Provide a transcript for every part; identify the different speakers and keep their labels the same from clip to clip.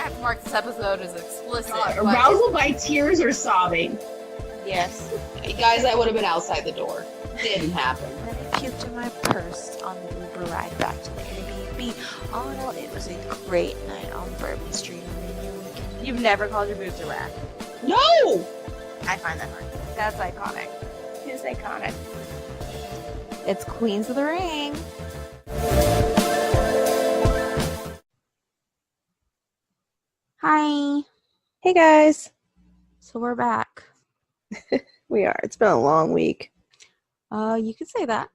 Speaker 1: have to mark this episode as explicit.
Speaker 2: Arousal by tears or sobbing.
Speaker 3: Yes. Guys, I would have been outside the door. Didn't happen.
Speaker 1: And I puked in my purse on the Uber ride back to the Airbnb. All in all, it was a great night on Bourbon Street on the new weekend. You've never called your boobs a rat.
Speaker 3: No!
Speaker 1: I find that hard. That's iconic. It's iconic. It's Queens of the Ring. Hi.
Speaker 4: Hey guys.
Speaker 1: So we're back.
Speaker 4: We are. It's been a long week.
Speaker 1: You could say that.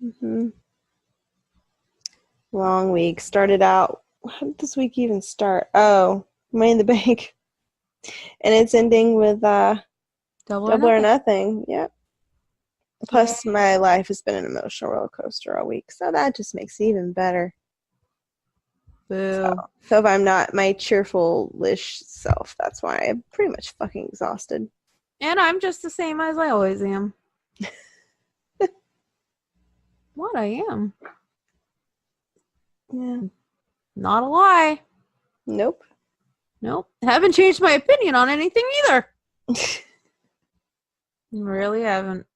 Speaker 4: Mm-hmm. Long week. Started out. How did this week even start? Oh, Money in the Bank. And it's ending with Double or Nothing. Yep. Plus, my life has been an emotional roller coaster all week, so that just makes it even better.
Speaker 1: Boo.
Speaker 4: So if I'm not my cheerful-ish self, that's why I'm pretty much fucking exhausted.
Speaker 1: And I'm just the same as I always am. What I am.
Speaker 4: Yeah.
Speaker 1: Not a lie.
Speaker 4: Nope.
Speaker 1: Haven't changed my opinion on anything either. Really haven't.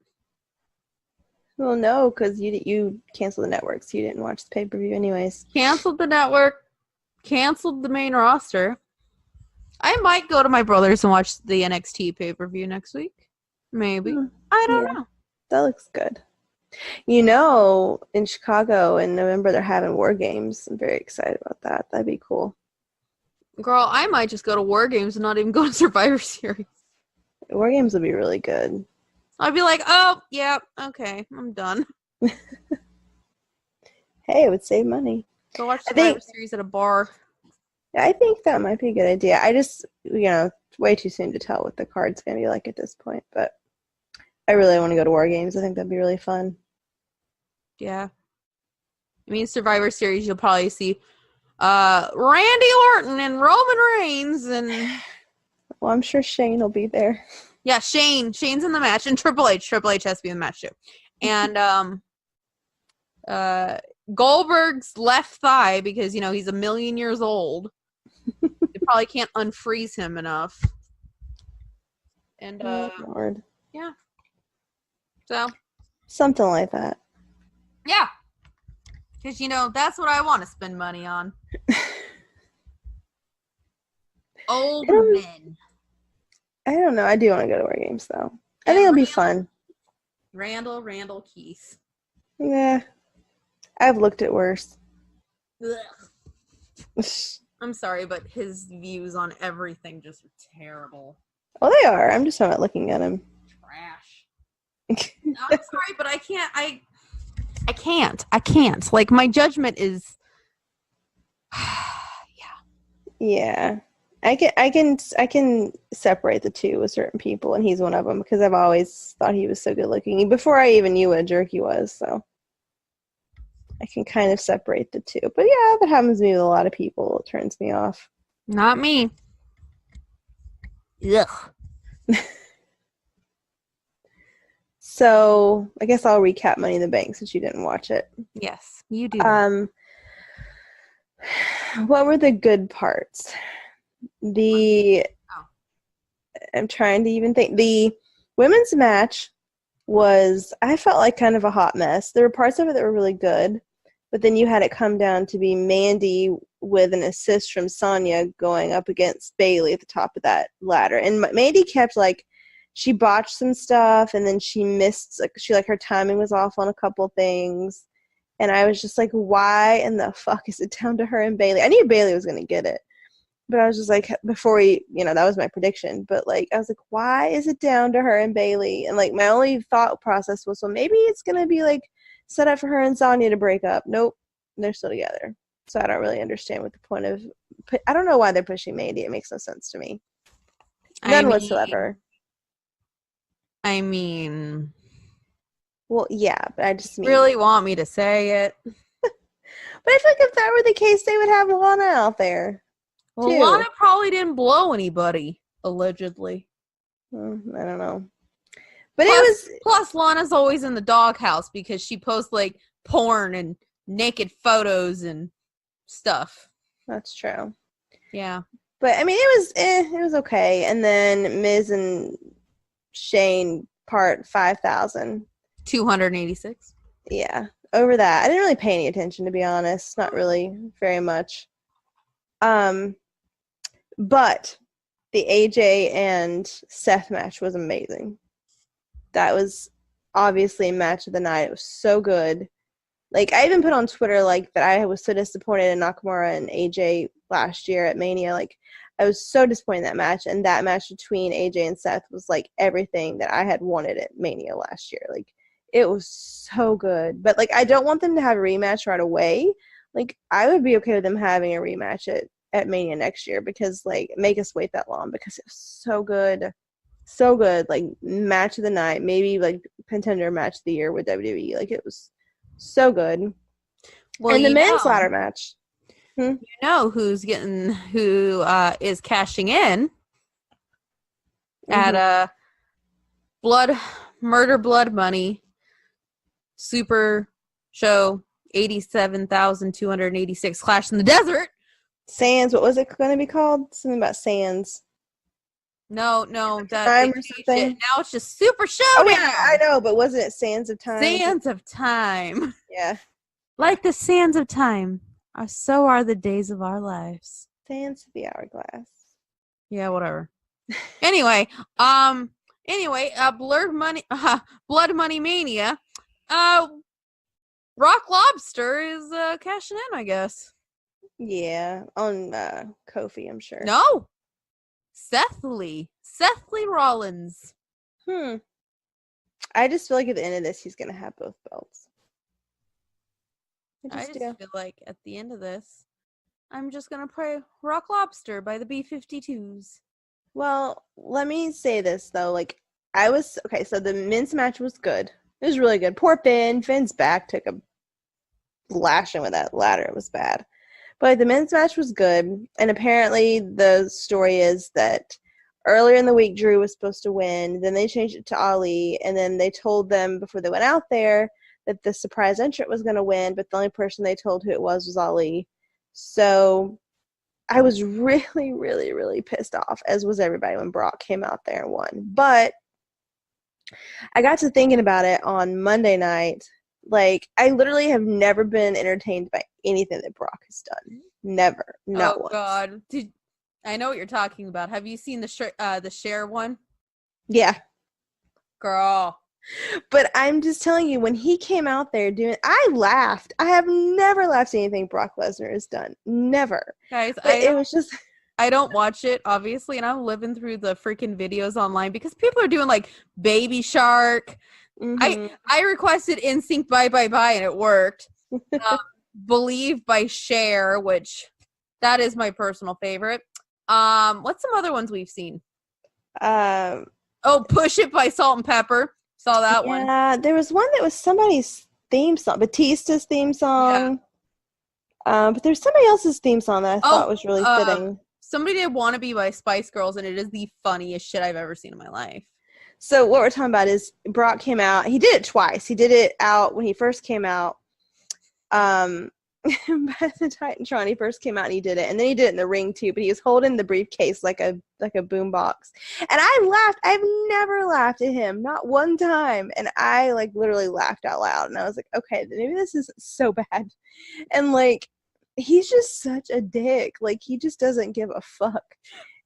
Speaker 4: Well, no, because you canceled the network, so you didn't watch the pay-per-view anyways.
Speaker 1: Canceled the network. Canceled the main roster. I might go to my brother's and watch the NXT pay-per-view next week. Maybe. I don't know.
Speaker 4: That looks good. You know, in Chicago in November, they're having War Games. I'm very excited about that. That'd be cool.
Speaker 1: Girl, I might just go to War Games and not even go to Survivor Series.
Speaker 4: War Games would be really good.
Speaker 1: I'd be like, oh, yeah, okay, I'm done.
Speaker 4: Hey, it would save money.
Speaker 1: Go watch Survivor Series at a bar.
Speaker 4: I think that might be a good idea. I just, it's way too soon to tell what the card's going to be like at this point, but I really want to go to War Games. I think that'd be really fun.
Speaker 1: Yeah. I mean, Survivor Series, you'll probably see Randy Orton and Roman Reigns and...
Speaker 4: Well, I'm sure Shane will be there.
Speaker 1: Yeah, Shane's in the match, and Triple H has to be in the match too. And Goldberg's left thigh, because he's a million years old. You probably can't unfreeze him enough. And
Speaker 4: Lord.
Speaker 1: Yeah. So
Speaker 4: something like that.
Speaker 1: Yeah. Because that's what I want to spend money on. Old men.
Speaker 4: I don't know. I do want to go to War Games, though. I think it'll be fun.
Speaker 1: Randall Keith.
Speaker 4: Yeah. I've looked at worse.
Speaker 1: I'm sorry, but his views on everything just are terrible.
Speaker 4: Well, they are. I'm just not looking at him.
Speaker 1: Trash. I'm sorry, but I can't. Like, my judgment is...
Speaker 4: Yeah. I can separate the two with certain people, and he's one of them, because I've always thought he was so good looking before I even knew what a jerk he was. So I can kind of separate the two. But yeah, that happens to me with a lot of people. It turns me off.
Speaker 1: Not me. Ugh.
Speaker 4: So I guess I'll recap Money in the Bank since you didn't watch it.
Speaker 1: Yes, you do.
Speaker 4: What were the good parts? I'm trying to even think. The women's match was, I felt like, kind of a hot mess. There were parts of it that were really good, but then you had it come down to be Mandy with an assist from Sonya going up against Bayley at the top of that ladder. And Mandy kept, she botched some stuff, and then she missed, her timing was off on a couple things. And I was just like, why in the fuck is it down to her and Bayley? I knew Bayley was going to get it. But I was just like, before that was my prediction. But, I was like, why is it down to her and Bayley? And, my only thought process was, well, maybe it's going to be, set up for her and Sonya to break up. Nope. They're still together. So I don't really understand what the point of... I don't know why they're pushing Mandy. It makes no sense to me. None whatsoever.
Speaker 1: I mean...
Speaker 4: Well, yeah, but I just mean...
Speaker 1: Really want me to say it.
Speaker 4: But I feel like if that were the case, they would have Lana out there.
Speaker 1: Well, Lana probably didn't blow anybody, allegedly.
Speaker 4: I don't know. But
Speaker 1: Plus, Lana's always in the doghouse because she posts, porn and naked photos and stuff.
Speaker 4: That's true.
Speaker 1: Yeah.
Speaker 4: But I mean, it was okay. And then Miz and Shane part 5,000.
Speaker 1: 286.
Speaker 4: Yeah, over that. I didn't really pay any attention, to be honest. Not really very much. But the AJ and Seth match was amazing. That was obviously a match of the night. It was so good. Like, I even put on Twitter, like, that I was so disappointed in Nakamura and AJ last year at Mania. Like, I was so disappointed in that match. And that match between AJ and Seth was, like, everything that I had wanted at Mania last year. Like, it was so good. But, like, I don't want them to have a rematch right away. Like, I would be okay with them having a rematch at Mania next year because, like, make us wait that long because it was so good. So good. Like, match of the night. Maybe, like, contender match of the year with WWE. Like, it was so good.
Speaker 1: Well,
Speaker 4: and the men's ladder match.
Speaker 1: You know who is cashing in at Blood Money Super Show 87,286 Clash in the Desert.
Speaker 4: Sands, what was it going to be called? Something about Sands.
Speaker 1: No, that
Speaker 4: Time or something.
Speaker 1: now it's just Super Showdown.
Speaker 4: Oh yeah, I know, but wasn't it Sands of Time?
Speaker 1: Sands of Time.
Speaker 4: Yeah.
Speaker 1: Like the sands of time, so are the days of our lives.
Speaker 4: Sands of the Hourglass.
Speaker 1: Yeah, whatever. Anyway, Blood Money Mania. Rock Lobster is cashing in, I guess.
Speaker 4: Yeah, on Kofi, I'm sure.
Speaker 1: No, Seth Lee Rollins.
Speaker 4: I just feel like at the end of this, he's gonna have both belts.
Speaker 1: I just feel like at the end of this, I'm just gonna play Rock Lobster by the B-52s.
Speaker 4: Well, let me say this though. Like, so the men's match was good. It was really good. Poor Finn. Finn's back took a lashing with that ladder. It was bad. But the men's match was good. And apparently the story is that earlier in the week, Drew was supposed to win. Then they changed it to Ali. And then they told them before they went out there that the surprise entrant was going to win. But the only person they told who it was Ali. So I was really, really, really pissed off, as was everybody, when Brock came out there and won. But I got to thinking about it on Monday night. Like, I literally have never been entertained by anything that Brock has done. Never. Not once.
Speaker 1: God. I know what you're talking about. Have you seen the Cher one?
Speaker 4: Yeah.
Speaker 1: Girl.
Speaker 4: But I'm just telling you, when he came out there I laughed. I have never laughed at anything Brock Lesnar has done. Never.
Speaker 1: Guys,
Speaker 4: it was just...
Speaker 1: I don't watch it, obviously, and I'm living through the freaking videos online because people are doing, like, Baby Shark. Mm-hmm. I requested NSYNC Bye Bye Bye, and it worked. Believe by Cher, which that is my personal favorite. What's some other ones we've seen? Push It by Salt and Pepper. Saw that one.
Speaker 4: Yeah, there was one that was somebody's theme song, Batista's theme song. Yeah. But there's somebody else's theme song that I thought was really fitting.
Speaker 1: Somebody did Wanna Be by Spice Girls, and it is the funniest shit I've ever seen in my life.
Speaker 4: So what we're talking about is Brock came out. He did it twice. He did it out when he first came out. By the Titantron, he first came out and he did it. And then he did it in the ring too, but he was holding the briefcase like a boom box. And I laughed. I've never laughed at him. Not one time. And I like literally laughed out loud. And I was like, okay, maybe this isn't so bad. And like, he's just such a dick. Like, he just doesn't give a fuck.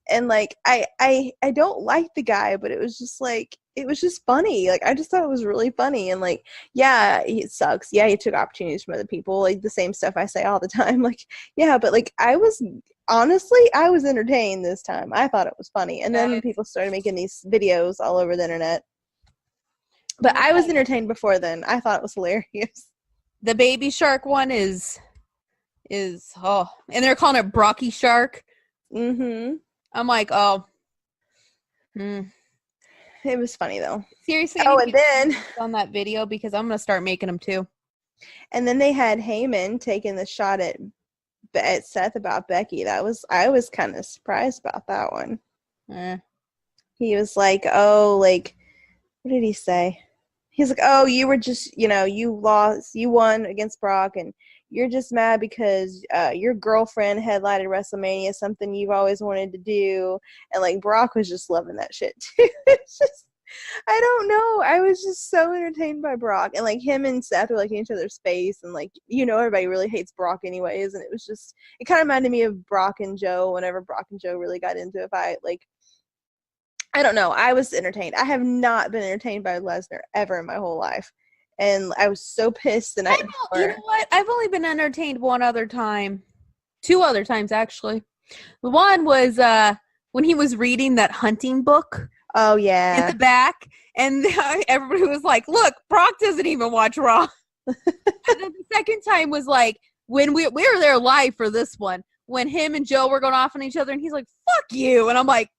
Speaker 4: And like, I don't like the guy, but it was just like, it was just funny. Like, I just thought it was really funny. And like, yeah, it sucks. Yeah, he took opportunities from other people. Like, the same stuff I say all the time. Like, yeah, but like, I was entertained this time. I thought it was funny. And then people started making these videos all over the internet. But I was entertained before then. I thought it was hilarious.
Speaker 1: The Baby Shark one is and they're calling it Brocky Shark.
Speaker 4: Mm-hmm.
Speaker 1: I'm like,
Speaker 4: It was funny though.
Speaker 1: Seriously.
Speaker 4: And then
Speaker 1: on that video, because I'm gonna start making them too.
Speaker 4: And then they had Heyman taking the shot at Seth about Becky. I was kind of surprised about that one. He was like, what did he say? He's like, you were just, you won against Brock, and you're just mad because your girlfriend headlined WrestleMania, something you've always wanted to do. And like Brock was just loving that shit too. It's just, I don't know. I was just so entertained by Brock. And like him and Seth were like in each other's face, and like, everybody really hates Brock anyways. And it was just, it kind of reminded me of Brock and Joe whenever Brock and Joe really got into a fight. Like, I don't know. I was entertained. I have not been entertained by Lesnar ever in my whole life. And I was so pissed the night before.
Speaker 1: You know what? I've only been entertained one other time. 2 other times, actually. The one was when he was reading that hunting book.
Speaker 4: Oh, yeah.
Speaker 1: In the back. And everybody was like, look, Brock doesn't even watch Raw. And then the second time was like, when we were there live for this one, when him and Joe were going off on each other, and he's like, fuck you. And I'm like,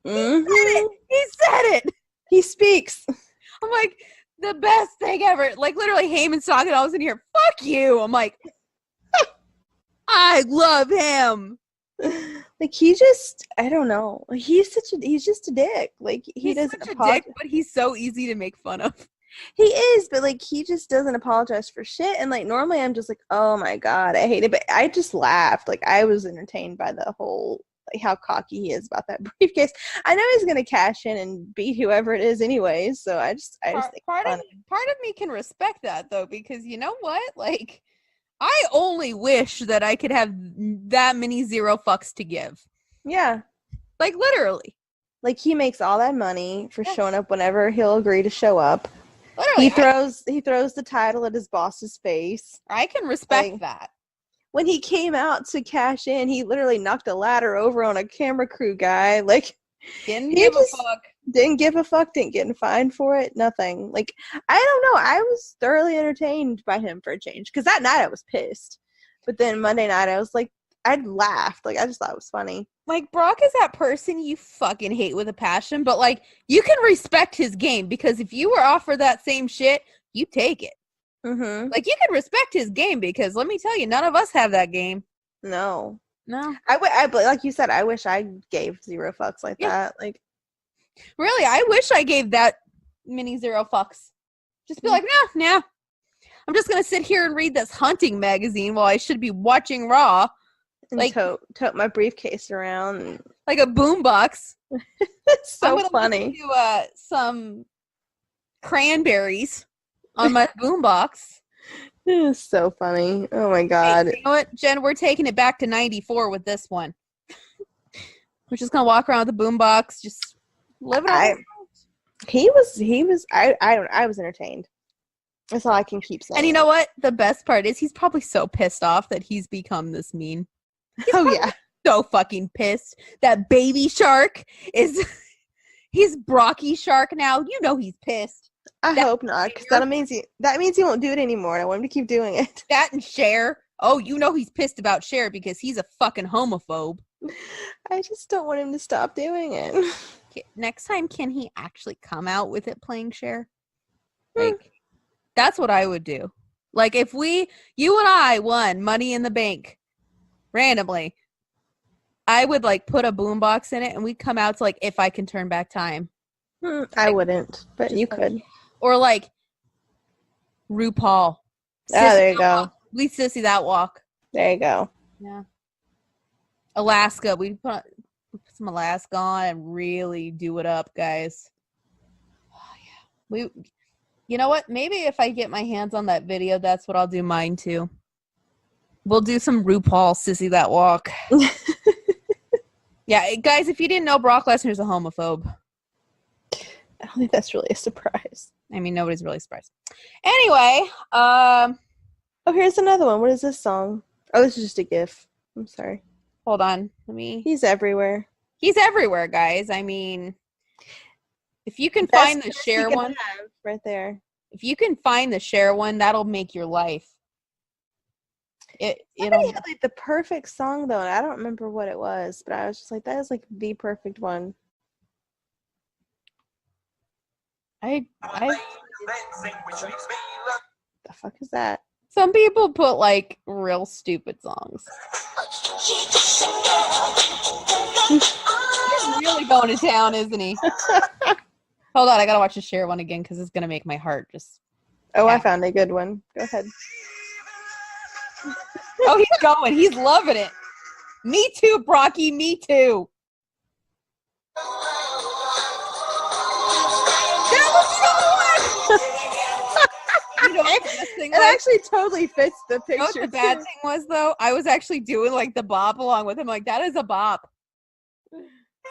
Speaker 1: he said it. He said it.
Speaker 4: He speaks.
Speaker 1: I'm like, the best thing ever. Like, literally, Heyman's talking. I was in here, fuck you. I'm like, I love him.
Speaker 4: Like, he just, I don't know. He's just a dick. Like,
Speaker 1: he's such a dick, but he's so easy to make fun of.
Speaker 4: He is, but like, he just doesn't apologize for shit. And like, normally I'm just like, oh my God, I hate it. But I just laughed. Like, I was entertained by the whole, like, how cocky he is about that briefcase. I know he's gonna cash in and beat whoever it is anyways. So I just think
Speaker 1: part of me can respect that though, because you know what? Like, I only wish that I could have that many zero fucks to give.
Speaker 4: Yeah.
Speaker 1: Like, literally.
Speaker 4: Like, he makes all that money for showing up whenever he'll agree to show up.
Speaker 1: Literally,
Speaker 4: he throws the title at his boss's face.
Speaker 1: I can respect that.
Speaker 4: When he came out to cash in, he literally knocked a ladder over on a camera crew guy. Like,
Speaker 1: didn't give a fuck.
Speaker 4: Didn't give a fuck. Didn't get fined for it. Nothing. Like, I don't know. I was thoroughly entertained by him for a change. Because that night I was pissed. But then Monday night I was like, I laughed. Like, I just thought it was funny.
Speaker 1: Like, Brock is that person you fucking hate with a passion. But, like, you can respect his game. Because if you were offered that same shit, you take it.
Speaker 4: Mm-hmm.
Speaker 1: Like, you can respect his game. Because let me tell you, none of us have that game.
Speaker 4: No.
Speaker 1: I
Speaker 4: like you said, I wish I gave zero fucks like that. Like,
Speaker 1: really, I wish I gave that many zero fucks. Just be like, nah. I'm just gonna sit here and read this hunting magazine while I should be watching Raw.
Speaker 4: And
Speaker 1: like,
Speaker 4: tote my briefcase around
Speaker 1: like a boombox.
Speaker 4: It's so
Speaker 1: I'm gonna
Speaker 4: funny.
Speaker 1: listen to some cranberries on my boombox.
Speaker 4: It's so funny. Oh my God.
Speaker 1: Hey, you know what, Jen? We're taking it back to '94 with this one. We're just gonna walk around with the boombox, just living on.
Speaker 4: I was entertained. That's all I can keep saying.
Speaker 1: And you know what? The best part is he's probably so pissed off that he's become this mean.
Speaker 4: Yeah.
Speaker 1: So fucking pissed that Baby Shark is he's Brocky Shark now. You know he's pissed.
Speaker 4: I hope not, because that means he won't do it anymore. I want him to keep doing it.
Speaker 1: That and Cher. Oh, you know he's pissed about Cher because he's a fucking homophobe.
Speaker 4: I just don't want him to stop doing it.
Speaker 1: Next time, can he actually come out with it playing Cher? Like, that's what I would do. Like, if you and I won Money in the Bank randomly, I would, like, put a boombox in it and we'd come out to, like, If I Can Turn Back Time.
Speaker 4: I wouldn't, but you could.
Speaker 1: Or, like, RuPaul.
Speaker 4: There you go.
Speaker 1: We Sissy That Walk.
Speaker 4: There you go.
Speaker 1: Yeah. Alaska. We put some Alaska on and really do it up, guys. Oh, yeah. You know what? Maybe if I get my hands on that video, that's what I'll do mine too. We'll do some RuPaul Sissy That Walk. Yeah, guys, if you didn't know, Brock Lesnar's a homophobe.
Speaker 4: I don't think that's really a surprise.
Speaker 1: I mean, nobody's really surprised. Anyway,
Speaker 4: oh, here's another one. What is this song? Oh, this is just a GIF. I'm sorry.
Speaker 1: Hold on.
Speaker 4: He's everywhere.
Speaker 1: He's everywhere, guys. I mean, if you can find the Cher one,
Speaker 4: right there.
Speaker 1: If you can find the Cher one, that'll make your life.
Speaker 4: Somebody had like the perfect song though, and I don't remember what it was, but I was just like, that is like the perfect one.
Speaker 1: The
Speaker 4: fuck is that?
Speaker 1: Some people put like real stupid songs. He's really going to town, isn't he? Hold on, I gotta watch the Cher one again because it's gonna make my heart just.
Speaker 4: Oh, yeah. I found a good one. Go ahead.
Speaker 1: Oh, he's going. He's loving it. Me too, Brocky. Me too. That was the one! You know what the best thing
Speaker 4: It
Speaker 1: was?
Speaker 4: actually totally fits the
Speaker 1: You know what
Speaker 4: picture.
Speaker 1: the bad
Speaker 4: too.
Speaker 1: thing was, though? I was actually doing like the bop along with him. Like, that is a bop.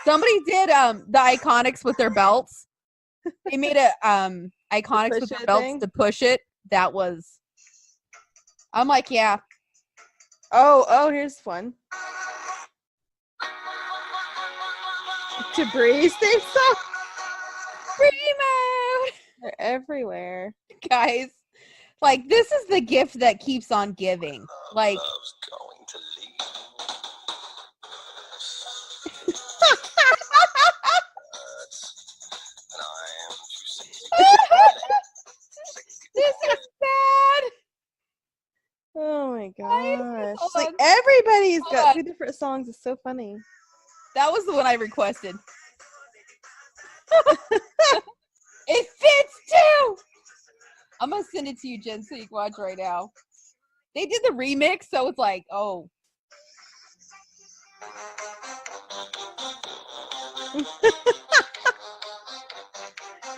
Speaker 1: Somebody did the Iconics with their belts. They made a Iconics with their
Speaker 4: push it
Speaker 1: belts
Speaker 4: thing?
Speaker 1: to push it. That was. I'm like, yeah.
Speaker 4: Oh, here's one. To Breeze theme song.
Speaker 1: Primo!
Speaker 4: They're everywhere.
Speaker 1: Guys, like, this is the gift that keeps on giving. Like, this is bad.
Speaker 4: Oh my gosh.
Speaker 1: Hold
Speaker 4: Like
Speaker 1: on.
Speaker 4: everybody's
Speaker 1: Hold
Speaker 4: got
Speaker 1: on.
Speaker 4: 2 different songs. It's so funny.
Speaker 1: That was the one I requested. It fits too. I'm gonna send it to you, Jen, so you can watch right now. They did the remix, so it's like, oh.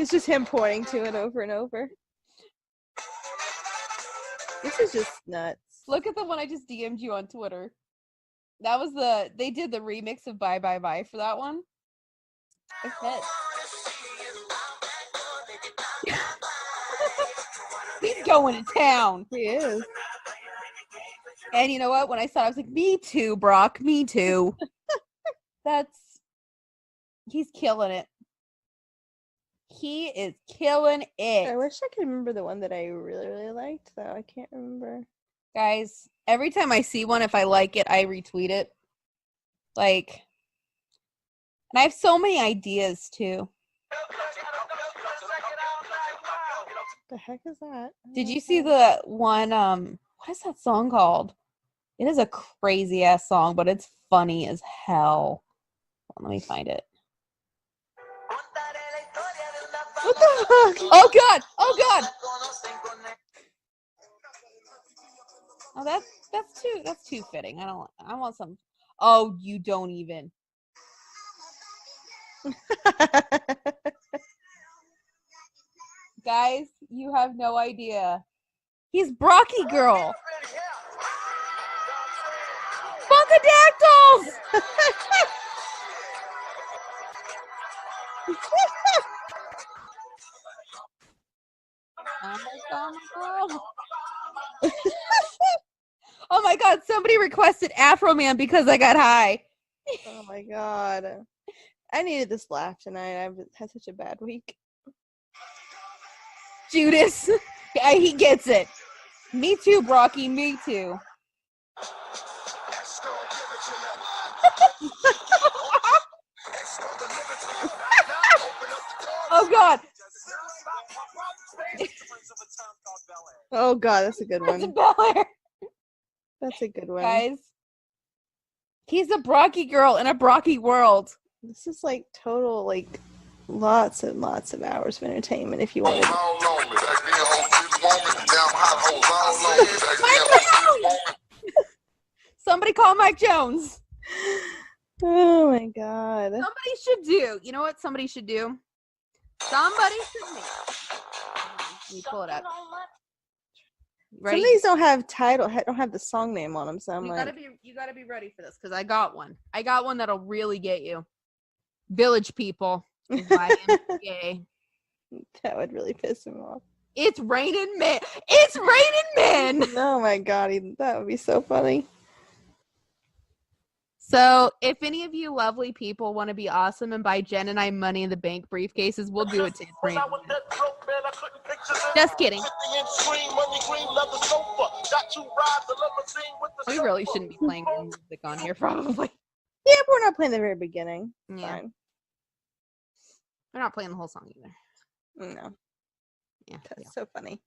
Speaker 4: It's just him pointing to it over and over. This is just nuts.
Speaker 1: Look at the one I just DM'd you on Twitter. That was they did the remix of Bye Bye Bye for that one. It fits. He's going to town.
Speaker 4: He is.
Speaker 1: And you know what? When I saw it, I was like, me too, Brock. Me too. He's killing it. He is killing it.
Speaker 4: I wish I could remember the one that I really, really liked, though. I can't remember.
Speaker 1: Guys, every time I see one, if I like it, I retweet it. Like, and I have so many ideas too.
Speaker 4: The heck is that?
Speaker 1: Did you see the one, what is that song called? It is a crazy ass song, but it's funny as hell. Let me find it.
Speaker 4: What the fuck?
Speaker 1: Oh god! Oh god! Oh, that's too fitting. I want some. Oh, you don't even. Guys, you have no idea. He's Brocky Girl. Funkadactyls! Oh my god, somebody requested Afro Man because I got high.
Speaker 4: Oh my god. I needed this laugh tonight. I've had such a bad week.
Speaker 1: Judas. Yeah, he gets it. Me too, Brocky. Me too. Oh god.
Speaker 4: Oh god, that's a good
Speaker 1: That's
Speaker 4: one.
Speaker 1: Bel Air.
Speaker 4: That's a good one.
Speaker 1: Guys. He's a Brocky girl in a Brocky world.
Speaker 4: This is like total, like, lots and lots of hours of entertainment if you wanted.
Speaker 1: Somebody call Mike Jones.
Speaker 4: Oh my god.
Speaker 1: Somebody should do. You know what somebody should do? Somebody should make. Let me pull it up. Ready?
Speaker 4: Some of these don't have title, don't have the song name on them, so I'm
Speaker 1: You
Speaker 4: like,
Speaker 1: gotta be ready for this because I got one. I got one that'll really get you. Village People by MCA.
Speaker 4: that would really piss him off.
Speaker 1: It's raining men. It's raining men.
Speaker 4: Oh my god, that would be so funny.
Speaker 1: So, if any of you lovely people want to be awesome and buy Jen and I Money in the Bank briefcases, we'll do it to you. Just kidding. We really shouldn't be playing music on here, probably.
Speaker 4: Yeah, but we're not playing the very beginning.
Speaker 1: Yeah.
Speaker 4: Fine.
Speaker 1: We're not playing the whole song either.
Speaker 4: No,
Speaker 1: Yeah.
Speaker 4: that's so funny.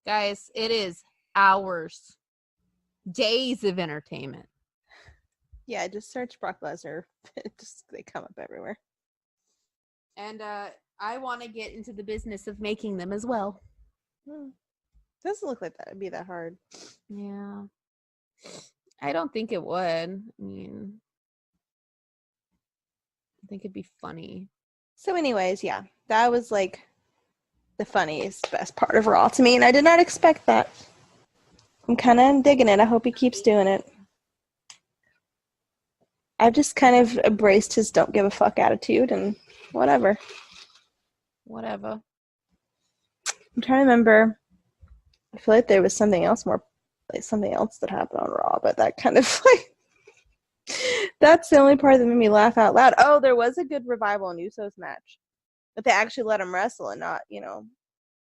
Speaker 1: Guys, it is hours, days of entertainment.
Speaker 4: Yeah, just search Brock Lesnar. Just they come up everywhere.
Speaker 1: And I want to get into the business of making them as well.
Speaker 4: Doesn't look like that would be that hard.
Speaker 1: Yeah. I don't think it would. I mean, I think it'd be funny.
Speaker 4: So anyways, yeah, that was like the funniest, best part of Raw to me, and I did not expect that. I'm kind of digging it. I hope he keeps doing it. I've just kind of embraced his don't give a fuck attitude and whatever.
Speaker 1: Whatever.
Speaker 4: I'm trying to remember. I feel like there was something else that happened on Raw, but that kind of like that's the only part that made me laugh out loud. Oh, there was a good Revival and Usos match, but they actually let him wrestle and not,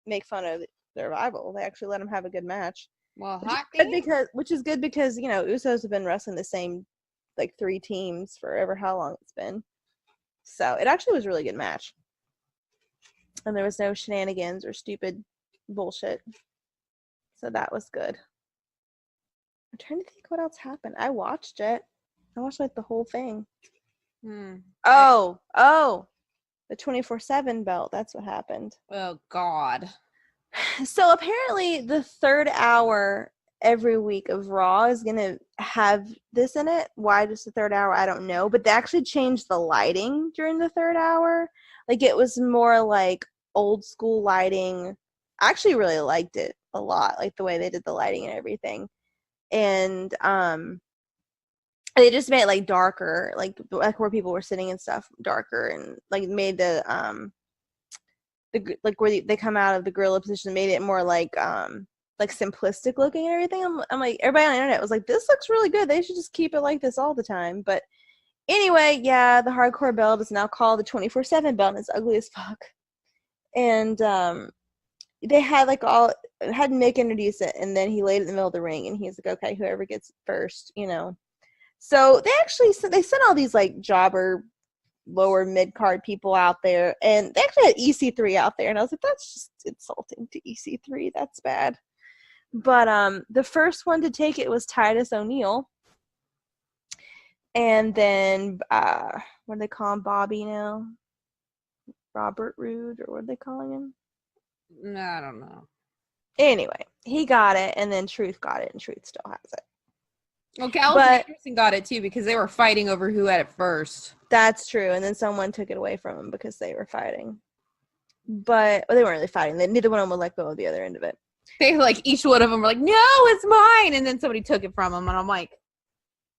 Speaker 4: make fun of the Revival. They actually let him have a good match.
Speaker 1: Well,
Speaker 4: Which is good because Usos have been wrestling the same like 3 teams for ever how long it's been. So it actually was a really good match. And there was no shenanigans or stupid bullshit. So that was good. I'm trying to think what else happened. I watched it. I watched like the whole thing. Oh, the 24/7 belt. That's what happened.
Speaker 1: Oh, God.
Speaker 4: So apparently the third hour every week of Raw is going to have this in it. Why just the third hour? I don't know. But they actually changed the lighting during the third hour. Like it was more like old school lighting. I actually really liked it a lot. Like the way they did the lighting and everything. And they just made it like darker, like where people were sitting and stuff darker, and like made the like where they come out of the gorilla position, made it more like simplistic looking and everything. I'm like, everybody on the internet was like, this looks really good. They should just keep it like this all the time. But anyway, yeah, the hardcore belt is now called the 24/7 belt, and it's ugly as fuck. And they had had Nick introduce it, and then he laid it in the middle of the ring, and he's like, okay, whoever gets it first, So they sent all these like jobber, lower mid card people out there, and they actually had EC3 out there, and I was like, that's just insulting to EC3. That's bad. But the first one to take it was Titus O'Neil, and then what do they call him? Bobby now? Robert Roode, or what are they calling him?
Speaker 1: No, I don't know.
Speaker 4: Anyway, he got it, and then Truth got it, and Truth still has it.
Speaker 1: Well, Gallows and Anderson got it too because they were fighting over who had it first.
Speaker 4: That's true, and then someone took it away from them because they were fighting. But they weren't really fighting. Neither one of them would let go of the other end of it.
Speaker 1: They each one of them were like, "No, it's mine," and then somebody took it from them, and I'm like,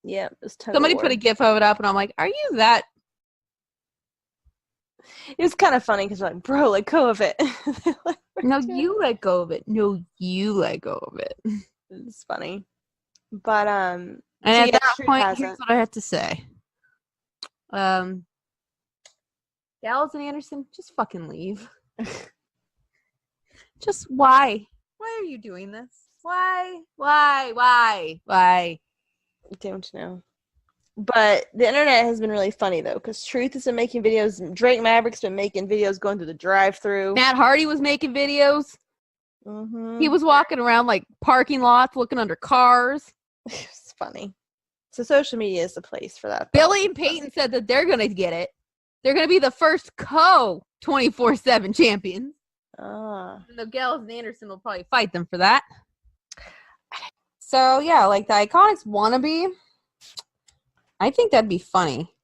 Speaker 4: "Yeah." It was
Speaker 1: somebody put a GIF of it up, and I'm like, "Are you that?"
Speaker 4: It was kind of funny because like, bro, let go of it.
Speaker 1: Like, no, you let go of it. No, you let go of it.
Speaker 4: It's funny. But
Speaker 1: and at that point, here's what I have to say. Gallows and Anderson, just fucking leave. Just why? Why are you doing this? Why?
Speaker 4: Don't know. But the internet has been really funny though, because Truth has been making videos. Drake Maverick's been making videos going through the drive-thru.
Speaker 1: Matt Hardy was making videos.
Speaker 4: Mm-hmm.
Speaker 1: He was walking around like parking lots, looking under cars.
Speaker 4: It's funny. So social media is the place for that.
Speaker 1: Billy and Peyton said that they're going to get it. They're going to be the first co-24/7 champions. And the Gallows and Anderson will probably fight them for that. So, yeah, like the Iconics wannabe, I think that'd be funny.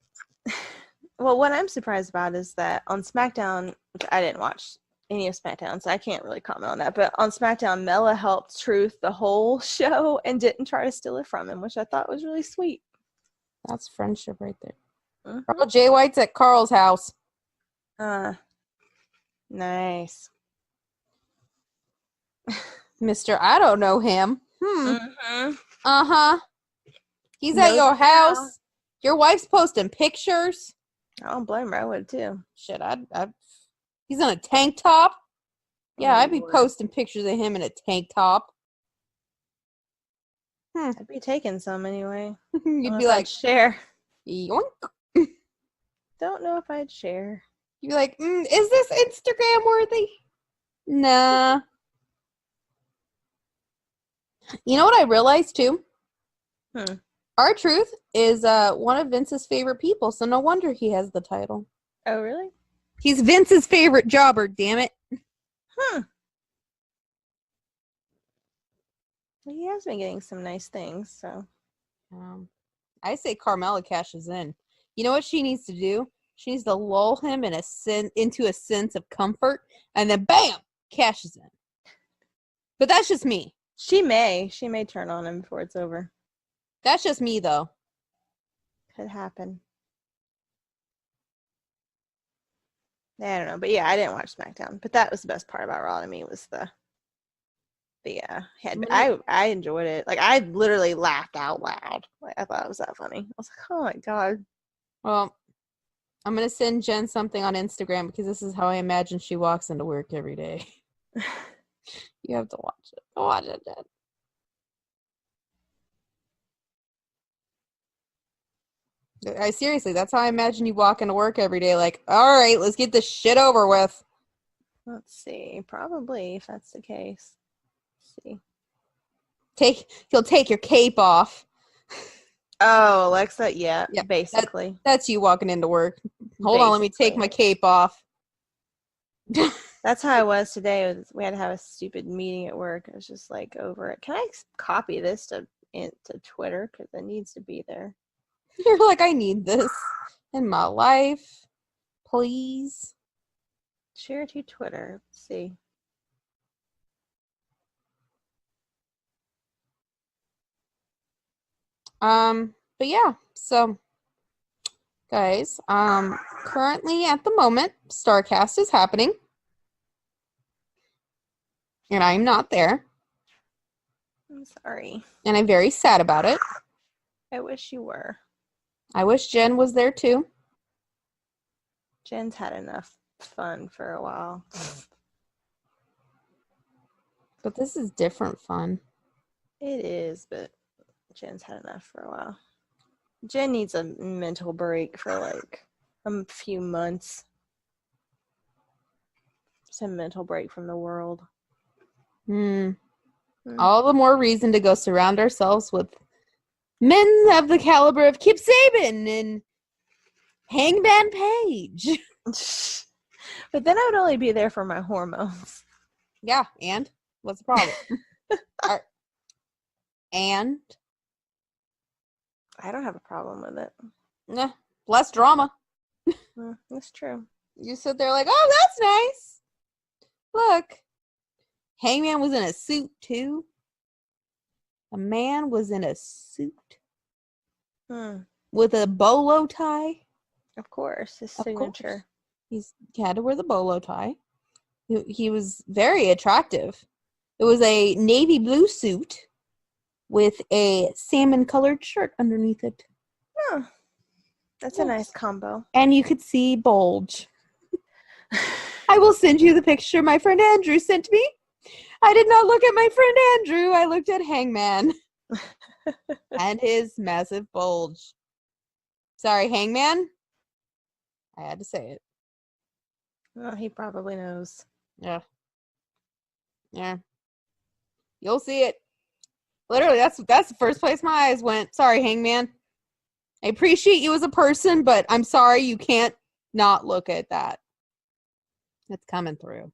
Speaker 4: Well, what I'm surprised about is that on SmackDown, which I didn't watch any of SmackDown, so I can't really comment on that, but on SmackDown, Mella helped Truth the whole show and didn't try to steal it from him, which I thought was really sweet.
Speaker 1: That's friendship right there.
Speaker 4: Mm-hmm.
Speaker 1: Carl J. White's at Carl's house.
Speaker 4: Nice.
Speaker 1: Mr. I don't know him.
Speaker 4: Mm-hmm.
Speaker 1: Uh-huh. He's at your house. Your wife's posting pictures.
Speaker 4: I don't blame her. I would too.
Speaker 1: Shit, he's in a tank top. Yeah, I'd be
Speaker 4: Lord.
Speaker 1: posting pictures of him in a tank top.
Speaker 4: I'd be taking some anyway.
Speaker 1: You'd be like,
Speaker 4: share.
Speaker 1: Yoink.
Speaker 4: Don't know if I'd share.
Speaker 1: You'd be like, is this Instagram worthy? Nah. You know what I realized too? R-Truth is one of Vince's favorite people, so no wonder he has the title.
Speaker 4: Oh, really?
Speaker 1: He's Vince's favorite jobber, damn it.
Speaker 4: He has been getting some nice things, so.
Speaker 1: I say Carmella cashes in. You know what she needs to do? She needs to lull him into a sense of comfort, and then bam, cashes in. But that's just me.
Speaker 4: She may turn on him before it's over.
Speaker 1: That's just me, though.
Speaker 4: Could happen. I don't know, but yeah, I didn't watch SmackDown. But that was the best part about Raw to me was I enjoyed it. Like I literally laughed out loud. Like I thought it was that funny. I was like, oh my god.
Speaker 1: Well, I'm gonna send Jen something on Instagram because this is how I imagine she walks into work every day. You have to watch it. Watch it, Jen. Seriously, that's how I imagine you walk into work every day. Like, all right, let's get this shit over with.
Speaker 4: Let's see. Probably, if that's the case. Let's see.
Speaker 1: He'll take your cape off.
Speaker 4: Oh, Alexa, yeah, basically.
Speaker 1: That's you walking into work. Hold on, let me take my cape off.
Speaker 4: That's how I was today. We had to have a stupid meeting at work. I was just like over it. Can I copy this to Twitter? Because it needs to be there.
Speaker 1: You're like, I need this in my life. Please.
Speaker 4: Share to Twitter. Let's see.
Speaker 1: But yeah, so guys, currently at the moment, Starrcast is happening. And I'm not there.
Speaker 4: I'm sorry.
Speaker 1: And I'm very sad about it.
Speaker 4: I wish you were.
Speaker 1: I wish Jen was there too.
Speaker 4: Jen's had enough fun for a while.
Speaker 1: But this is different fun.
Speaker 4: It is, but Jen's had enough for a while. Jen needs a mental break for like a few months. Some mental break from the world.
Speaker 1: All the more reason to go surround ourselves with men of the caliber of Kip Sabian and Hangman Page.
Speaker 4: But then I would only be there for my hormones.
Speaker 1: Yeah, and? What's the problem? And?
Speaker 4: I don't have a problem with it.
Speaker 1: Nah, less drama.
Speaker 4: That's true.
Speaker 1: You sit there like, oh, that's nice. Look. Hangman was in a suit, too. A man was in a suit. With a bolo tie.
Speaker 4: Of course, his signature.
Speaker 1: He had to wear the bolo tie. He was very attractive. It was a navy blue suit with a salmon-colored shirt underneath it.
Speaker 4: Oh, that's a nice combo.
Speaker 1: And you could see bulge. I will send you the picture my friend Andrew sent me. I did not look at my friend Andrew. I looked at Hangman. And his massive bulge. Sorry, Hangman. I had to say it.
Speaker 4: Well, he probably knows.
Speaker 1: Yeah. You'll see it. Literally, that's the first place my eyes went. Sorry, Hangman. I appreciate you as a person, but I'm sorry you can't not look at that. It's coming through.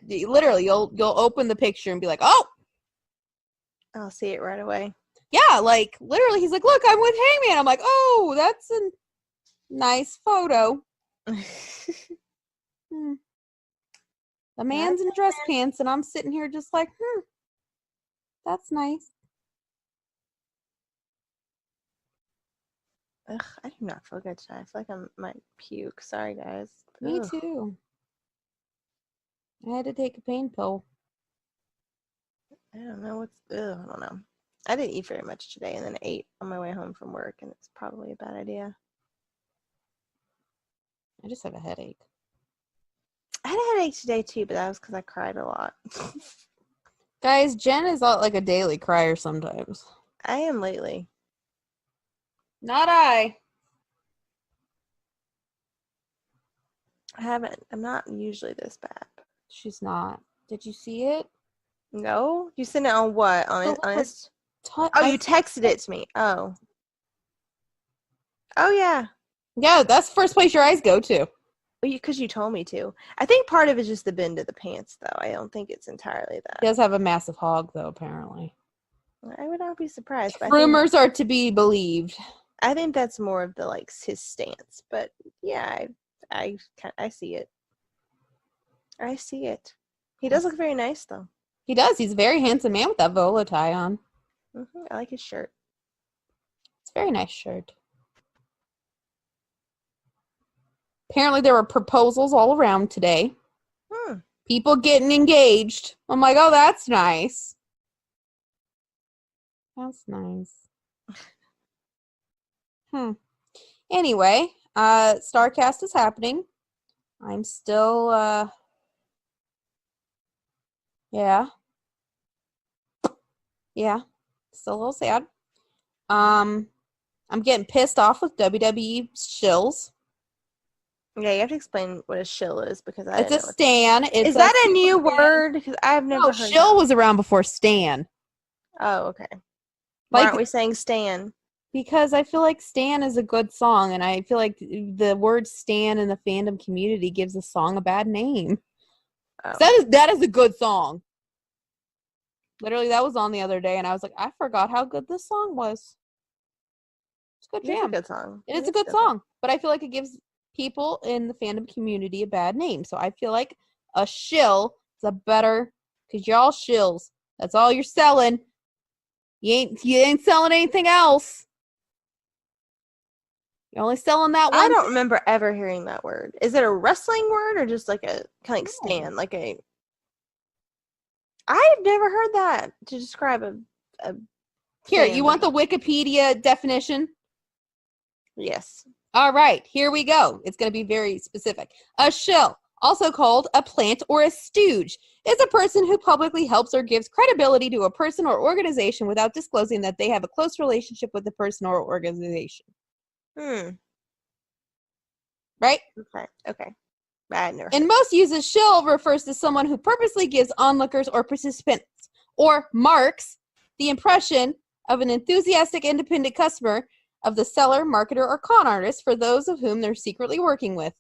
Speaker 1: Literally, you'll open the picture and be like, oh!
Speaker 4: I'll see it right away.
Speaker 1: Yeah, like, literally, he's like, look, I'm with Hangman. I'm like, oh, that's a nice photo. The man's in dress pants, and I'm sitting here just like, that's nice.
Speaker 4: Ugh, I do not feel good today. I feel like I might puke. Sorry, guys.
Speaker 1: Me too. I had to take a pain pill.
Speaker 4: I don't know I don't know. I didn't eat very much today and then ate on my way home from work, and it's probably a bad idea.
Speaker 1: I just have a headache.
Speaker 4: I had a headache today too, but that was because I cried a lot.
Speaker 1: Guys, Jen is like a daily crier sometimes.
Speaker 4: I am lately.
Speaker 1: Not I.
Speaker 4: I'm not usually this bad.
Speaker 1: She's not. Did you see it?
Speaker 4: No? You sent it on what? On it? You texted it to me. Oh. Oh, yeah.
Speaker 1: Yeah, that's the first place your eyes go to.
Speaker 4: because you told me to. I think part of it's just the bend of the pants, though. I don't think it's entirely that.
Speaker 1: He does have a massive hog, though, apparently.
Speaker 4: I would not be surprised. But
Speaker 1: Rumors are to be believed.
Speaker 4: I think that's more of the his stance. But yeah, I see it. I see it. He does look very nice, though.
Speaker 1: He does. He's a very handsome man with that bolo tie on.
Speaker 4: I like his shirt.
Speaker 1: It's a very nice shirt. Apparently, there were proposals all around today. People getting engaged. I'm like, oh, that's nice. That's nice. Anyway, Starrcast is happening. I'm still, yeah, still a little sad. I'm getting pissed off with WWE shills.
Speaker 4: Yeah, you have to explain what a shill is because
Speaker 1: It's a stan.
Speaker 4: Is that a new word? Because I've never heard
Speaker 1: shill
Speaker 4: that.
Speaker 1: was around before stan.
Speaker 4: Oh, okay. Why
Speaker 1: Like,
Speaker 4: aren't we saying stan?
Speaker 1: because I feel like stan is a good song, and I feel like the word stan in the fandom community gives a song a bad name.
Speaker 4: Oh.
Speaker 1: That is a good song. Literally, that was on the other day, and I was like, I forgot how good this song was. It's a good jam.
Speaker 4: It's a good song.
Speaker 1: It is a good song, but I feel like it gives people in the fandom community a bad name. So I feel like a shill is a better, because y'all shills. That's all you're selling. You ain't selling anything else. You're only selling that one.
Speaker 4: I don't remember ever hearing that word. Is it a wrestling word or just like a kind of like stan? Like a. I've never heard that to describe a
Speaker 1: Here,
Speaker 4: fandom.
Speaker 1: you want the Wikipedia definition?
Speaker 4: Yes.
Speaker 1: All right, here we go. It's going to be very specific. A shill, also called a plant or a stooge, is a person who publicly helps or gives credibility to a person or organization without disclosing that they have a close relationship with the person or organization. Right?
Speaker 4: Okay. I never.
Speaker 1: In most uses, shill refers to someone who purposely gives onlookers or participants or marks the impression of an enthusiastic independent customer of the seller, marketer, or con artist for those of whom they're secretly working with.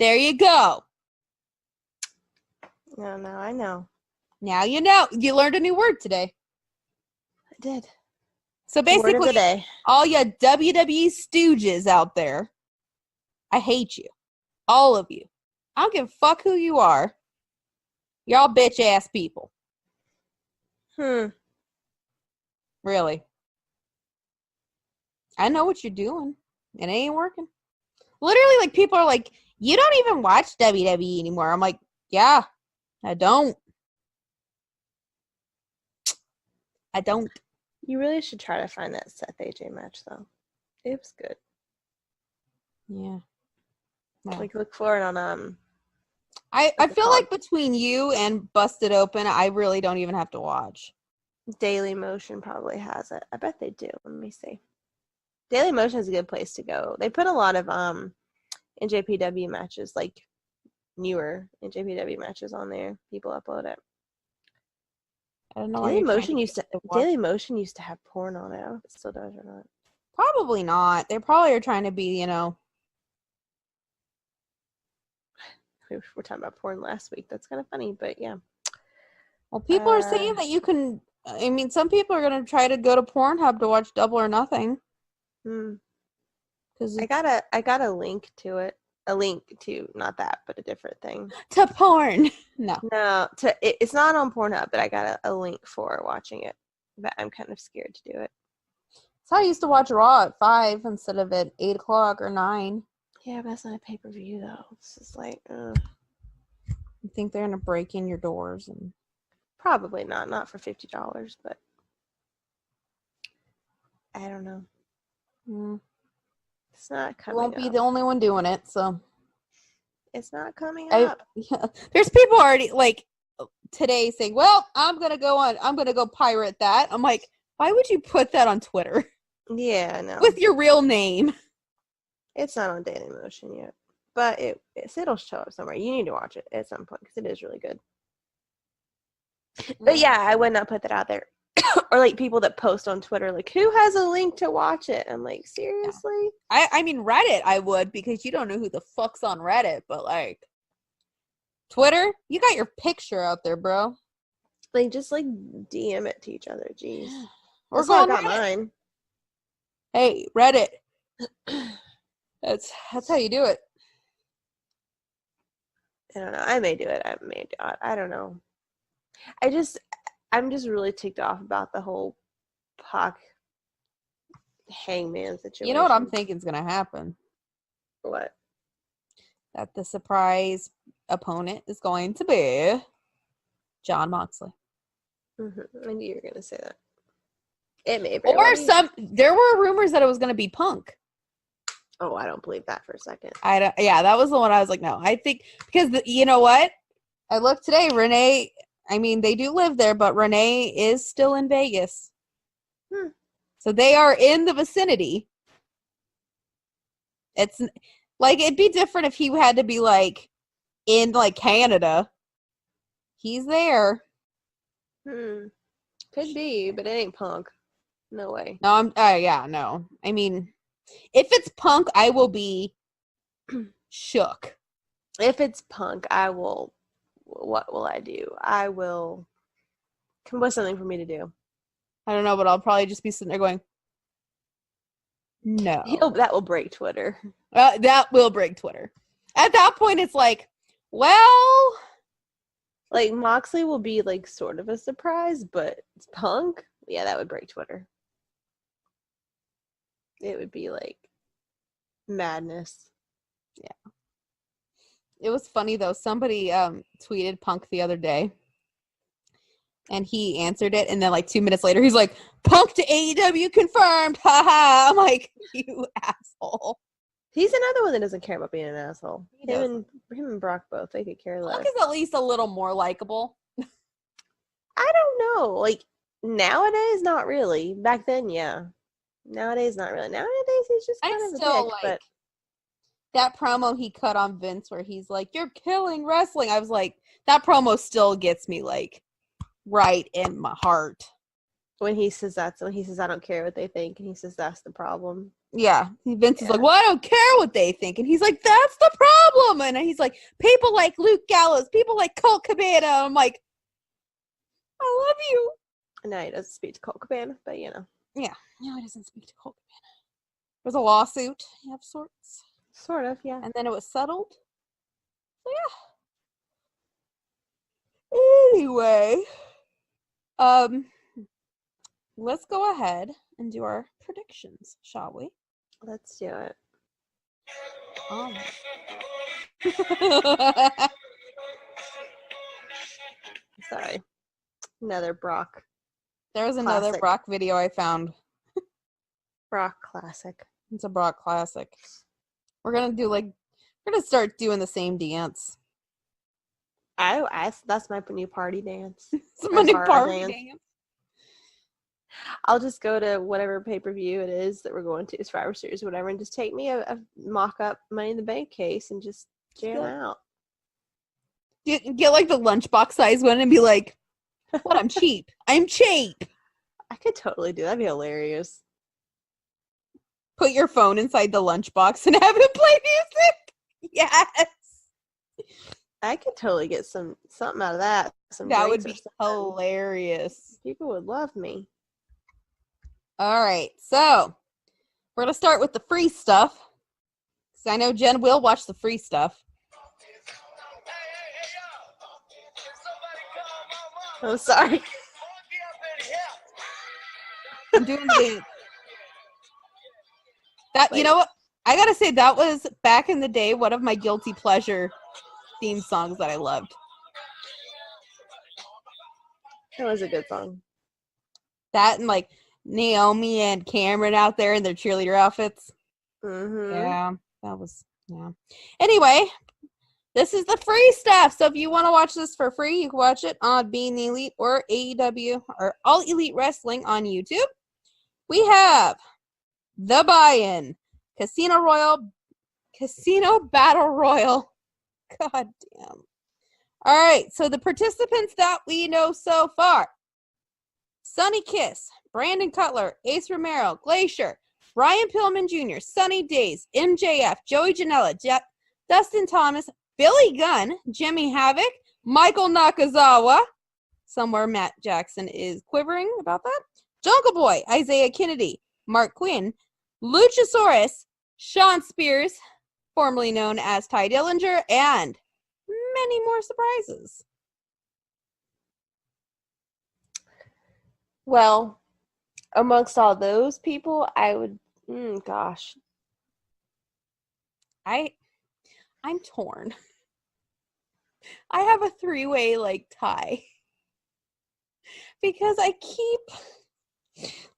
Speaker 1: There you go.
Speaker 4: No, I know.
Speaker 1: Now you know. You learned a new word today.
Speaker 4: I did.
Speaker 1: So basically,
Speaker 4: word of the day.
Speaker 1: All you WWE stooges out there, I hate you. All of you. I don't give a fuck who you are. Y'all bitch ass people. Really. I know what you're doing. It ain't working. Literally, like, people are like, you don't even watch WWE anymore. I'm like, yeah, I don't.
Speaker 4: You really should try to find that Seth AJ match, though. It was good.
Speaker 1: Yeah. No.
Speaker 4: Like, look for it on,
Speaker 1: I feel like between you and Busted Open, I really don't even have to watch.
Speaker 4: Daily Motion probably has it. I bet they do. Let me see. Daily Motion is a good place to go. They put a lot of NJPW matches, like newer NJPW matches on there. People upload it.
Speaker 1: I don't know.
Speaker 4: Daily Motion used to have porn on it. I don't know if it still does or not.
Speaker 1: Probably not. They probably are trying to be, you know.
Speaker 4: We were talking about porn last week. That's kind of funny, but yeah.
Speaker 1: Well, people are saying that you can. I mean, some people are going to try to go to Pornhub to watch Double or Nothing.
Speaker 4: Because I got a link to it. A link to not that, but a different thing.
Speaker 1: To porn. No,
Speaker 4: it's not on Pornhub, but I got a link for watching it. But I'm kind of scared to do it.
Speaker 1: So I used to watch Raw at 5 instead of at 8 o'clock or 9.
Speaker 4: Yeah, but that's not a pay-per-view though. It's just like,
Speaker 1: You think they're gonna break in your doors and
Speaker 4: probably not for $50, but I don't know. It's not coming.
Speaker 1: Won't be the only one doing it, so
Speaker 4: it's not coming up.
Speaker 1: Yeah. There's people already like today saying, "Well, I'm gonna go pirate that." I'm like, why would you put that on Twitter?
Speaker 4: Yeah, no.
Speaker 1: With your real name.
Speaker 4: It's not on Daily Motion yet, but it'll show up somewhere. You need to watch it at some point because it is really good. But yeah, I would not put that out there. or like people that post on Twitter, like, who has a link to watch it? I'm like, seriously?
Speaker 1: I mean, Reddit, I would, because you don't know who the fuck's on Reddit, but like, Twitter, you got your picture out there, bro.
Speaker 4: Like, just like DM it to each other. Jeez.
Speaker 1: Or
Speaker 4: That's
Speaker 1: go
Speaker 4: how I
Speaker 1: on
Speaker 4: got
Speaker 1: Reddit.
Speaker 4: mine.
Speaker 1: Hey, Reddit. That's how you do it.
Speaker 4: I don't know. I may do it. I may not. I don't know. I'm just really ticked off about the whole Pac Hangman situation.
Speaker 1: You know what I'm thinking is going to happen?
Speaker 4: What?
Speaker 1: That the surprise opponent is going to be Jon Moxley.
Speaker 4: I knew you were going to say that. It may be.
Speaker 1: Or there were rumors that it was going to be Punk.
Speaker 4: Oh, I don't believe that for a second.
Speaker 1: Yeah, that was the one I was like, no. I think, because you know what? I looked today, Renee, I mean, they do live there, but Renee is still in Vegas. So they are in the vicinity. It's like, it'd be different if he had to be like in like Canada. He's there.
Speaker 4: Could be, but it ain't Punk. No way.
Speaker 1: No, yeah, no. I mean, if it's Punk, I will be shook.
Speaker 4: If it's Punk, I will. What will I do? I will come up with something for me to do.
Speaker 1: I don't know, but I'll probably just be sitting there going, no.
Speaker 4: That will break Twitter.
Speaker 1: That will break Twitter. At that point, it's like, well,
Speaker 4: like Moxley will be like sort of a surprise, but it's Punk. Yeah, that would break Twitter. It would be like madness.
Speaker 1: Yeah. It was funny though. Somebody tweeted Punk the other day, and he answered it, and then like 2 minutes later, he's like, "Punk to AEW confirmed." Haha. I'm like, you asshole.
Speaker 4: He's another one that doesn't care about being an asshole.
Speaker 1: He
Speaker 4: Him and Brock both. They could care less.
Speaker 1: Punk is at least a little more likable.
Speaker 4: I don't know. Like nowadays, not really. Back then, yeah. Nowadays, not really. Nowadays, he's just kind of a dick. But
Speaker 1: that promo he cut on Vince where he's like, "You're killing wrestling." I was like, that promo still gets me like right in my heart.
Speaker 4: When he says I don't care what they think, and he says that's the problem.
Speaker 1: Yeah. Vince is like, well, I don't care what they think. And he's like, that's the problem. And he's like, people like Luke Gallows, people like Colt Cabana. I'm like, I love you.
Speaker 4: No, he doesn't speak to Colt Cabana, but you know.
Speaker 1: Yeah. No, he doesn't speak to Colt Cabana. There was a lawsuit of sorts.
Speaker 4: Sort of, yeah.
Speaker 1: And then it was settled. So yeah. Anyway. Let's go ahead and do our predictions, shall we?
Speaker 4: Let's do it. Sorry. Another Brock.
Speaker 1: There was another
Speaker 4: classic.
Speaker 1: Brock video I found.
Speaker 4: Brock classic.
Speaker 1: It's a Brock classic. We're gonna start doing the same dance.
Speaker 4: That's my new party dance.
Speaker 1: It's my new party dance.
Speaker 4: I'll just go to whatever pay-per-view it is that we're going to, Survivor Series, whatever, and just take me a mock-up Money in the Bank case and just jam out.
Speaker 1: Get like the lunchbox size one and be like, what, I'm cheap. I'm cheap.
Speaker 4: I could totally do that. That'd be hilarious.
Speaker 1: Put your phone inside the lunchbox and have it play music. Yes.
Speaker 4: I could totally get something out of that.
Speaker 1: That would be hilarious.
Speaker 4: People would love me.
Speaker 1: All right, so we're going to start with the free stuff. Because I know Jen will watch the free stuff.
Speaker 4: I'm sorry.
Speaker 1: I'm doing that. You know what? I got to say, that was, back in the day, one of my guilty pleasure theme songs that I loved.
Speaker 4: That was a good song.
Speaker 1: That and like Naomi and Cameron out there in their cheerleader outfits.
Speaker 4: Mm-hmm.
Speaker 1: Yeah, that was, yeah. Anyway, this is the free stuff. So if you want to watch this for free, you can watch it on Being the Elite or AEW or All Elite Wrestling on YouTube. We have The Buy-In, Casino Battle Royal. God damn. All right, so the participants that we know so far. Sonny Kiss, Brandon Cutler, Ace Romero, Glacier, Brian Pillman Jr., Sunny Days, MJF, Joey Janela, Dustin Thomas, Billy Gunn, Jimmy Havoc, Michael Nakazawa. Somewhere Matt Jackson is quivering about that. Jungle Boy, Isaiah Kennedy, Mark Quinn, Luchasaurus, Sean Spears, formerly known as Ty Dillinger, and many more surprises.
Speaker 4: Well, amongst all those people, I would, gosh.
Speaker 1: I'm torn. I have a 3-way like tie. Because I keep,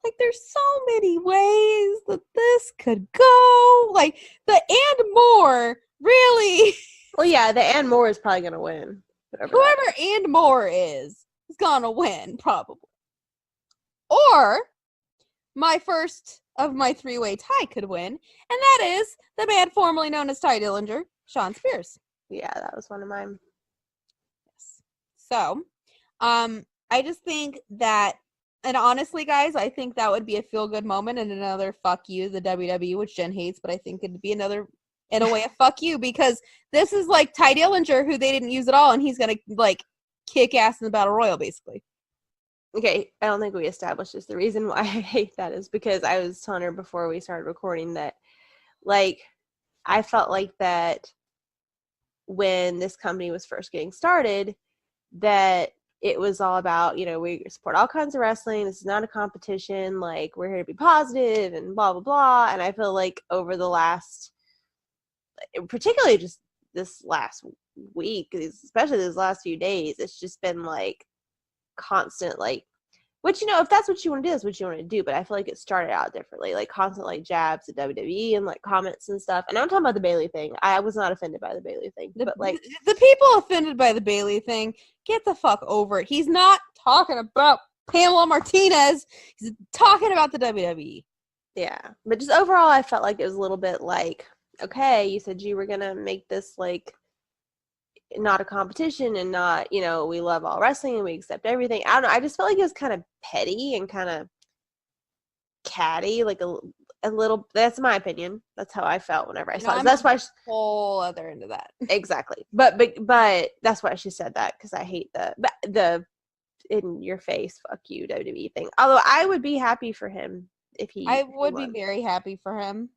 Speaker 1: like, there's so many ways that this could go. Like, the and more, really.
Speaker 4: Well, yeah, the and more is probably going to win.
Speaker 1: Whoever and more is going to win, probably. Or my first of my 3-way tie could win, and that is the man formerly known as Ty Dillinger, Sean Spears.
Speaker 4: Yeah, that was one of mine.
Speaker 1: Yes. So, I just think that, and honestly, guys, I think that would be a feel-good moment and another fuck you, the WWE, which Jen hates, but I think it'd be another, in a way, a fuck you, because this is like Ty Dillinger, who they didn't use at all, and he's going to, like, kick ass in the Battle Royal, basically.
Speaker 4: Okay, I don't think we established this. The reason why I hate that is because I was telling her before we started recording that, like, I felt like that when this company was first getting started, that it was all about, we support all kinds of wrestling. This is not a competition. Like, we're here to be positive and blah, blah, blah. And I feel like over the last, particularly just this last week, especially these last few days, it's just been like constant, like, which, if that's what you want to do, that's what you want to do. But I feel like it started out differently, like constant like jabs at WWE and like comments and stuff. And I'm talking about the Bayley thing. I was not offended by the Bayley thing, but like
Speaker 1: the people offended by the Bayley thing, get the fuck over it. He's not talking about Pamela Martinez. He's talking about the WWE.
Speaker 4: Yeah, but just overall, I felt like it was a little bit like, okay, you said you were gonna make this like not a competition and not, we love all wrestling and we accept everything. I don't know. I just felt like it was kind of petty and kind of catty, like a little. That's my opinion. That's how I felt whenever I saw it. That's why
Speaker 1: whole other end of that.
Speaker 4: Exactly. But that's why she said that, because I hate the in your face fuck you WWE thing. Although I would be happy for him if he.
Speaker 1: I would be very happy for him.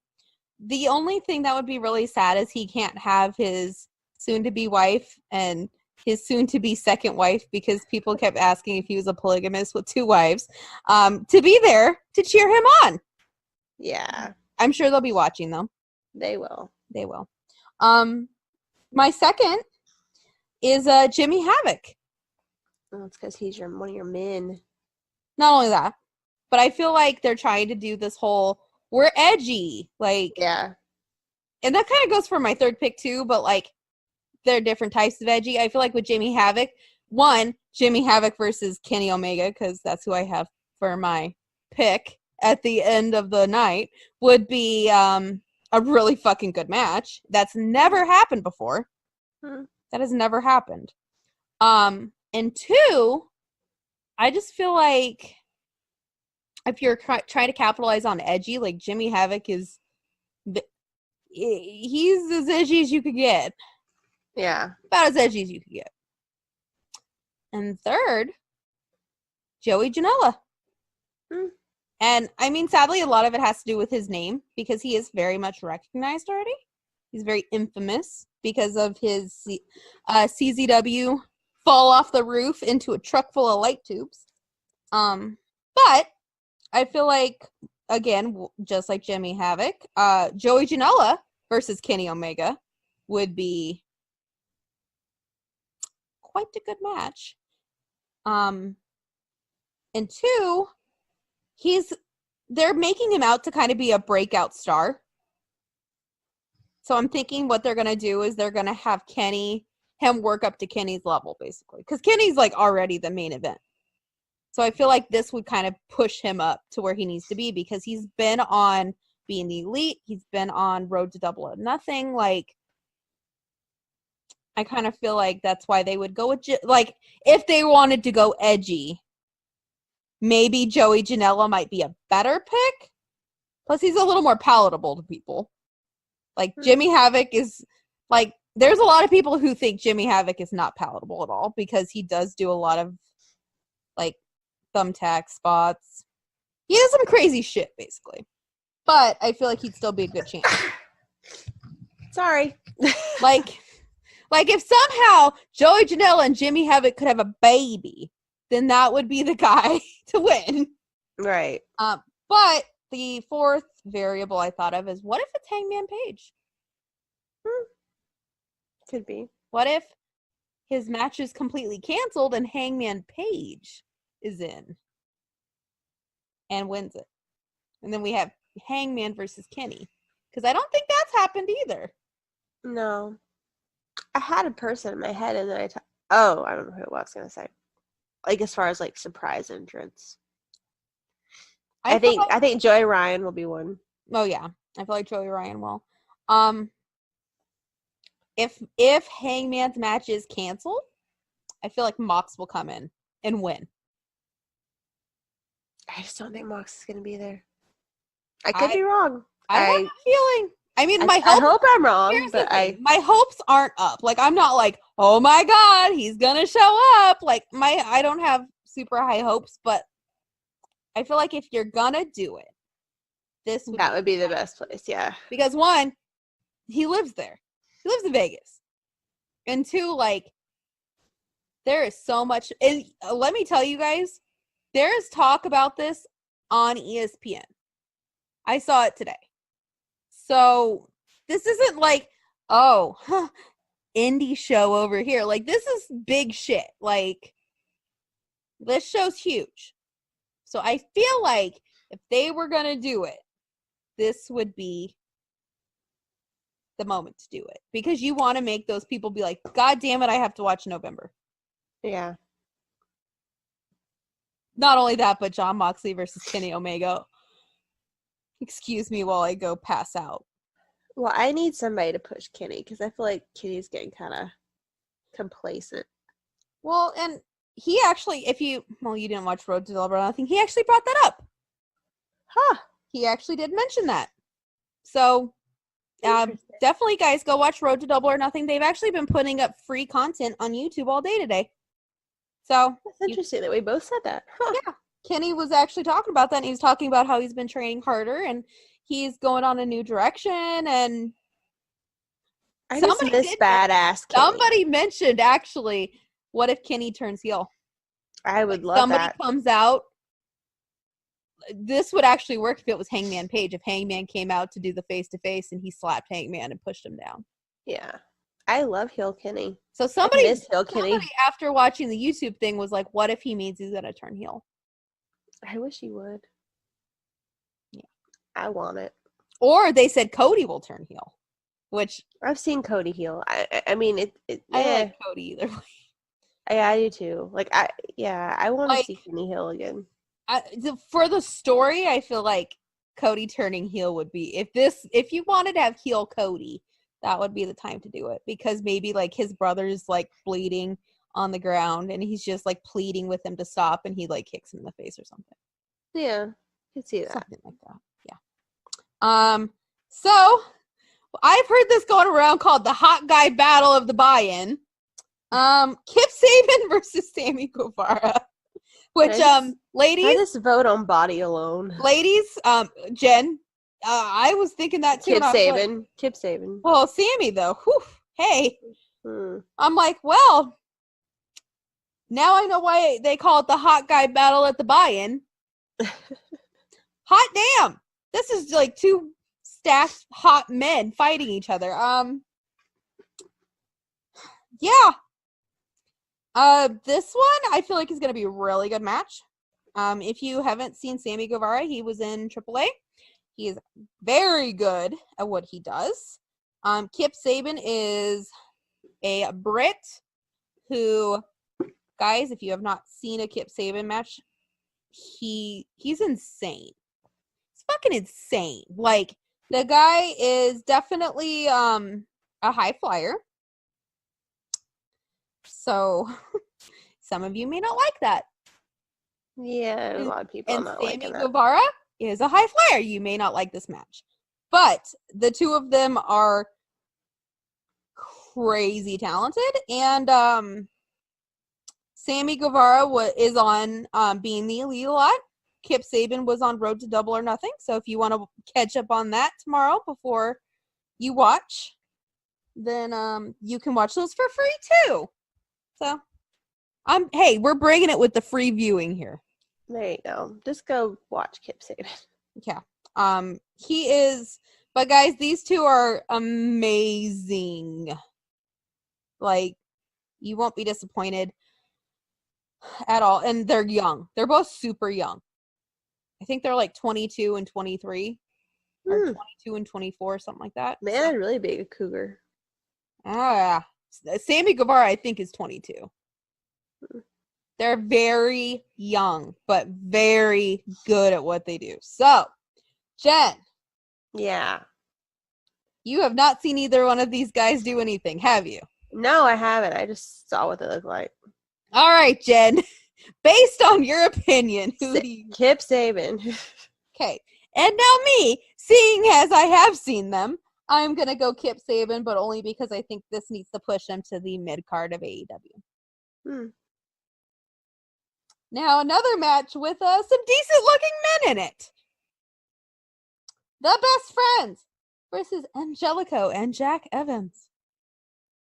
Speaker 1: The only thing that would be really sad is he can't have his soon-to-be wife and his soon-to-be second wife, because people kept asking if he was a polygamist with 2 wives, to be there to cheer him on.
Speaker 4: Yeah.
Speaker 1: I'm sure they'll be watching, though.
Speaker 4: They will.
Speaker 1: They will. My second is Jimmy Havoc.
Speaker 4: Well, it's because he's one of your men.
Speaker 1: Not only that, but I feel like they're trying to do this whole, we're edgy. Like,
Speaker 4: yeah.
Speaker 1: And that kind of goes for my third pick, too, but, like, there are different types of edgy. I feel like with Jimmy Havoc, Jimmy Havoc versus Kenny Omega, because that's who I have for my pick at the end of the night, would be a really fucking good match. That's never happened before. That has never happened. And 2, I just feel like if you're trying to capitalize on edgy, like Jimmy Havoc is, he's as edgy as you could get.
Speaker 4: Yeah.
Speaker 1: About as edgy as you could get. And 3rd, Joey Janela. And, I mean, sadly, a lot of it has to do with his name, because he is very much recognized already. He's very infamous because of his CZW fall off the roof into a truck full of light tubes. But I feel like, again, just like Jimmy Havoc, Joey Janela versus Kenny Omega would be quite a good match. And 2, they're making him out to kind of be a breakout star. So I'm thinking what they're going to do is they're going to have him work up to Kenny's level, basically. Because Kenny's, like, already the main event. So I feel like this would kind of push him up to where he needs to be, because he's been on Being the Elite. He's been on Road to Double or Nothing. Like, I kind of feel like that's why they would go with, like, if they wanted to go edgy, maybe Joey Janela might be a better pick. Plus, he's a little more palatable to people. Like, Jimmy Havoc is, like, there's a lot of people who think Jimmy Havoc is not palatable at all because he does do a lot of, like, thumbtack spots. He does some crazy shit, basically. But I feel like he'd still be a good chance.
Speaker 4: Sorry.
Speaker 1: Like if somehow Joey Janela and Jimmy Havoc could have a baby, then that would be the guy to win.
Speaker 4: Right.
Speaker 1: But the fourth variable I thought of is, what if it's Hangman Page?
Speaker 4: Could be.
Speaker 1: What if his match is completely canceled and Hangman Page is in and wins it? And then we have Hangman versus Kenny. Because I don't think that's happened either.
Speaker 4: No. I had a person in my head and then I don't know who it was going to say. Like, as far as, like, surprise entrance. I think Joey Ryan will be one.
Speaker 1: Oh, yeah. I feel like Joey Ryan will. If Hangman's match is canceled, I feel like Mox will come in and win.
Speaker 4: I just don't think Mox is going to be there. I could be wrong.
Speaker 1: I have a feeling. I mean,
Speaker 4: I hope I'm wrong, but
Speaker 1: my hopes aren't up. Like, I'm not like, oh my God, he's gonna show up. Like, I don't have super high hopes, but I feel like if you're gonna do it, that
Speaker 4: would be the best place, yeah.
Speaker 1: Because one, he lives there. He lives in Vegas. And two, like, there is so much, and let me tell you guys, there is talk about this on ESPN. I saw it today. So this isn't like, indie show over here. Like, this is big shit. Like, this show's huge. So I feel like if they were going to do it, this would be the moment to do it. Because you want to make those people be like, God damn it, I have to watch November.
Speaker 4: Yeah.
Speaker 1: Not only that, but Jon Moxley versus Kenny Omega. Excuse me while I go pass out.
Speaker 4: Well, I need somebody to push Kenny because I feel like Kenny's getting kind of complacent.
Speaker 1: Well, and he actually, you didn't watch Road to Double or nothing, he actually brought that up.
Speaker 4: Huh.
Speaker 1: He actually did mention that. So, definitely, guys, go watch Road to Double or Nothing. They've actually been putting up free content on YouTube all day today. So
Speaker 4: that's interesting that we both said that. Huh.
Speaker 1: Yeah. Kenny was actually talking about that, and he was talking about how he's been training harder, and he's going on a new direction, and
Speaker 4: I just miss badass Kenny.
Speaker 1: Somebody mentioned, actually, what if Kenny turns heel?
Speaker 4: I would love that.
Speaker 1: Somebody comes out. This would actually work if it was Hangman Page, if Hangman came out to do the face-to-face, and he slapped Hangman and pushed him down.
Speaker 4: Yeah. I love heel Kenny.
Speaker 1: So somebody
Speaker 4: Kenny.
Speaker 1: After watching the YouTube thing was like, what if he means he's going to turn heel?
Speaker 4: I wish he would.
Speaker 1: Yeah.
Speaker 4: I want it.
Speaker 1: Or they said Cody will turn heel, which
Speaker 4: I've seen Cody heel. I mean, I
Speaker 1: like Cody either way.
Speaker 4: I do too. Like, I want to see Kenny heel again.
Speaker 1: For the story, I feel like Cody turning heel would be, if you wanted to have heel Cody, that would be the time to do it, because maybe like his brother's like bleeding on the ground and he's just like pleading with him to stop, and he like kicks him in the face or something.
Speaker 4: Yeah, I can see that.
Speaker 1: Something like that. Yeah. So I've heard this going around called the hot guy battle of the buy-in. Kip Sabian versus Sammy Guevara. Which ladies,
Speaker 4: I just vote on body alone.
Speaker 1: Ladies, Jen, I was thinking that too.
Speaker 4: Kip Sabian.
Speaker 1: Well, Sammy though. Whew, hey. I'm like, well, now I know why they call it the hot guy battle at the buy-in. Hot damn. This is like two stacked hot men fighting each other. Yeah. This one I feel like is going to be a really good match. If you haven't seen Sammy Guevara, he was in AAA. He is very good at what he does. Kip Sabian is a Brit who, guys, if you have not seen a Kip Sabian match, he's insane. He's fucking insane. Like, the guy is definitely a high flyer. So some of you may not like that.
Speaker 4: Yeah, a lot of people
Speaker 1: And
Speaker 4: not
Speaker 1: Sammy
Speaker 4: liking that.
Speaker 1: Guevara is a high flyer. You may not like this match, but the two of them are crazy talented. And Sammy Guevara is on Being the Elite a lot. Kip Sabian was on Road to Double or Nothing. So if you want to catch up on that tomorrow before you watch, then you can watch those for free too. So hey, we're bringing it with the free viewing here.
Speaker 4: There you go. Just go watch Kip Sabian.
Speaker 1: Yeah. He is, but guys, these two are amazing. Like, you won't be disappointed at all. And they're young. They're both super young. I think they're like 22 and 23 or 22 and 24, something like that.
Speaker 4: Man, I'd really be a cougar.
Speaker 1: Ah, Sammy Guevara, I think, is 22. They're very young, but very good at what they do. So, Jen.
Speaker 4: Yeah.
Speaker 1: You have not seen either one of these guys do anything, have you?
Speaker 4: No, I haven't. I just saw what they look like.
Speaker 1: All right, Jen. Based on your opinion, who do you...
Speaker 4: Kip Sabian.
Speaker 1: Okay. And now me, seeing as I have seen them, I'm going to go Kip Sabian, but only because I think this needs to push them to the mid-card of AEW. Now, another match with some decent-looking men in it. The Best Friends versus Angelico and Jack Evans.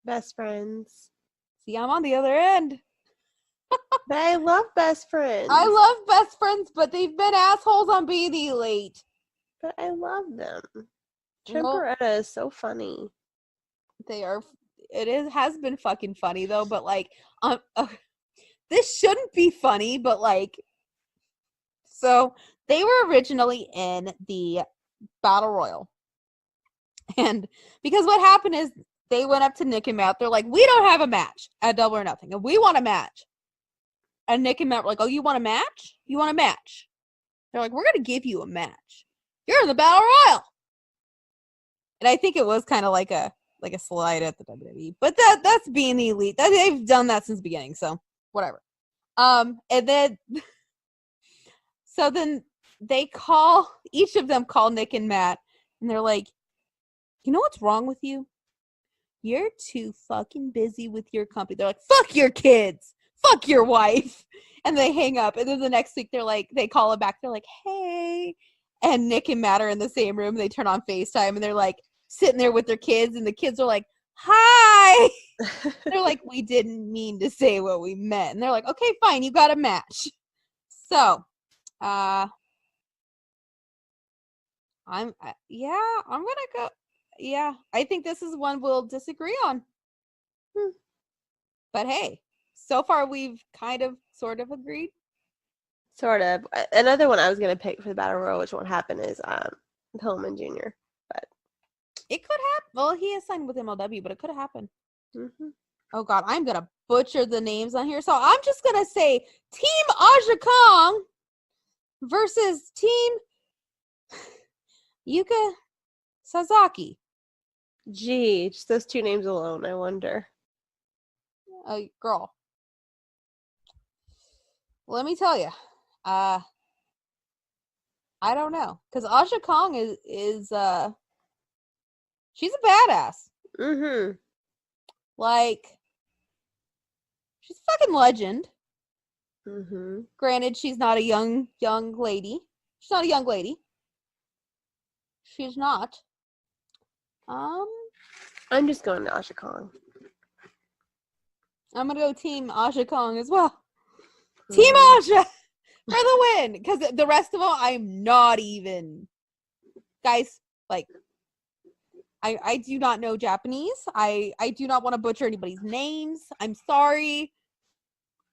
Speaker 4: Best Friends.
Speaker 1: See, I'm on the other end.
Speaker 4: But I love Best Friends.
Speaker 1: I love Best Friends, but they've been assholes on Being the Elite.
Speaker 4: But I love them. Tremperetta is so funny.
Speaker 1: They are. Has been fucking funny though, but like, this shouldn't be funny, but like, so they were originally in the Battle Royal, and because what happened is they went up to Nick and Matt. They're like, we don't have a match at Double or Nothing, and we want a match. And Nick and Matt were like, oh, you want a match? You want a match? They're like, we're gonna give you a match. You're in the Battle Royal. And I think it was kind of like a slide at the WWE, but that's Being the Elite. They've done that since the beginning, so whatever. And then so then each of them call Nick and Matt, and they're like, you know what's wrong with you? You're too fucking busy with your company. They're like, fuck your kids, fuck your wife, and they hang up. And then the next week they're like, they call it back. They're like, hey, and Nick and Matt are in the same room. They turn on FaceTime, and they're like sitting there with their kids, and the kids are like, hi. They're like, we didn't mean to say what we meant. And they're like, okay, fine, you got a match. So, I'm gonna go. Yeah, I think this is one we'll disagree on. But hey, so far we've kind of sort of agreed.
Speaker 4: Sort of. Another one I was gonna pick for the Battle Royal, which won't happen, is Pillman Jr. But
Speaker 1: it could happen. Well, he is signed with MLW, but it could have happened. Oh God, I'm gonna butcher the names on here, so I'm just gonna say Team Aja Kong versus Team Yuka Sasaki.
Speaker 4: Gee, just those two names alone, I wonder.
Speaker 1: Girl. Let me tell you. I don't know. Because Aja Kong is she's a badass. Like, she's a fucking legend. Granted, she's not a young lady. She's not a young lady. She's not.
Speaker 4: I'm just going to Aja Kong.
Speaker 1: I'm gonna go Team Aja Kong as well. Team Aja for the win. Because the rest of them, I'm not even. Guys, like, I do not know Japanese. I do not want to butcher anybody's names. I'm sorry.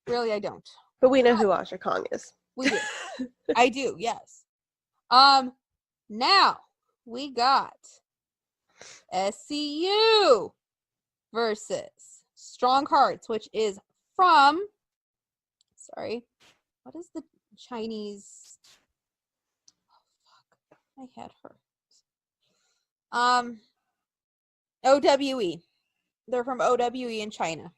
Speaker 1: Really, I don't.
Speaker 4: But we know who Aja Kong is.
Speaker 1: We do. I do, yes. Now we got SCU versus Strong Hearts, which is from, sorry, what is the Chinese? Oh, fuck. My head hurts. OWE. They're from OWE in China.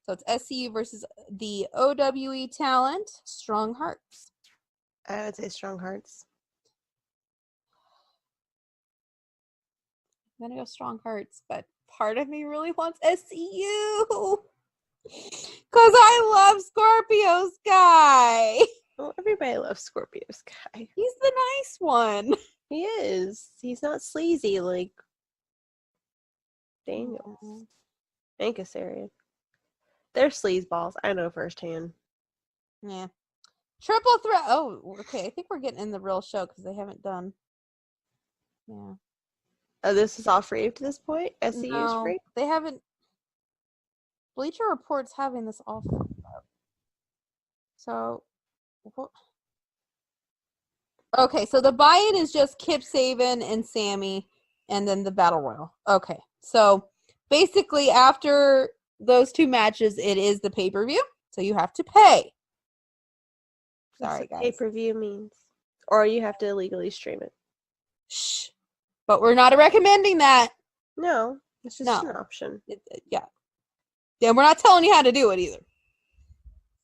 Speaker 1: So it's SCU versus the OWE talent, Strong Hearts.
Speaker 4: I would say Strong Hearts.
Speaker 1: I'm gonna go Strong Hearts, but part of me really wants SCU. Because I love Scorpio Sky.
Speaker 4: Well, everybody loves Scorpio Sky.
Speaker 1: He's the nice one.
Speaker 4: He is. He's not sleazy like Daniels. Ankasarian. They're sleazeballs. I know firsthand.
Speaker 1: Yeah. Triple threat. Oh, okay. I think we're getting in the real show because they haven't done. Yeah.
Speaker 4: Oh, this is all free up to this point? SCU is
Speaker 1: No,
Speaker 4: free?
Speaker 1: they haven't. Bleacher Report's having this all fucked up. So, what? Okay, so the buy-in is just Kip Saban and Sammy, and then the Battle Royal. Okay, so basically after those two matches, it is the pay-per-view, so you have to pay. Sorry,
Speaker 4: That's what
Speaker 1: guys.
Speaker 4: pay-per-view means. Or you have to illegally stream it.
Speaker 1: Shh. But we're not recommending that.
Speaker 4: No, it's just
Speaker 1: No.
Speaker 4: an option.
Speaker 1: Yeah. Yeah, we're not telling you how to do it either.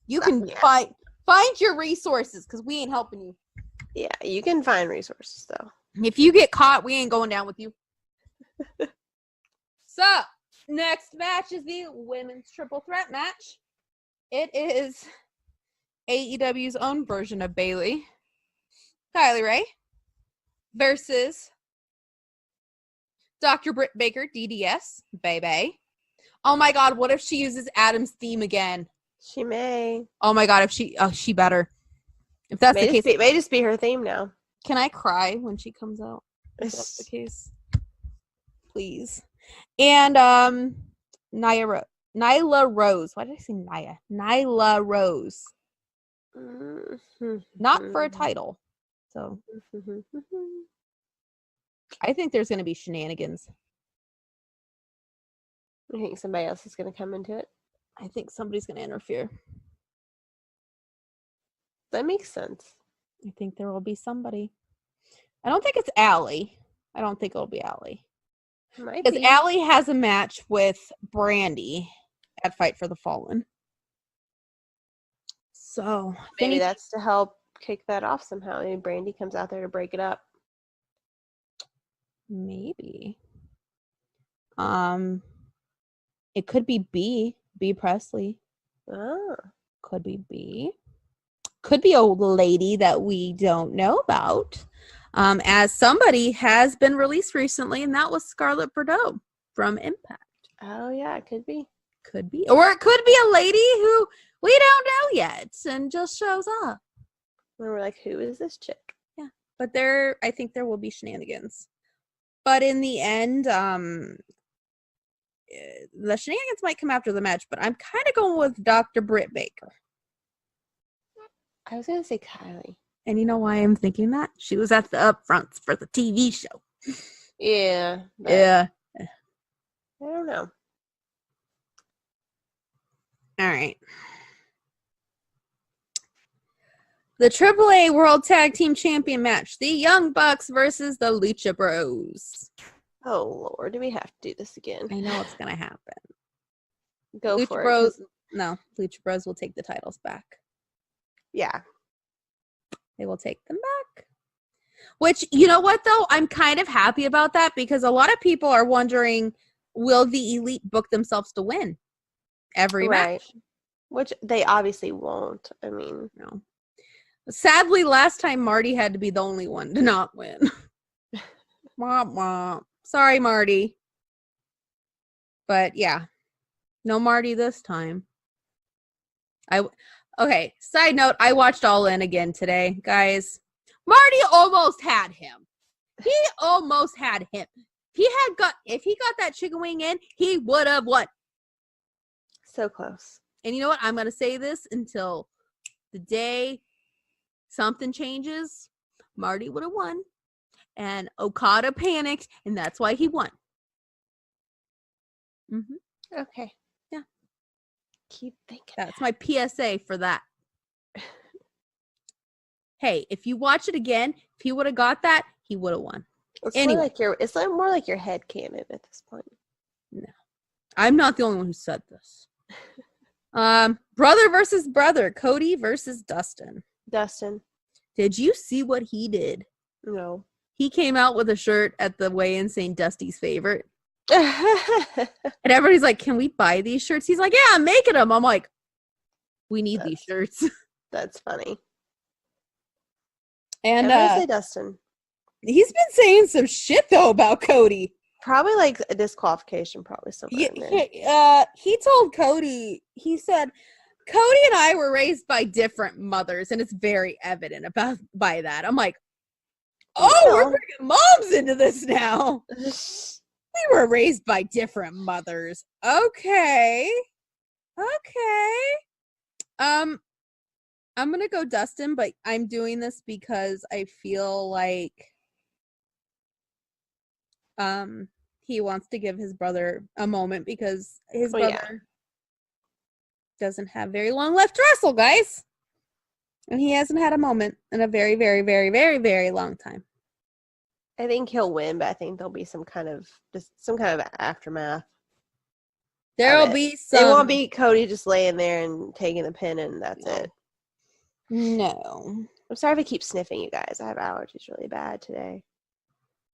Speaker 1: You can
Speaker 4: Yeah.
Speaker 1: find your resources because we ain't helping you.
Speaker 4: Yeah, you can find resources though.
Speaker 1: If you get caught, we ain't going down with you. So, next match is the women's triple threat match. It is AEW's own version of Bayley, Kylie Ray, versus Dr. Britt Baker, DDS, baby. Oh my God, what if she uses Adam's theme again?
Speaker 4: She may.
Speaker 1: Oh my God, if she better. If that's the case,
Speaker 4: It may just be her theme now.
Speaker 1: can I cry when she comes out? If that's the case, please. And Nyla Rose. Why did I say Nia? Nyla Rose. Not for a title. So I think there's going to be shenanigans.
Speaker 4: I think somebody else is going to come into it.
Speaker 1: I think somebody's going to interfere.
Speaker 4: That makes sense.
Speaker 1: I think there will be somebody. I don't think it's Allie. I don't think it'll be Allie.
Speaker 4: Might
Speaker 1: Because
Speaker 4: be.
Speaker 1: Allie has a match with Brandy at Fight for the Fallen. So
Speaker 4: Maybe that's to help kick that off somehow. Maybe Brandy comes out there to break it up.
Speaker 1: Maybe. It could be B Presley.
Speaker 4: Oh.
Speaker 1: Could be B. Could be a lady that we don't know about. As somebody has been released recently, and that was Scarlett Bordeaux from Impact.
Speaker 4: Oh, yeah, it could be.
Speaker 1: Could be. Or it could be a lady who we don't know yet and just shows up.
Speaker 4: And we're like, who is this chick?
Speaker 1: Yeah. But I think there will be shenanigans. But in the end, the shenanigans might come after the match, but I'm kind of going with Dr. Britt Baker.
Speaker 4: I was going to say Kylie.
Speaker 1: And you know why I'm thinking that? She was at the upfronts for the TV show.
Speaker 4: Yeah.
Speaker 1: Yeah.
Speaker 4: I don't know.
Speaker 1: All right. The AAA World Tag Team Champion match. The Young Bucks versus the Lucha Bros.
Speaker 4: Oh, Lord. Do we have to do this again?
Speaker 1: I know what's going to happen.
Speaker 4: Go
Speaker 1: Lucha
Speaker 4: for
Speaker 1: Bros.
Speaker 4: it.
Speaker 1: No, Lucha Bros will take the titles back.
Speaker 4: Yeah.
Speaker 1: They will take them back. Which, you know what, though? I'm kind of happy about that because a lot of people are wondering, will the Elite book themselves to win every match?
Speaker 4: Which they obviously won't. I mean,
Speaker 1: No. Sadly, last time Marty had to be the only one to not win. Womp womp. Sorry, Marty. But yeah, no Marty this time. Okay, side note, I watched All In again today, guys. Marty almost had him. He almost had him. If he got that chicken wing in, he would have won.
Speaker 4: so close.
Speaker 1: And you know what? I'm going to say this until the day something changes. Marty would have won. And Okada panicked, and that's why he won. Mm-hmm.
Speaker 4: Okay.
Speaker 1: Yeah.
Speaker 4: Keep thinking.
Speaker 1: That's my PSA for that. Hey, if you watch it again, if he would have got that, he would have won. Anyway.
Speaker 4: It's like more like your head canon at this point.
Speaker 1: No. I'm not the only one who said this. Brother versus brother, Cody versus Dustin.
Speaker 4: Dustin.
Speaker 1: Did you see what he did?
Speaker 4: No.
Speaker 1: He came out with a shirt at the weigh-in saying Dusty's favorite.
Speaker 4: That's
Speaker 1: And everybody's like, can we buy these shirts? He's like, yeah, I'm making them. I'm like, we need these shirts.
Speaker 4: funny.
Speaker 1: And
Speaker 4: I'm gonna say Dustin.
Speaker 1: he's been saying some shit though about Cody.
Speaker 4: Probably like a disqualification, probably somewhere in there.
Speaker 1: He told Cody, he said, Cody and I were raised by different mothers, and it's very evident by that. I'm like, we're bringing moms into this now. We were raised by different mothers. Okay. I'm gonna go Dustin, but I'm doing this because I feel like he wants to give his brother a moment because his brother doesn't have very long left to wrestle, guys. And he hasn't had a moment in a very, very, very, very, very long time.
Speaker 4: I think he'll win, but I think there'll be some kind of aftermath.
Speaker 1: There'll be some.
Speaker 4: It won't be Cody just laying there and taking the pin and that's it.
Speaker 1: No.
Speaker 4: I'm sorry if I keep sniffing, you guys. I have allergies really bad today.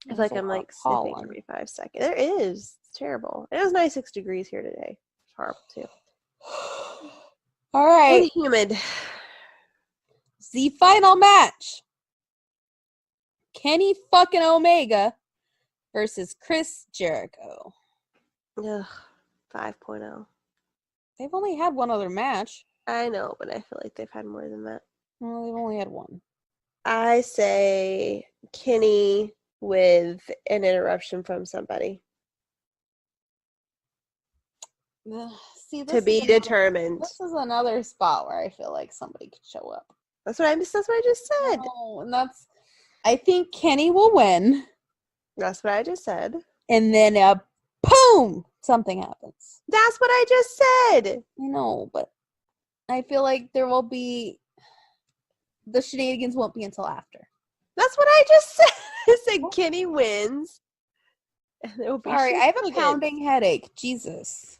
Speaker 4: I feel like I'm like sniffing every 5 seconds. There is. It's terrible. It was 96 degrees here today. It's horrible too.
Speaker 1: All right.
Speaker 4: And humid.
Speaker 1: The final match. Kenny fucking Omega versus Chris Jericho.
Speaker 4: Ugh, 5.0.
Speaker 1: They've only had one other match.
Speaker 4: I know, but I feel like they've had more than that.
Speaker 1: Well, they've only had one.
Speaker 4: I say Kenny with an interruption from somebody.
Speaker 1: See,
Speaker 4: to be determined.
Speaker 1: This is another spot where I feel like somebody could show up.
Speaker 4: That's what I just said.
Speaker 1: No, and I think Kenny will win.
Speaker 4: That's what I just said.
Speaker 1: And then boom, something happens.
Speaker 4: That's what I just said.
Speaker 1: I know, but I feel like there will be the shenanigans won't be until after.
Speaker 4: That's what I just said. I said Kenny wins. And there will be
Speaker 1: Sorry, I have a pounding headache. Jesus.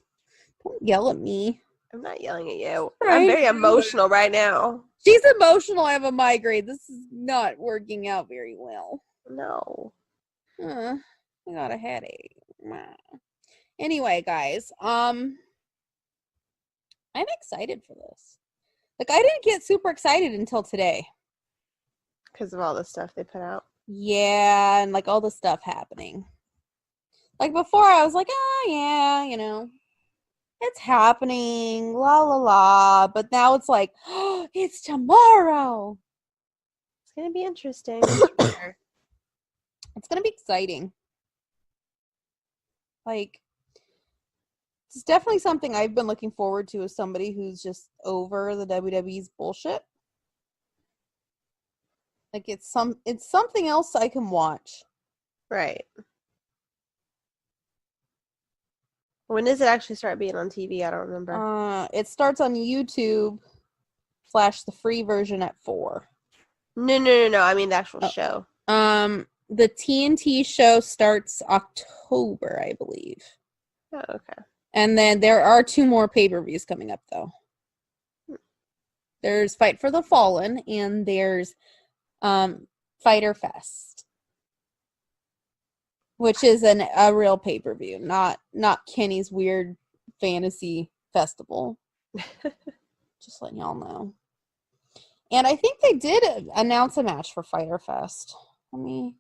Speaker 1: Don't yell at me.
Speaker 4: I'm not yelling at you.
Speaker 1: Right.
Speaker 4: I'm very emotional right now.
Speaker 1: She's emotional. I have a migraine. This is not working out very well.
Speaker 4: No.
Speaker 1: I got a headache. Anyway, guys, I'm excited for this. Like, I didn't get super excited until today.
Speaker 4: Because of all the stuff they put out.
Speaker 1: Yeah, and like all the stuff happening. Like before, I was like, yeah, it's happening, la la la. But now it's like, it's tomorrow.
Speaker 4: It's gonna be interesting.
Speaker 1: It's gonna be exciting. Like, it's definitely something I've been looking forward to as somebody who's just over the WWE's bullshit. Like, it's something else I can watch.
Speaker 4: Right. When does it actually start being on TV? I don't remember.
Speaker 1: It starts on YouTube / the free version at 4.
Speaker 4: No. I mean the actual show.
Speaker 1: The TNT show starts October, I believe.
Speaker 4: Oh, okay.
Speaker 1: And then there are 2 more pay-per-views coming up, though. There's Fight for the Fallen, and there's Fyter Fest, which is a real pay-per-view, not Kenny's weird fantasy festival. Just letting y'all know. And I think they did announce a match for Fyter Fest. I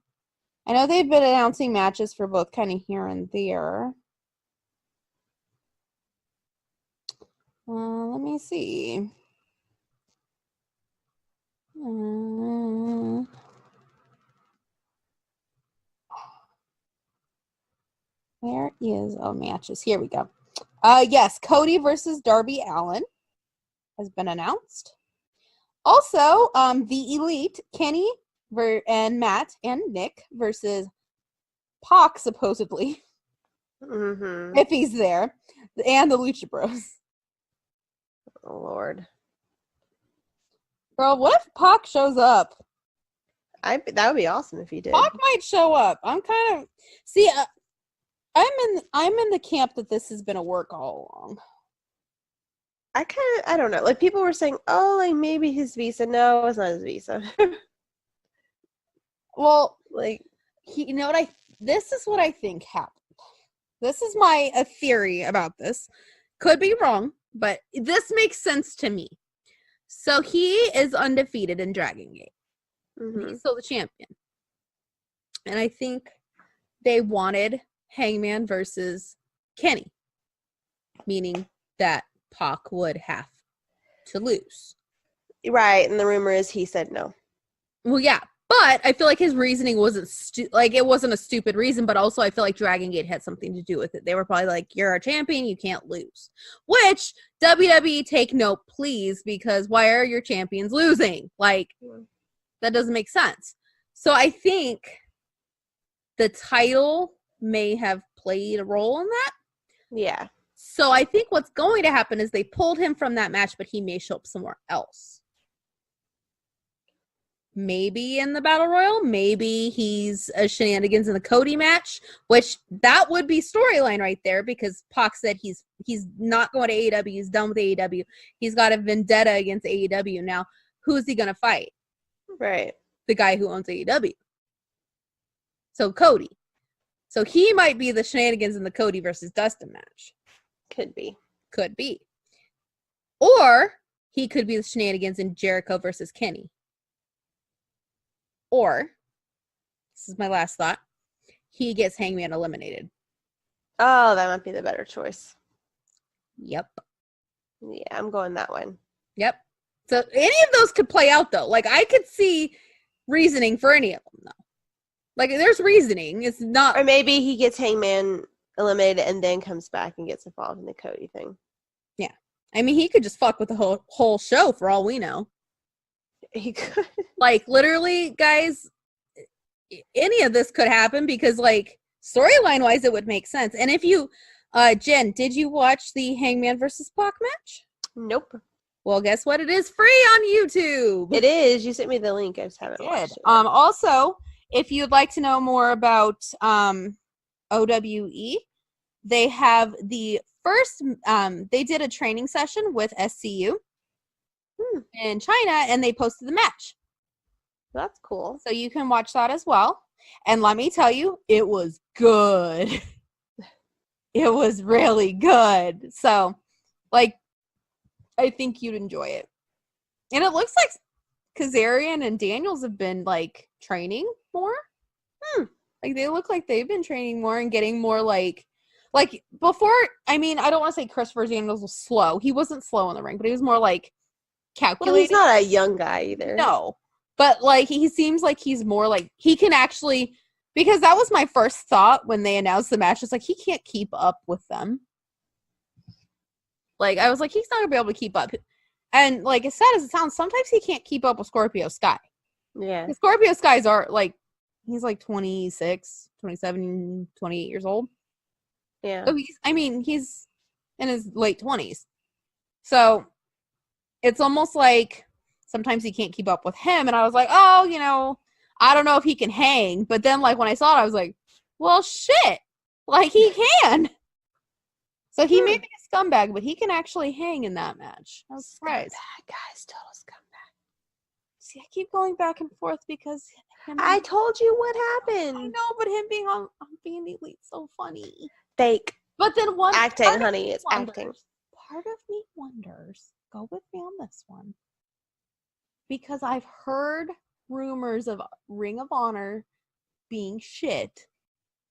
Speaker 1: know they've been announcing matches for both kind of here and there. Let me see. Where is matches? Here we go. Yes, Cody versus Darby Allin has been announced. Also, the Elite, Kenny and Matt and Nick versus Pac, supposedly, if he's there, and the Lucha Bros.
Speaker 4: Oh, Lord.
Speaker 1: Girl, what if Pac shows up?
Speaker 4: That would be awesome if he did.
Speaker 1: Pac might show up. I'm kind of I'm in the camp that this has been a work all along.
Speaker 4: I don't know. Like, people were saying, oh, like, maybe his visa. No, it's not his visa.
Speaker 1: Well,
Speaker 4: Like,
Speaker 1: you know what this is what I think happened. This is my theory about this. Could be wrong, but this makes sense to me. So he is undefeated in Dragon Gate. He's still the champion. And I think they wanted Hangman versus Kenny, meaning that Pac would have to lose.
Speaker 4: right, and the rumor is he said no.
Speaker 1: Well, yeah, but I feel like his reasoning wasn't it wasn't a stupid reason, but also I feel like Dragon Gate had something to do with it. They were probably like, "You're our champion, you can't lose." Which WWE take note, please, because why are your champions losing? Like, that doesn't make sense. So I think the title may have played a role in that.
Speaker 4: Yeah.
Speaker 1: So I think what's going to happen is they pulled him from that match, but he may show up somewhere else. Maybe in the Battle Royal. Maybe he's a shenanigans in the Cody match, which that would be storyline right there because Pac said he's not going to AEW. He's done with AEW. He's got a vendetta against AEW. Now, who's he going to fight?
Speaker 4: Right.
Speaker 1: The guy who owns AEW. So Cody. So he might be the shenanigans in the Cody versus Dustin match.
Speaker 4: Could be.
Speaker 1: Could be. Or he could be the shenanigans in Jericho versus Kenny. Or, this is my last thought, he gets Hangman eliminated.
Speaker 4: Oh, that might be the better choice.
Speaker 1: Yep.
Speaker 4: Yeah, I'm going that one.
Speaker 1: Yep. So any of those could play out, though. Like, I could see reasoning for any of them, though. Like, there's reasoning. It's not...
Speaker 4: Or maybe he gets Hangman eliminated and then comes back and gets involved in the Cody thing.
Speaker 1: Yeah. I mean, he could just fuck with the whole show for all we know.
Speaker 4: He could.
Speaker 1: Like, literally, guys, any of this could happen because, like, storyline-wise, it would make sense. And if you... Jen, did you watch the Hangman versus Pac match?
Speaker 4: Nope.
Speaker 1: Well, guess what? It is free on YouTube.
Speaker 4: It is. You sent me the link. I just haven't watched it.
Speaker 1: Also, if you'd like to know more about OWE, they have the first, they did a training session with SCU in China, and they posted the match.
Speaker 4: That's cool.
Speaker 1: So you can watch that as well. And let me tell you, it was good. It was really good. So, like, I think you'd enjoy it. And it looks like Kazarian and Daniels have been, like, training more. Like, they look like they've been training more and getting more, like before, I mean, I don't want to say Christopher Daniels was slow. He wasn't slow in the ring, but he was more, like, calculated.
Speaker 4: Well, he's not a young guy either.
Speaker 1: No. But, like, he seems like he's more, like, he can actually, because that was my first thought when they announced the match. It's like, he can't keep up with them. Like, I was like, he's not going to be able to keep up. And, like, as sad as it sounds, sometimes he can't keep up with Scorpio Sky.
Speaker 4: Yeah.
Speaker 1: The Scorpio Skies are, like, he's, like, 26, 27, 28 years old.
Speaker 4: Yeah.
Speaker 1: So he's in his late 20s. So, it's almost like sometimes he can't keep up with him. And I was like, oh, you know, I don't know if he can hang. But then, like, when I saw it, I was like, well, shit. Like, he can. So he may be a scumbag, but he can actually hang in that match. I was surprised.
Speaker 4: Scumbag, guys, total scumbag.
Speaker 1: See, I keep going back and forth because
Speaker 4: I told you what
Speaker 1: I
Speaker 4: happened.
Speaker 1: know, but him being on being the Elite's so funny.
Speaker 4: Fake.
Speaker 1: But then one
Speaker 4: Acting,
Speaker 1: part of
Speaker 4: honey,
Speaker 1: me
Speaker 4: it's
Speaker 1: wonders-
Speaker 4: acting.
Speaker 1: Part of me wonders. Go with me on this one. Because I've heard rumors of Ring of Honor being shit,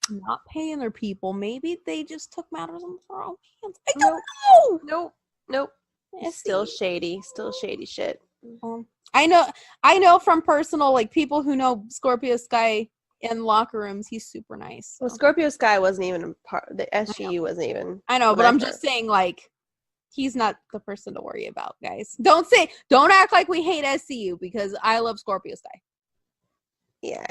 Speaker 1: not paying their people. Maybe they just took matters into their own hands. I don't know.
Speaker 4: Nope.
Speaker 1: Yeah,
Speaker 4: Still
Speaker 1: see?
Speaker 4: shady. Still shady shit.
Speaker 1: I know from personal, like, people who know Scorpio Sky in locker rooms, he's super nice.
Speaker 4: Well, Scorpio Sky wasn't even a part. The SGU wasn't even.
Speaker 1: I know, but I'm just saying, like, he's not the person to worry about, guys. Don't act like we hate SCU because I love Scorpio Sky.
Speaker 4: Yeah,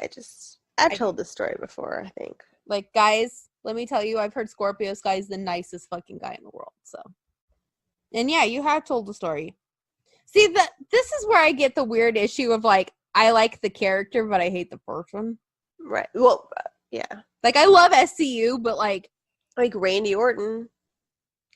Speaker 4: I've told this story before, I think.
Speaker 1: Like, guys, let me tell you, I've heard Scorpio Sky is the nicest fucking guy in the world. So, and yeah, you have told the story. See, this is where I get the weird issue of, like, I like the character, but I hate the person.
Speaker 4: Right. Well, yeah.
Speaker 1: Like, I love SCU, but, like
Speaker 4: Randy Orton.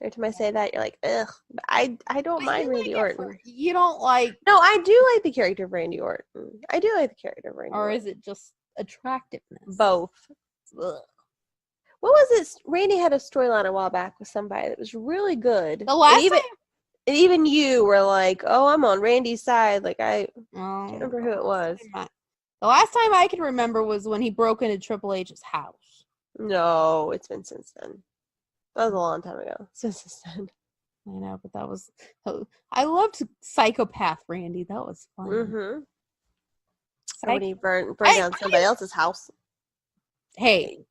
Speaker 4: Every time I say that, you're like, ugh. But I don't mind Randy Orton.
Speaker 1: You don't like...
Speaker 4: No, I do like the character of Randy Orton. I do like the character of Randy
Speaker 1: Or
Speaker 4: Orton.
Speaker 1: is it just attractiveness?
Speaker 4: Both.
Speaker 1: Ugh.
Speaker 4: What was it? Randy had a storyline a while back with somebody that was really good.
Speaker 1: The last time...
Speaker 4: And even you were like, oh, I'm on Randy's side. Like, I
Speaker 1: Oh,
Speaker 4: can't remember who it was.
Speaker 1: The last time I can remember was when he broke into Triple H's house.
Speaker 4: No, it's been since then. That was a long time ago. Since then.
Speaker 1: I know, but that was... I loved Psychopath Randy. That was fun.
Speaker 4: Mm-hmm. So when he burned down somebody else's house.
Speaker 1: Hey,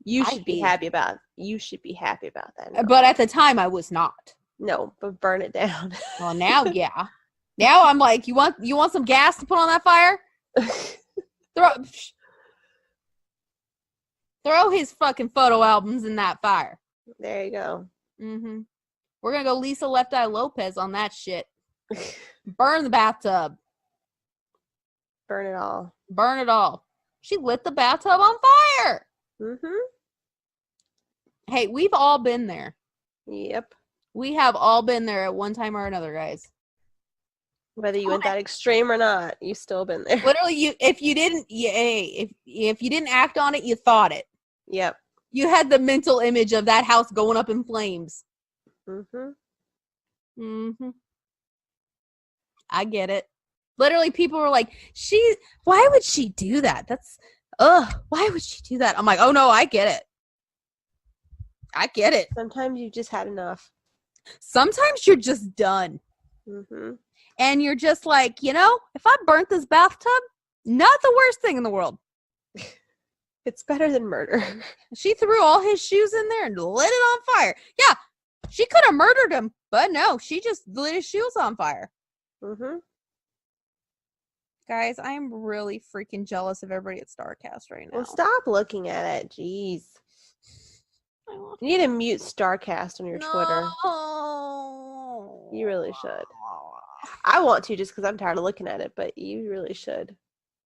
Speaker 4: you should be happy about that. No.
Speaker 1: But at the time, I was not.
Speaker 4: No, but burn it down.
Speaker 1: Well, now, yeah. Now I'm like, you want some gas to put on that fire? Throw his fucking photo albums in that fire.
Speaker 4: There you go.
Speaker 1: Mm-hmm. We're gonna go Lisa Left Eye Lopez on that shit. Burn the bathtub.
Speaker 4: Burn it all.
Speaker 1: Burn it all. She lit the bathtub on fire.
Speaker 4: Mm-hmm.
Speaker 1: Hey, we've all been there.
Speaker 4: Yep.
Speaker 1: We have all been there at one time or another, guys.
Speaker 4: Whether you went that extreme or not, you've still been there.
Speaker 1: Literally, if you didn't act on it, you thought it.
Speaker 4: Yep.
Speaker 1: You had the mental image of that house going up in flames.
Speaker 4: Mm-hmm.
Speaker 1: Mm-hmm. I get it. Literally, people were like, why would she do that? Why would she do that? I'm like, oh no, I get it. I get it.
Speaker 4: Sometimes you just had enough.
Speaker 1: Sometimes you're just done.
Speaker 4: Mm-hmm.
Speaker 1: And you're just like, if I burnt this bathtub, not the worst thing in the world.
Speaker 4: It's better than murder.
Speaker 1: She threw all his shoes in there and lit it on fire. Yeah, she could have murdered him, but no, she just lit his shoes on fire.
Speaker 4: Mm-hmm.
Speaker 1: Guys, I am really freaking jealous of everybody at Starrcast right now.
Speaker 4: Well, stop looking at it. Jeez. You need to mute Starrcast on your Twitter. You really should. I want to just because I'm tired of looking at it, but you really should.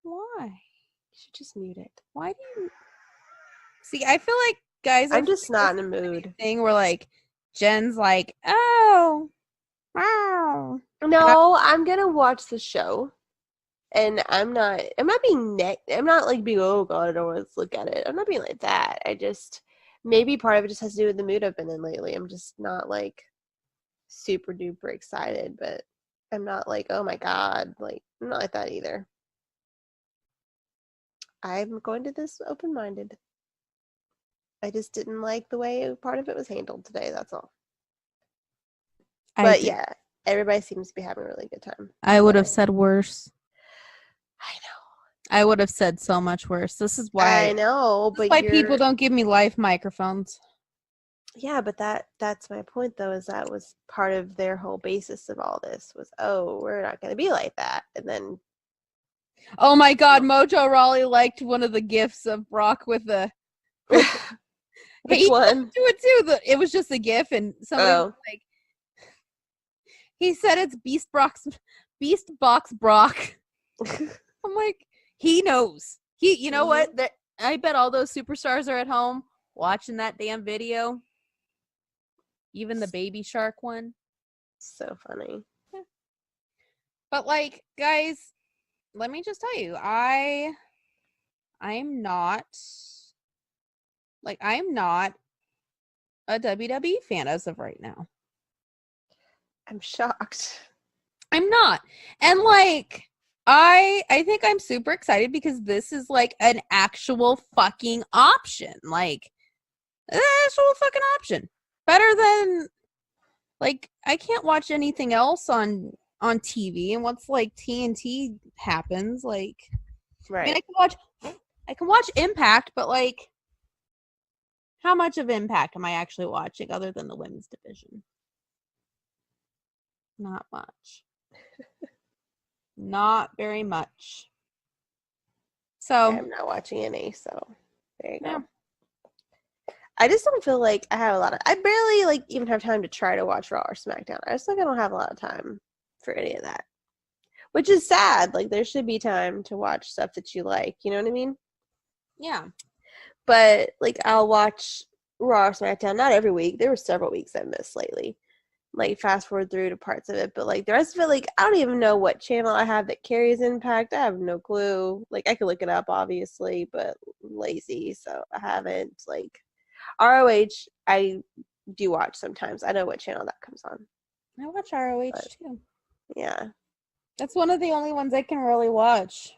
Speaker 1: Why?
Speaker 4: You should just mute it.
Speaker 1: Why do you... See, I feel like, guys...
Speaker 4: I'm just not in a mood.
Speaker 1: Thing where, like, Jen's like, oh.
Speaker 4: No, I'm going to watch the show. And I'm not being oh god, I don't want to look at it. I'm not being like that. I just, maybe part of it just has to do with the mood I've been in lately. I'm just not like super duper excited, but I'm not like, oh my god, like, I'm not like that either. I'm going to this open-minded. I just didn't like the way part of it was handled today, that's all. But yeah, everybody seems to be having a really good time.
Speaker 1: I would have said worse.
Speaker 4: I know.
Speaker 1: I would have said so much worse. This is why
Speaker 4: I know, but
Speaker 1: why people don't give me live microphones.
Speaker 4: Yeah, but that's my point though, is that was part of their whole basis of all this was, oh, we're not gonna be like that. And then
Speaker 1: oh my god, Mojo Raleigh liked one of the gifs of Brock with the
Speaker 4: which one?
Speaker 1: Do it too. It was just a gif and somebody was like, he said it's Beast Box Brock. I'm like, he knows. You know what? I bet all those superstars are at home watching that damn video. Even the baby shark one.
Speaker 4: So funny.
Speaker 1: Yeah. But like, guys, let me just tell you, I'm not a WWE fan as of right now.
Speaker 4: I'm shocked.
Speaker 1: I'm not. And like, I think I'm super excited because this is like an actual fucking option. Like, an actual fucking option. Better than, like, I can't watch anything else on TV. And once like TNT happens, like,
Speaker 4: right.
Speaker 1: I mean, I can watch Impact, but like, how much of Impact am I actually watching other than the women's division? Not much. Not very much. So
Speaker 4: I'm not watching any, so there you go. I just don't feel like I have I barely like even have time to try to watch Raw or SmackDown. I just like I don't have a lot of time for any of that. Which is sad. Like there should be time to watch stuff that you like, you know what I mean?
Speaker 1: yeah.
Speaker 4: But like I'll watch Raw or SmackDown. Not every week. There were several weeks I missed lately. Like fast forward through to parts of it, but like the rest of it, like I don't even know what channel I have that carries Impact. I have no clue. Like I could look it up, obviously, but I'm lazy, so I haven't. Like ROH, I do watch sometimes. I know what channel that comes on.
Speaker 1: I watch ROH
Speaker 4: But,
Speaker 1: too.
Speaker 4: yeah,
Speaker 1: That's one of the only ones I can really watch.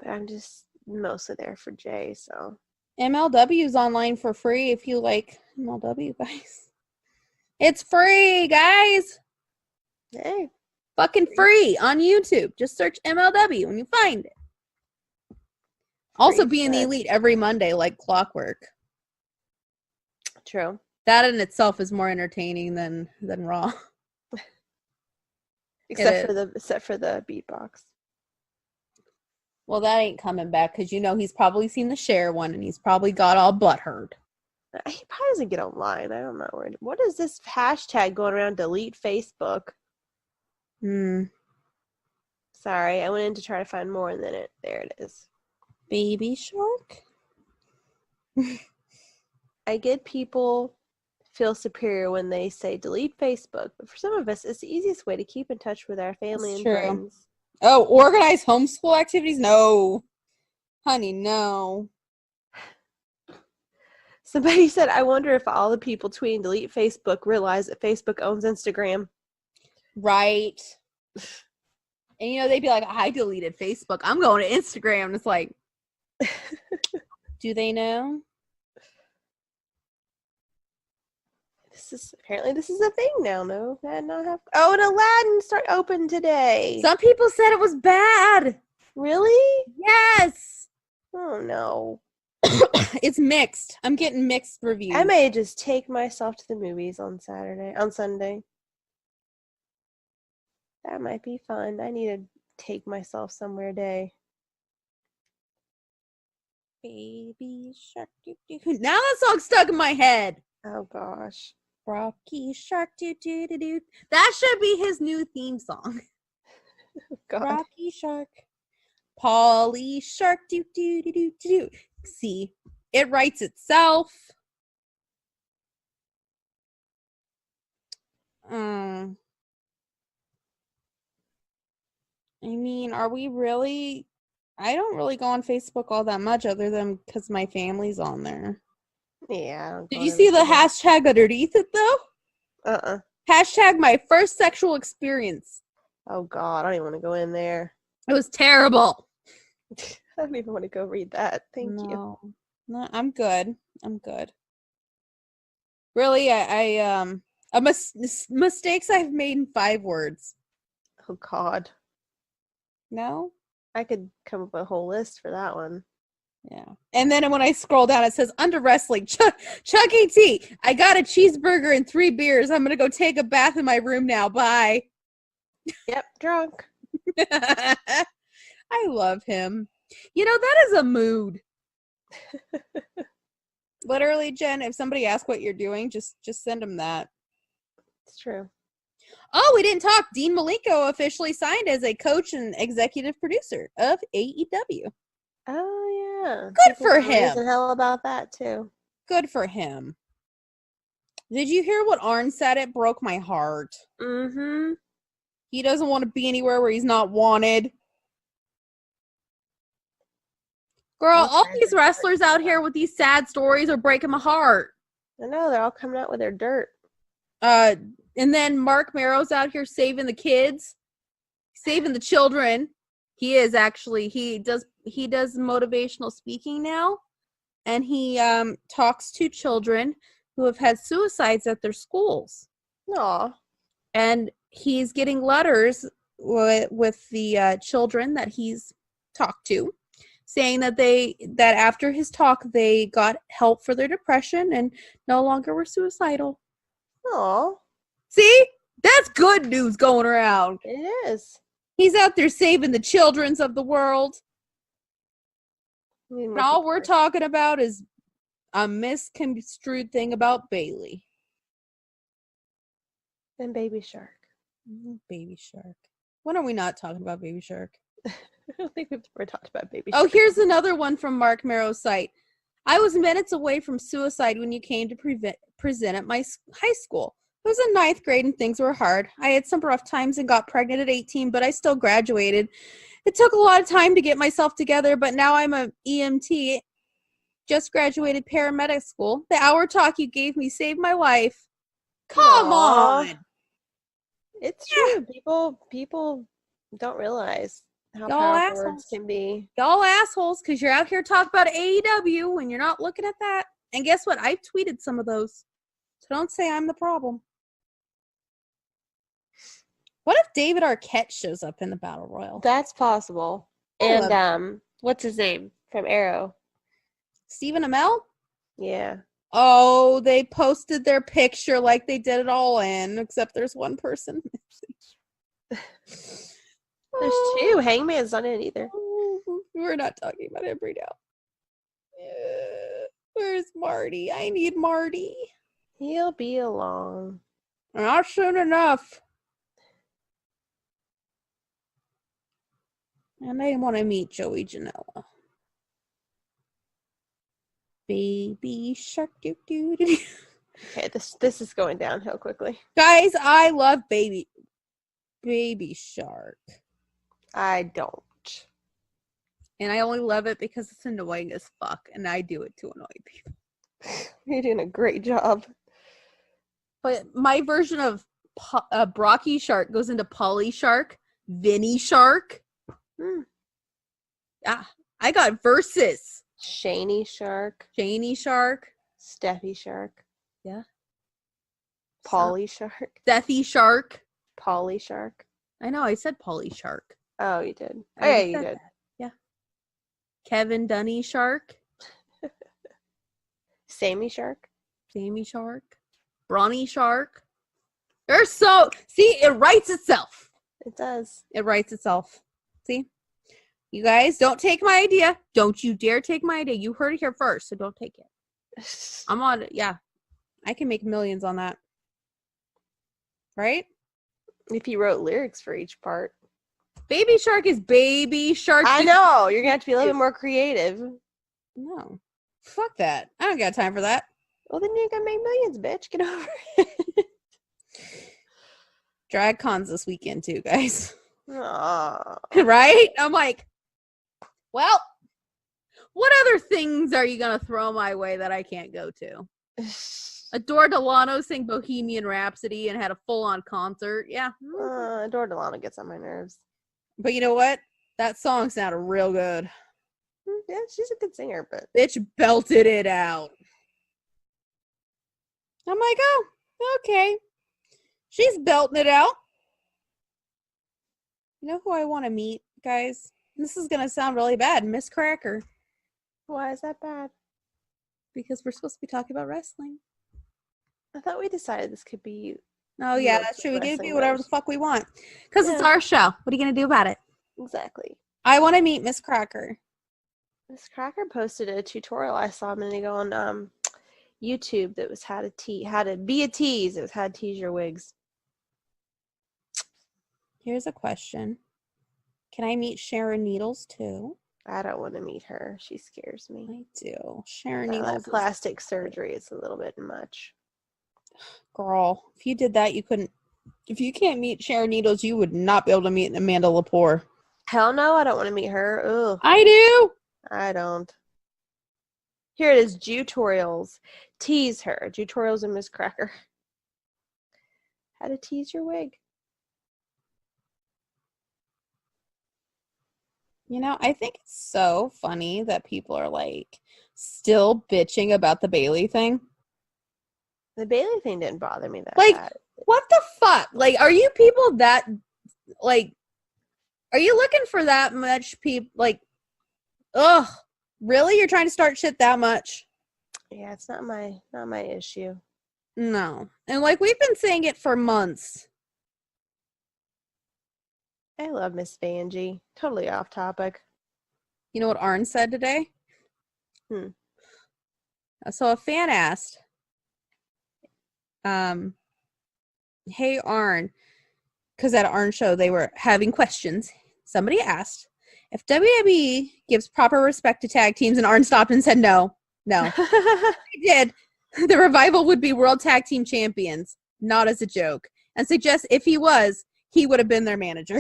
Speaker 4: but I'm just mostly there for Jay. So
Speaker 1: MLW's online for free if you like MLW, guys. It's free, guys.
Speaker 4: hey,
Speaker 1: Fucking free on YouTube. Just search MLW and you find it. Also,
Speaker 4: free
Speaker 1: being the
Speaker 4: fun.
Speaker 1: elite every Monday like clockwork.
Speaker 4: True.
Speaker 1: That in itself is more entertaining than Raw.
Speaker 4: Except for the beatbox.
Speaker 1: Well, that ain't coming back because he's probably seen the Cher one and he's probably got all butthurt.
Speaker 4: He probably doesn't get online. I'm not worried. What is this hashtag going around? Delete Facebook. Sorry, I went in to try to find more, and then there it is.
Speaker 1: Baby Shark?
Speaker 4: I get people feel superior when they say delete Facebook, but for some of us, it's the easiest way to keep in touch with our family
Speaker 1: That's
Speaker 4: and
Speaker 1: true.
Speaker 4: friends.
Speaker 1: Oh, organized homeschool activities? No. Honey, no.
Speaker 4: Somebody said, I wonder if all the people tweeting delete Facebook realize that Facebook owns Instagram.
Speaker 1: Right. And they'd be like, I deleted Facebook. I'm going to Instagram. And it's like, do they know?
Speaker 4: Apparently this is a thing now. No, and Aladdin open today.
Speaker 1: Some people said it was bad.
Speaker 4: Really?
Speaker 1: Yes.
Speaker 4: Oh no.
Speaker 1: It's mixed. I'm getting mixed reviews.
Speaker 4: I may just take myself to the movies on Sunday. That might be fun. I need to take myself somewhere day.
Speaker 1: Baby Shark. Now that song's stuck in my head.
Speaker 4: Oh gosh.
Speaker 1: Rocky Shark. Do. That should be his new theme song.
Speaker 4: God.
Speaker 1: Rocky Shark. Polly Shark. Do. See, it writes itself. I mean, are we really? I don't really go on Facebook all that much other than because my family's on there.
Speaker 4: Yeah.
Speaker 1: Did you see the hashtag underneath it, though? Hashtag my first sexual experience.
Speaker 4: Oh, God. I don't even want to go in there.
Speaker 1: It was terrible.
Speaker 4: I don't even want to go read that. Thank you.
Speaker 1: No, I'm good. Really, mistakes I've made in 5 words.
Speaker 4: Oh, God.
Speaker 1: No?
Speaker 4: I could come up with a whole list for that one.
Speaker 1: Yeah. And then when I scroll down, it says under wrestling, Chuck E.T. I got a cheeseburger and 3 beers. I'm going to go take a bath in my room now. Bye.
Speaker 4: Yep, drunk.
Speaker 1: I love him. That is a mood. Literally, Jen, if somebody asks what you're doing, just send them that.
Speaker 4: It's true.
Speaker 1: Oh, we didn't talk. Dean Malenko officially signed as a coach and executive producer of AEW.
Speaker 4: Oh, yeah.
Speaker 1: Good for him.
Speaker 4: The hell about that, too.
Speaker 1: Good for him. Did you hear what Arn said? It broke my heart.
Speaker 4: Mm-hmm.
Speaker 1: He doesn't want to be anywhere where he's not wanted. Girl, all these wrestlers out here with these sad stories are breaking my heart.
Speaker 4: I know, they're all coming out with their dirt.
Speaker 1: And then Mark Merrow's out here saving the kids, saving the children. He is actually, he does motivational speaking now, and he talks to children who have had suicides at their schools.
Speaker 4: Aw.
Speaker 1: And he's getting letters with the children that he's talked to, saying that after his talk they got help for their depression and no longer were suicidal.
Speaker 4: Aw.
Speaker 1: See? That's good news going around.
Speaker 4: It is.
Speaker 1: He's out there saving the childrens of the world. And all we're talking about is a misconstrued thing about Bailey.
Speaker 4: And Baby Shark.
Speaker 1: Baby Shark. When are we not talking about Baby Shark?
Speaker 4: I don't think we've ever talked about Baby Shark.
Speaker 1: Oh, here's another one from Mark Merrow's site. I was minutes away from suicide when you came to present at my high school. I was in 9th grade and things were hard. I had some rough times and got pregnant at 18, but I still graduated. It took a lot of time to get myself together, but now I'm an EMT. Just graduated paramedic school. The hour talk you gave me saved my life. Come on.
Speaker 4: It's true. People don't realize how
Speaker 1: Y'all
Speaker 4: powerful words
Speaker 1: assholes.
Speaker 4: can be.
Speaker 1: Y'all assholes, because you're out here talking about AEW when you're not looking at that. And guess what? I've tweeted some of those. So don't say I'm the problem. What if David Arquette shows up in the Battle Royal?
Speaker 4: That's possible. And what's his name from Arrow?
Speaker 1: Stephen Amell?
Speaker 4: Yeah.
Speaker 1: Oh, they posted their picture like they did it all in, except there's one person missing.
Speaker 4: There's two. Hangman's not in either.
Speaker 1: We're not talking about him right now. Where's Marty? I need Marty.
Speaker 4: He'll be along.
Speaker 1: Not soon enough. And I want to meet Joey Janela. Baby shark doo doo doo.
Speaker 4: Okay, this is going downhill quickly.
Speaker 1: Guys, I love baby shark.
Speaker 4: I don't.
Speaker 1: And I only love it because it's annoying as fuck, and I do it to annoy people.
Speaker 4: You're doing a great job.
Speaker 1: But my version of Brocky Shark goes into Polly Shark, Vinny Shark. Yeah, I got verses.
Speaker 4: Shaney Shark.
Speaker 1: Janie Shark.
Speaker 4: Steffi Shark.
Speaker 1: Yeah.
Speaker 4: Polly Shark.
Speaker 1: Steffi Shark.
Speaker 4: Polly Shark.
Speaker 1: I know, I said Polly Shark.
Speaker 4: Oh, you did. Oh, yeah, you did.
Speaker 1: That. Yeah. Kevin Dunny Shark.
Speaker 4: Sammy Shark.
Speaker 1: Sammy Shark. Brawny Shark. They're so... See, it writes itself.
Speaker 4: It does.
Speaker 1: It writes itself. See? You guys, don't take my idea. Don't you dare take my idea. You heard it here first, so don't take it. I'm on it. Yeah. I can make millions on that. Right?
Speaker 4: If you wrote lyrics for each part.
Speaker 1: Baby Shark is Baby Shark.
Speaker 4: I know. You're going to have to be a little bit more creative.
Speaker 1: No. Fuck that. I don't got time for that.
Speaker 4: Well, then you're going to make millions, bitch. Get over it.
Speaker 1: Drag cons this weekend, too, guys.
Speaker 4: Aww.
Speaker 1: Right? I'm like, well, what other things are you going to throw my way that I can't go to? Adore Delano sang Bohemian Rhapsody and had a full-on concert. Yeah.
Speaker 4: Adore Delano gets on my nerves.
Speaker 1: But you know what? That song sounded real good.
Speaker 4: Yeah, she's a good singer, but...
Speaker 1: Bitch belted it out. I'm like, oh, okay. She's belting it out. You know who I want to meet, guys? This is going to sound really bad. Miss Cracker.
Speaker 4: Why is that bad?
Speaker 1: Because we're supposed to be talking about wrestling.
Speaker 4: I thought we decided this could be...
Speaker 1: Oh, yeah, that's true. We can do whatever the fuck we want. Because it's our show. What are you going to do about it?
Speaker 4: Exactly.
Speaker 1: I want to meet Miss Cracker.
Speaker 4: Miss Cracker posted a tutorial I saw a minute ago on YouTube that was how to be a tease. It was how to tease your wigs.
Speaker 1: Here's a question. Can I meet Sharon Needles, too?
Speaker 4: I don't want to meet her. She scares me.
Speaker 1: I do. Sharon
Speaker 4: That
Speaker 1: Needles.
Speaker 4: plastic surgery is a little bit much.
Speaker 1: Girl, if you did that, you couldn't. If you can't meet Sharon Needles, you would not be able to meet Amanda Lepore.
Speaker 4: Hell no, I don't want to meet her. Ugh.
Speaker 1: I do.
Speaker 4: I don't. Here it is. Tutorials. Tease her. Tutorials and Miss Cracker. How to tease your wig.
Speaker 1: You know, I think it's so funny that people are like still bitching about the Bailey thing.
Speaker 4: The Bailey thing didn't bother me that
Speaker 1: Like,
Speaker 4: bad.
Speaker 1: what the fuck? Like, are you people that, like, are you looking for that much people? Like, ugh, really? You're trying to start shit that much?
Speaker 4: Yeah, it's not my issue.
Speaker 1: No. And, like, we've been saying it for months.
Speaker 4: I love Miss Vanjie. Totally off topic.
Speaker 1: You know what Arn said today? So a fan asked, hey, Arn, because at Arn's show they were having questions. Somebody asked if WWE gives proper respect to tag teams, and Arn stopped and said no. No. He did. The Revival would be World Tag Team Champions, not as a joke. And suggests if he was, he would have been their manager.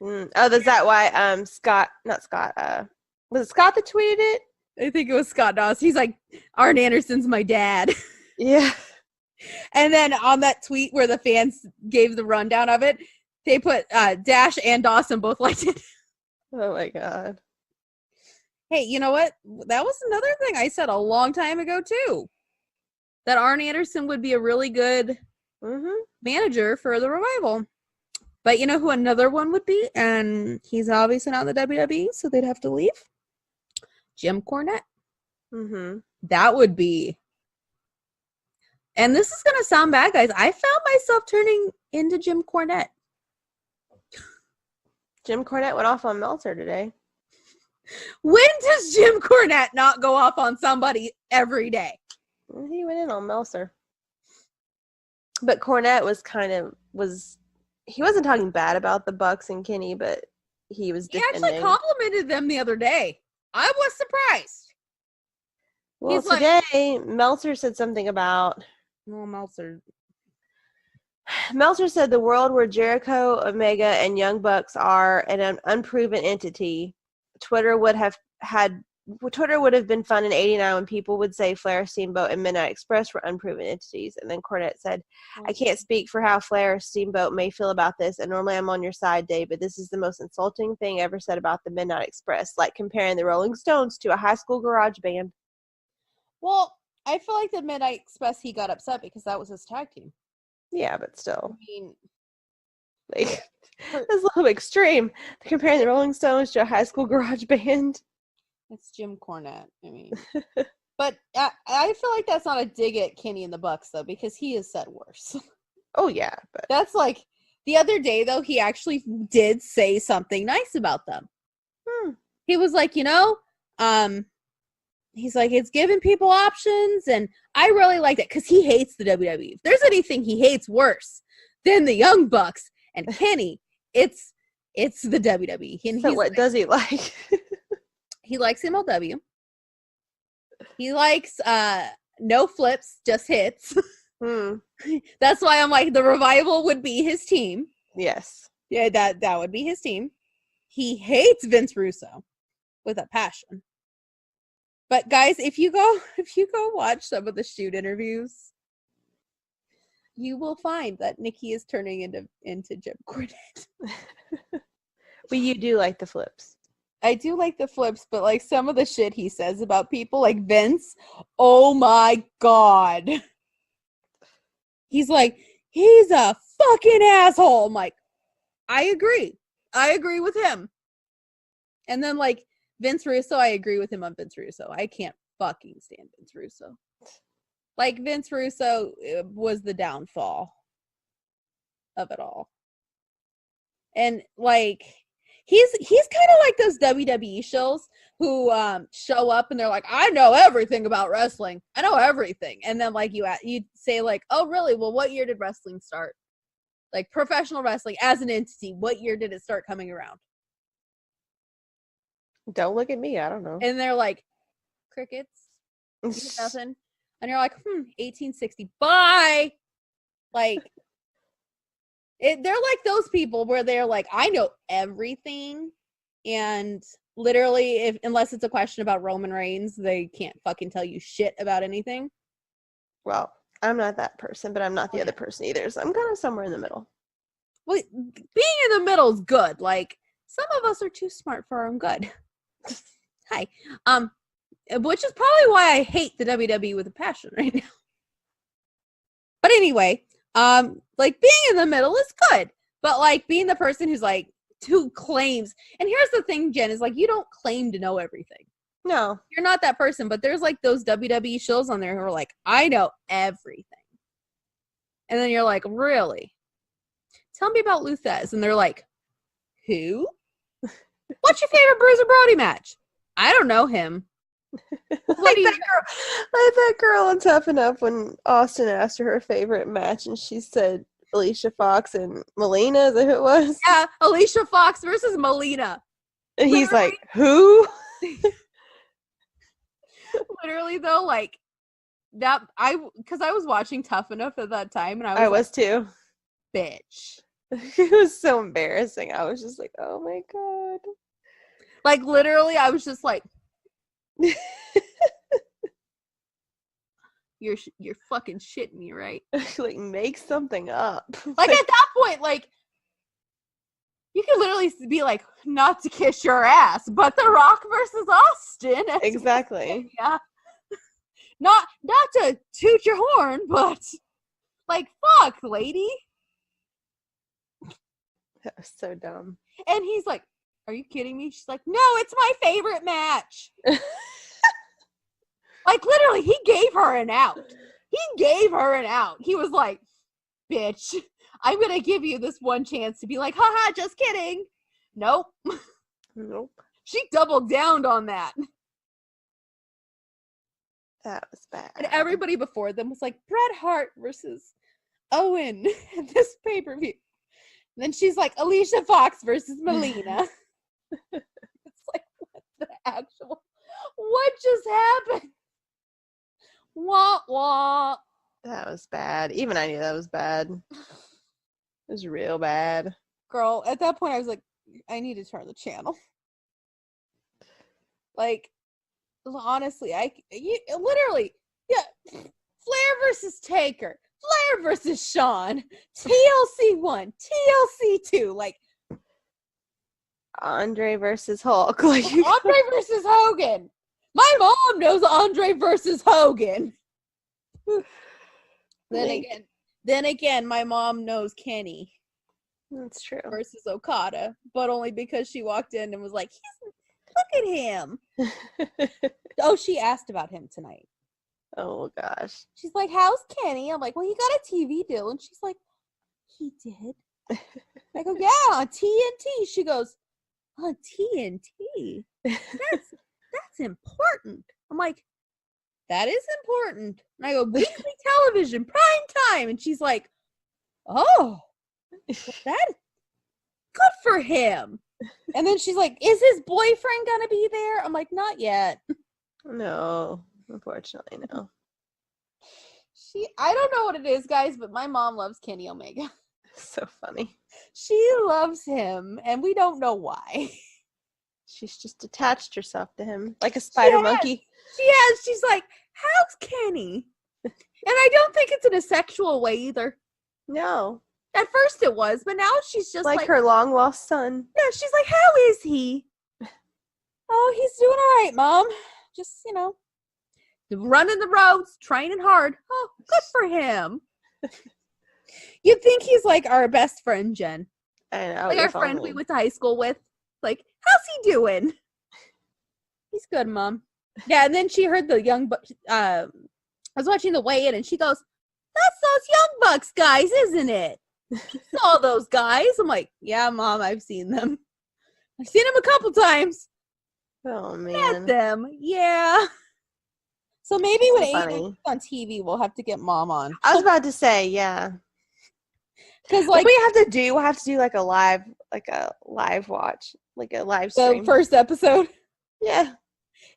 Speaker 4: Oh, is that why not Scott, was it Scott that tweeted it?
Speaker 1: I think it was Scott Doss. He's like, Arn Anderson's my dad.
Speaker 4: Yeah.
Speaker 1: And then on that tweet where the fans gave the rundown of it, they put Dash and Dawson both liked it.
Speaker 4: Oh my God.
Speaker 1: Hey, you know what? That was another thing I said a long time ago too. That Arn Anderson would be a really good manager for the Revival. But you know who another one would be? And he's obviously not in the WWE, so they'd have to leave. Jim Cornette. That would be. And this is going to sound bad, guys. I found myself turning into Jim Cornette.
Speaker 4: Jim Cornette went off on Meltzer today.
Speaker 1: When does Jim Cornette not go off on somebody every day?
Speaker 4: He went in on Meltzer. But Cornette he wasn't talking bad about the Bucks and Kenny, but he was defending.
Speaker 1: He actually complimented them the other day. I was surprised.
Speaker 4: Well, today, Meltzer said something about...
Speaker 1: Well,
Speaker 4: Meltzer said the world where Jericho, Omega, and Young Bucks are an unproven entity. Twitter would have been fun in '89 when people would say Flair, Steamboat, and Midnight Express were unproven entities. And then Cornette said, I can't speak for how Flair or Steamboat may feel about this, and normally I'm on your side, Dave, but this is the most insulting thing ever said about the Midnight Express, like comparing the Rolling Stones to a high school garage band.
Speaker 1: Well, I feel like the Midnight Express, he got upset because that was his tag team.
Speaker 4: Yeah, but still.
Speaker 1: I mean,
Speaker 4: like, that's a little extreme. Comparing the Rolling Stones to a high school garage band.
Speaker 1: It's Jim Cornette. I mean, but I feel like that's not a dig at Kenny and the Bucks, though, because he has said worse.
Speaker 4: Oh, yeah. But
Speaker 1: that's like, the other day, though, he actually did say something nice about them. He was like, he's like, it's giving people options, and I really like that because he hates the WWE. If there's anything he hates worse than the Young Bucks and Kenny, it's the WWE. And
Speaker 4: so what does he like?
Speaker 1: He likes MLW. He likes no flips, just hits. That's why I'm like, the Revival would be his team.
Speaker 4: Yes.
Speaker 1: Yeah, that would be his team. He hates Vince Russo with a passion. But guys, if you go watch some of the shoot interviews, you will find that Nikki is turning into Jim Cornette.
Speaker 4: But you do like the flips.
Speaker 1: I do like the flips, but like some of the shit he says about people like Vince, oh my God. He's like, he's a fucking asshole. I'm like, I agree. I agree with him. And then like Vince Russo, I agree with him on Vince Russo. I can't fucking stand Vince Russo. Like Vince Russo was the downfall of it all. And like he's kind of like those WWE shows who show up and they're like, I know everything about wrestling. I know everything. And then like you say like, oh really? Well, what year did wrestling start? Like professional wrestling as an entity, what year did it start coming around?
Speaker 4: Don't look at me. I don't know.
Speaker 1: And they're like, crickets, nothing. And you're like, 1860. Bye. Like, they're like those people where they're like, I know everything. And literally, unless it's a question about Roman Reigns, they can't fucking tell you shit about anything.
Speaker 4: Well, I'm not that person, but I'm not the other person either. So I'm kind of somewhere in the middle.
Speaker 1: Well, being in the middle is good. Like, some of us are too smart for our own good. Hi. Which is probably why I hate the WWE with a passion right now. But anyway, like being in the middle is good. But like being the person who claims, and here's the thing, Jen, is like you don't claim to know everything.
Speaker 4: No.
Speaker 1: You're not that person, but there's like those WWE shows on there who are like, I know everything. And then you're like, really? Tell me about Luthez. And they're like, who? What's your favorite Bruiser Brody match? I don't know him.
Speaker 4: Like that girl on Tough Enough when Austin asked her favorite match and she said Alicia Fox and Melina, is that who it was?
Speaker 1: Yeah, Alicia Fox versus Melina.
Speaker 4: And he's like, who?
Speaker 1: literally though, like that because I was watching Tough Enough at that time, and
Speaker 4: I was too.
Speaker 1: bitch.
Speaker 4: It was so embarrassing. I was just like, oh my god.
Speaker 1: Like literally, I was just like, you're fucking shitting me, right?
Speaker 4: Like, make something up.
Speaker 1: Like at that point, like you could literally be like, not to kiss your ass, but The Rock versus Austin.
Speaker 4: Exactly.
Speaker 1: Yeah. Not to toot your horn, but like, fuck, lady.
Speaker 4: That was so dumb.
Speaker 1: And he's like, are you kidding me? She's like, no, it's my favorite match. Like, literally, he gave her an out. He was like, bitch, I'm going to give you this one chance to be like, haha, just kidding. Nope.
Speaker 4: Nope.
Speaker 1: She doubled down on that.
Speaker 4: That was bad.
Speaker 1: And everybody before them was like, Bret Hart versus Owen at this pay-per-view. And then she's like, Alicia Fox versus Melina. It's like, what just happened? Wah, wah.
Speaker 4: That was bad. Even I knew that was bad. It was real bad.
Speaker 1: Girl, at that point I was like, I need to turn the channel. Like, honestly, literally, yeah. Flair versus Taker. Flair versus Shawn. TLC 1. TLC 2. Like,
Speaker 4: Andre versus Hulk. Like,
Speaker 1: Andre versus Hogan. My mom knows Andre versus Hogan. Then again, my mom knows Kenny.
Speaker 4: That's true.
Speaker 1: Versus Okada, but only because she walked in and was like, look at him. Oh, she asked about him tonight.
Speaker 4: Oh gosh.
Speaker 1: She's like, how's Kenny? I'm like, well, he got a TV deal. And she's like, he did? I go, yeah, on TNT. She goes, on TNT? That's important. I'm like, that is important. And I go, weekly television, prime time. And she's like, oh, that good for him. And then she's like, is his boyfriend gonna be there? I'm like, not yet.
Speaker 4: No, unfortunately, no.
Speaker 1: I don't know what it is, guys, but my mom loves Kenny Omega.
Speaker 4: So funny.
Speaker 1: She loves him, and we don't know why.
Speaker 4: She's just attached herself to him like a spider monkey.
Speaker 1: She has. She's like, how's Kenny? And I don't think it's in a sexual way either.
Speaker 4: No.
Speaker 1: At first it was, but now she's just like
Speaker 4: her long lost son.
Speaker 1: Yeah, she's like, how is he? Oh, he's doing all right, Mom. Just, running the roads, training hard. Oh, good for him. You'd think he's like our best friend, Jen.
Speaker 4: I know.
Speaker 1: Like our friend we went to high school with. Like, how's he doing? He's good, Mom. Yeah, and then she heard the I was watching the weigh-in, and she goes, that's those Young Bucks guys, isn't it? She saw those guys. I'm like, yeah, Mom, I've seen them. I've seen them a couple times.
Speaker 4: Oh, man.
Speaker 1: Met them. Yeah. So maybe when
Speaker 4: funny.
Speaker 1: AEW's on TV, we'll have to get Mom on.
Speaker 4: I was about to say, yeah.
Speaker 1: Because
Speaker 4: like, we'll have to do like a live watch, like a live stream.
Speaker 1: The first episode.
Speaker 4: Yeah.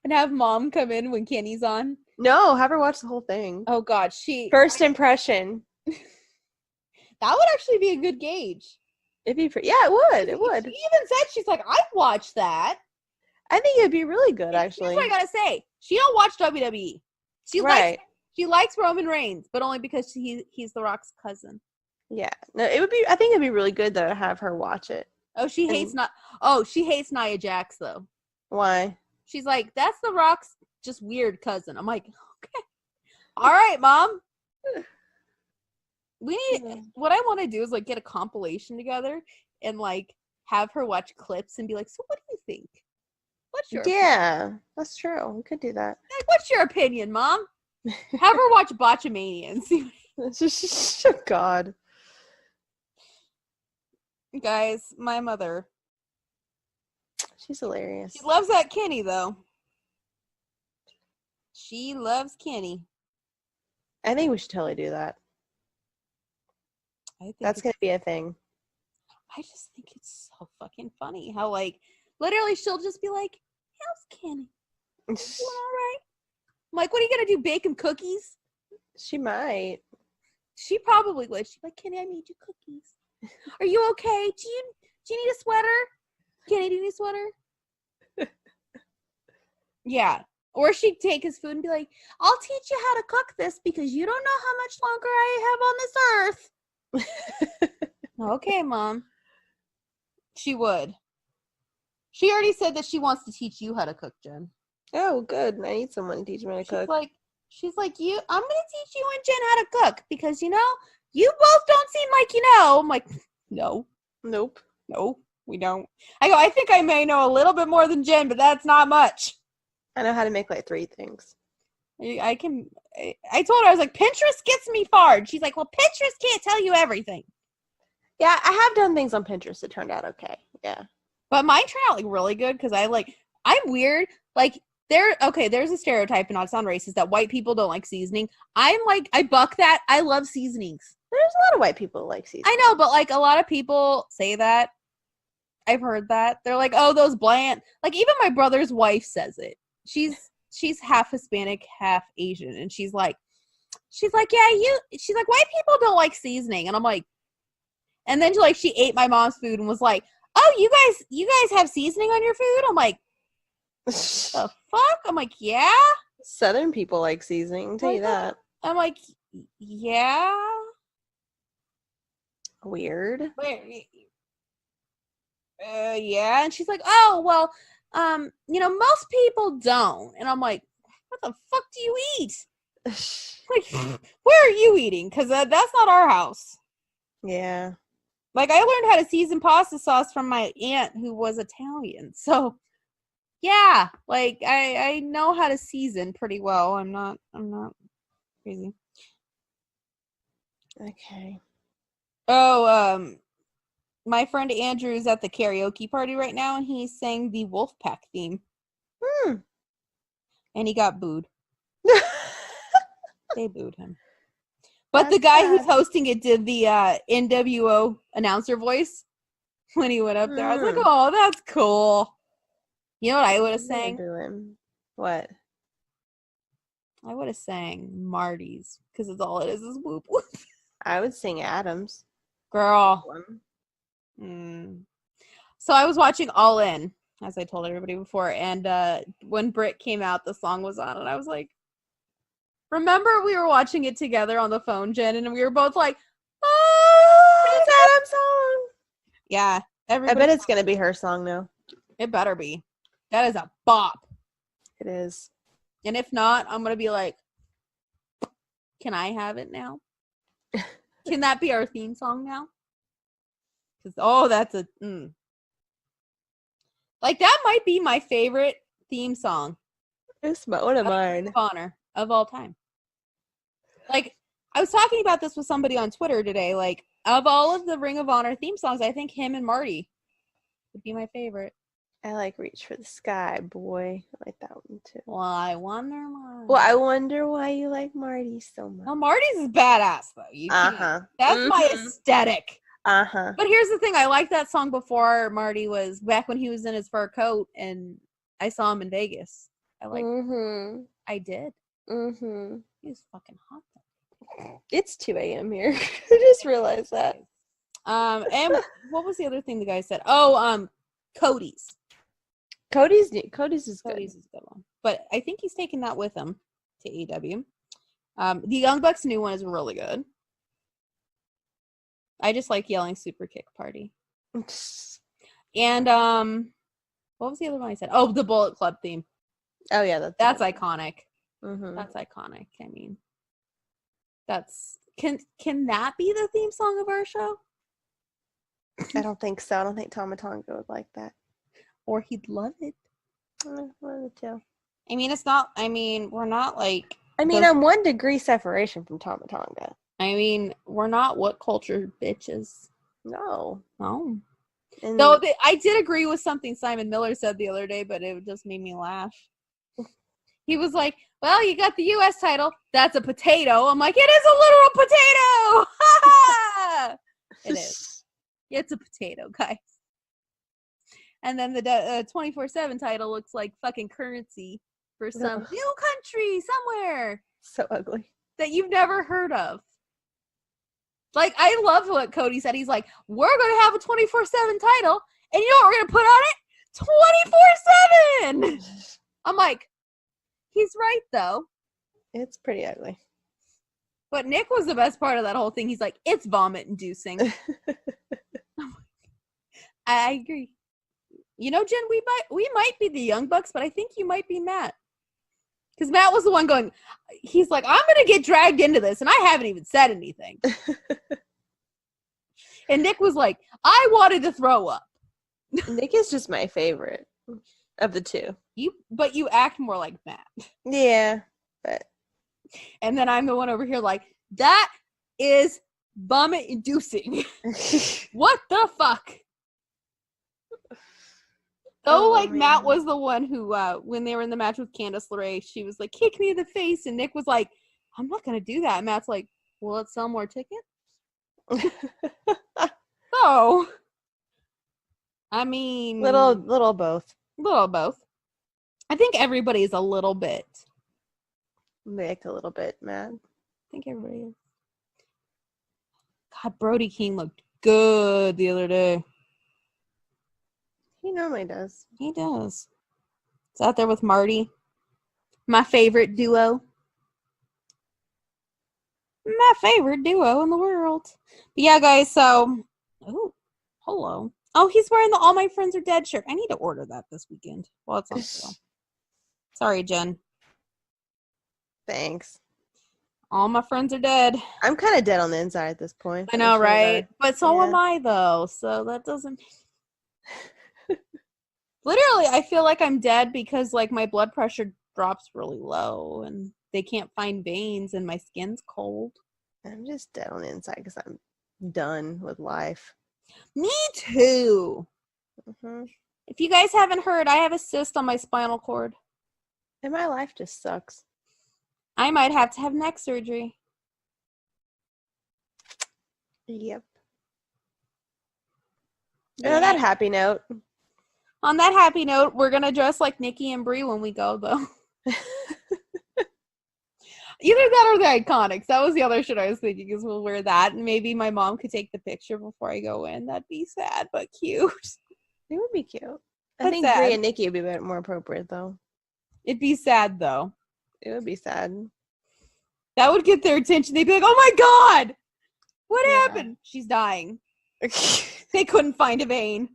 Speaker 1: And have Mom come in when Kenny's on.
Speaker 4: No, have her watch the whole thing.
Speaker 1: Oh God,
Speaker 4: first impression.
Speaker 1: That would actually be a good gauge.
Speaker 4: It'd be it would. It would.
Speaker 1: She even said, she's like, I'd watch that.
Speaker 4: I think it'd be really good, actually.
Speaker 1: Here's what I gotta say. She don't watch WWE. She likes Roman Reigns, but only because he's The Rock's cousin.
Speaker 4: Yeah. No, I think it'd be really good though to have her watch it.
Speaker 1: Oh, she hates Nia Jax though.
Speaker 4: Why?
Speaker 1: She's like, that's The Rock's just weird cousin. I'm like, okay. All right, Mom. What I want to do is like get a compilation together and like have her watch clips and be like, so what do you think? What's your opinion?
Speaker 4: That's true. We could do that.
Speaker 1: Like, what's your opinion, Mom? Have her watch Botchamania and see.
Speaker 4: Oh, God.
Speaker 1: Guys, my mother.
Speaker 4: She's hilarious.
Speaker 1: She loves that Kenny, though. She loves Kenny.
Speaker 4: I think we should totally do that. That's going to be a thing.
Speaker 1: I just think it's so fucking funny how, like, literally she'll just be like, how's Kenny? Doing all right? I'm like, what are you gonna do? Bake him cookies?
Speaker 4: She might.
Speaker 1: She probably would. She'd be like, Kenny, I made you cookies. Are you okay? Do you need a sweater? Kenny, do you need a sweater? Yeah. Or she'd take his food and be like, I'll teach you how to cook this because you don't know how much longer I have on this earth. Okay, Mom. She would. She already said that she wants to teach you how to cook, Jen.
Speaker 4: Oh, good. I need someone to teach me how to cook.
Speaker 1: She's like, I'm gonna teach you and Jen how to cook because you both don't seem like you know. I'm like, no.
Speaker 4: Nope.
Speaker 1: No, we don't. I go, I think I may know a little bit more than Jen, but that's not much.
Speaker 4: I know how to make like 3 things.
Speaker 1: I told her, I was like, Pinterest gets me far. And she's like, well, Pinterest can't tell you everything.
Speaker 4: Yeah, I have done things on Pinterest that turned out okay. Yeah.
Speaker 1: But mine turned out like really good because I'm weird. Like there's a stereotype, and not to sound racist, that white people don't like seasoning. I'm like, I buck that. I love seasonings.
Speaker 4: There's a lot of white people who like seasoning.
Speaker 1: I know, but like a lot of people say that. I've heard that. They're like, oh, those bland. Like even my brother's wife says it. She's half Hispanic, half Asian, and she's like, yeah, she's like, white people don't like seasoning, and I'm like, and then she ate my mom's food and was like, oh, you guys have seasoning on your food? I'm like, the fuck? I'm like, yeah.
Speaker 4: Southern people like seasoning, I'll tell you that.
Speaker 1: I'm like, yeah.
Speaker 4: Weird.
Speaker 1: Yeah. And she's like, oh, well, most people don't. And I'm like, what the fuck do you eat? Like, where are you eating? Because that's not our house.
Speaker 4: Yeah.
Speaker 1: Like, I learned how to season pasta sauce from my aunt who was Italian. So, yeah, like, I know how to season pretty well. I'm not crazy.
Speaker 4: Okay.
Speaker 1: Oh, my friend Andrew's at the karaoke party right now, and he sang the Wolfpack theme. And he got booed. They booed him. But the guy who's hosting it did the NWO announcer voice when he went up there. I was like, oh, that's cool. You know what I would have sang?
Speaker 4: What?
Speaker 1: I would have sang Marty's because it's all it is whoop whoop.
Speaker 4: I would sing Adams.
Speaker 1: Girl. So I was watching All In, as I told everybody before, and when Brit came out, the song was on, and I was like, remember we were watching it together on the phone, Jen, and we were both like, oh,
Speaker 4: it's Adam's song.
Speaker 1: Yeah.
Speaker 4: I bet it's going to be her song now.
Speaker 1: It better be. That is a bop.
Speaker 4: It is.
Speaker 1: And if not, I'm going to be like, can I have it now? Can that be our theme song now? Because, that's a... Like, that might be my favorite theme song.
Speaker 4: It's one of mine.
Speaker 1: Honor of all time. Like, I was talking about this with somebody on Twitter today. Like, of all of the Ring of Honor theme songs, I think him and Marty would be my favorite.
Speaker 4: I like Reach for the Sky, boy. I like that one too.
Speaker 1: Well, I wonder why.
Speaker 4: Well, I wonder why you like Marty so much.
Speaker 1: Well, Marty's is badass, though. That's my aesthetic. But here's the thing. I liked that song before Marty was back when he was in his fur coat, and I saw him in Vegas. I liked I did. He was fucking hot.
Speaker 4: It's 2 a.m. here. I just realized that.
Speaker 1: And what was the other thing the guy said? Oh, Cody's.
Speaker 4: Cody's is good.
Speaker 1: Cody's is a good one. But I think he's taking that with him to AEW. The Young Bucks' new one is really good. I just like yelling Super Kick Party. And what was the other one I said? Oh, the Bullet Club theme.
Speaker 4: Oh yeah,
Speaker 1: that's iconic. That's iconic. I mean, can that be the theme song of our show?
Speaker 4: I don't think so. I don't think Tomatonga would like that.
Speaker 1: Or he'd love it.
Speaker 4: One of the two.
Speaker 1: I mean, it's not. I mean, we're not like.
Speaker 4: I mean, I'm 1 degree separation from Tomatonga.
Speaker 1: I mean, we're not what culture bitches.
Speaker 4: No.
Speaker 1: No. Though I did agree with something Simon Miller said the other day, but it just made me laugh. He was like, well, you got the U.S. title. That's a potato. I'm like, it is a literal potato. It is. It's a potato, guys. And then the 24/7 title looks like fucking currency. for some
Speaker 4: Ugh.
Speaker 1: new country somewhere
Speaker 4: So ugly.
Speaker 1: that you've never heard of. Like, I love what Cody said. He's like, we're going to have a 24/7 title, and you know what we're going to put on it? 24/7! I'm like, he's right, though.
Speaker 4: It's pretty ugly.
Speaker 1: But Nick was the best part of that whole thing. He's like, it's vomit-inducing. I agree. You know, Jen, we might be the Young Bucks, but I think you might be Matt. Because Matt was the one going, he's like, I'm going to get dragged into this, and I haven't even said anything. And Nick was like, I wanted to throw up.
Speaker 4: Nick is just my favorite of the two.
Speaker 1: But you act more like Matt.
Speaker 4: Yeah, but
Speaker 1: And then I'm the one over here like, that is vomit-inducing. What the fuck? Oh, like
Speaker 4: man.
Speaker 1: Matt was the one who, when they were in the match with Candice LeRae, she was like, kick me in the face. And Nick was like, I'm not going to do that. And Matt's like, will it sell more tickets? So, I mean.
Speaker 4: little both.
Speaker 1: Little both. I think everybody's a little bit.
Speaker 4: Nick a little bit, Matt.
Speaker 1: I think everybody is. God, Brody King looked good the other day.
Speaker 4: He normally does.
Speaker 1: He does. It's out there with Marty. My favorite duo. My favorite duo in the world. But yeah, guys, so. Oh, hello. Oh, he's wearing the All My Friends Are Dead shirt. I need to order that this weekend. Well, it's on sale. Sorry, Jen.
Speaker 4: Thanks.
Speaker 1: All my friends are dead.
Speaker 4: I'm kind of dead on the inside at this point.
Speaker 1: I know,
Speaker 4: sure
Speaker 1: right? But so
Speaker 4: yeah.
Speaker 1: am I, though. So that doesn't. Literally, I feel like I'm dead because, like, my blood pressure drops really low and they can't find veins and my skin's cold.
Speaker 4: I'm just dead on the inside because I'm done with life.
Speaker 1: Me too.
Speaker 4: Mm-hmm.
Speaker 1: If you guys haven't heard, I have a cyst on my spinal cord.
Speaker 4: And my life just sucks.
Speaker 1: I might have to have neck surgery.
Speaker 4: Yep.
Speaker 1: Yeah.
Speaker 4: And on that happy note.
Speaker 1: On that happy note, we're going to dress like Nikki and Brie when we go, though. Either that or the Iconics. That was the other shit I was thinking, is we'll wear that. And maybe my mom could take the picture before I go in. That'd be sad, but cute.
Speaker 4: It would be cute. I
Speaker 1: But
Speaker 4: think
Speaker 1: sad.
Speaker 4: Brie and Nikki would be more appropriate, though.
Speaker 1: It'd be sad, though.
Speaker 4: It would be sad.
Speaker 1: That would get their attention. They'd be like, oh my God! What
Speaker 4: Yeah.
Speaker 1: happened? She's dying. They couldn't find a vein.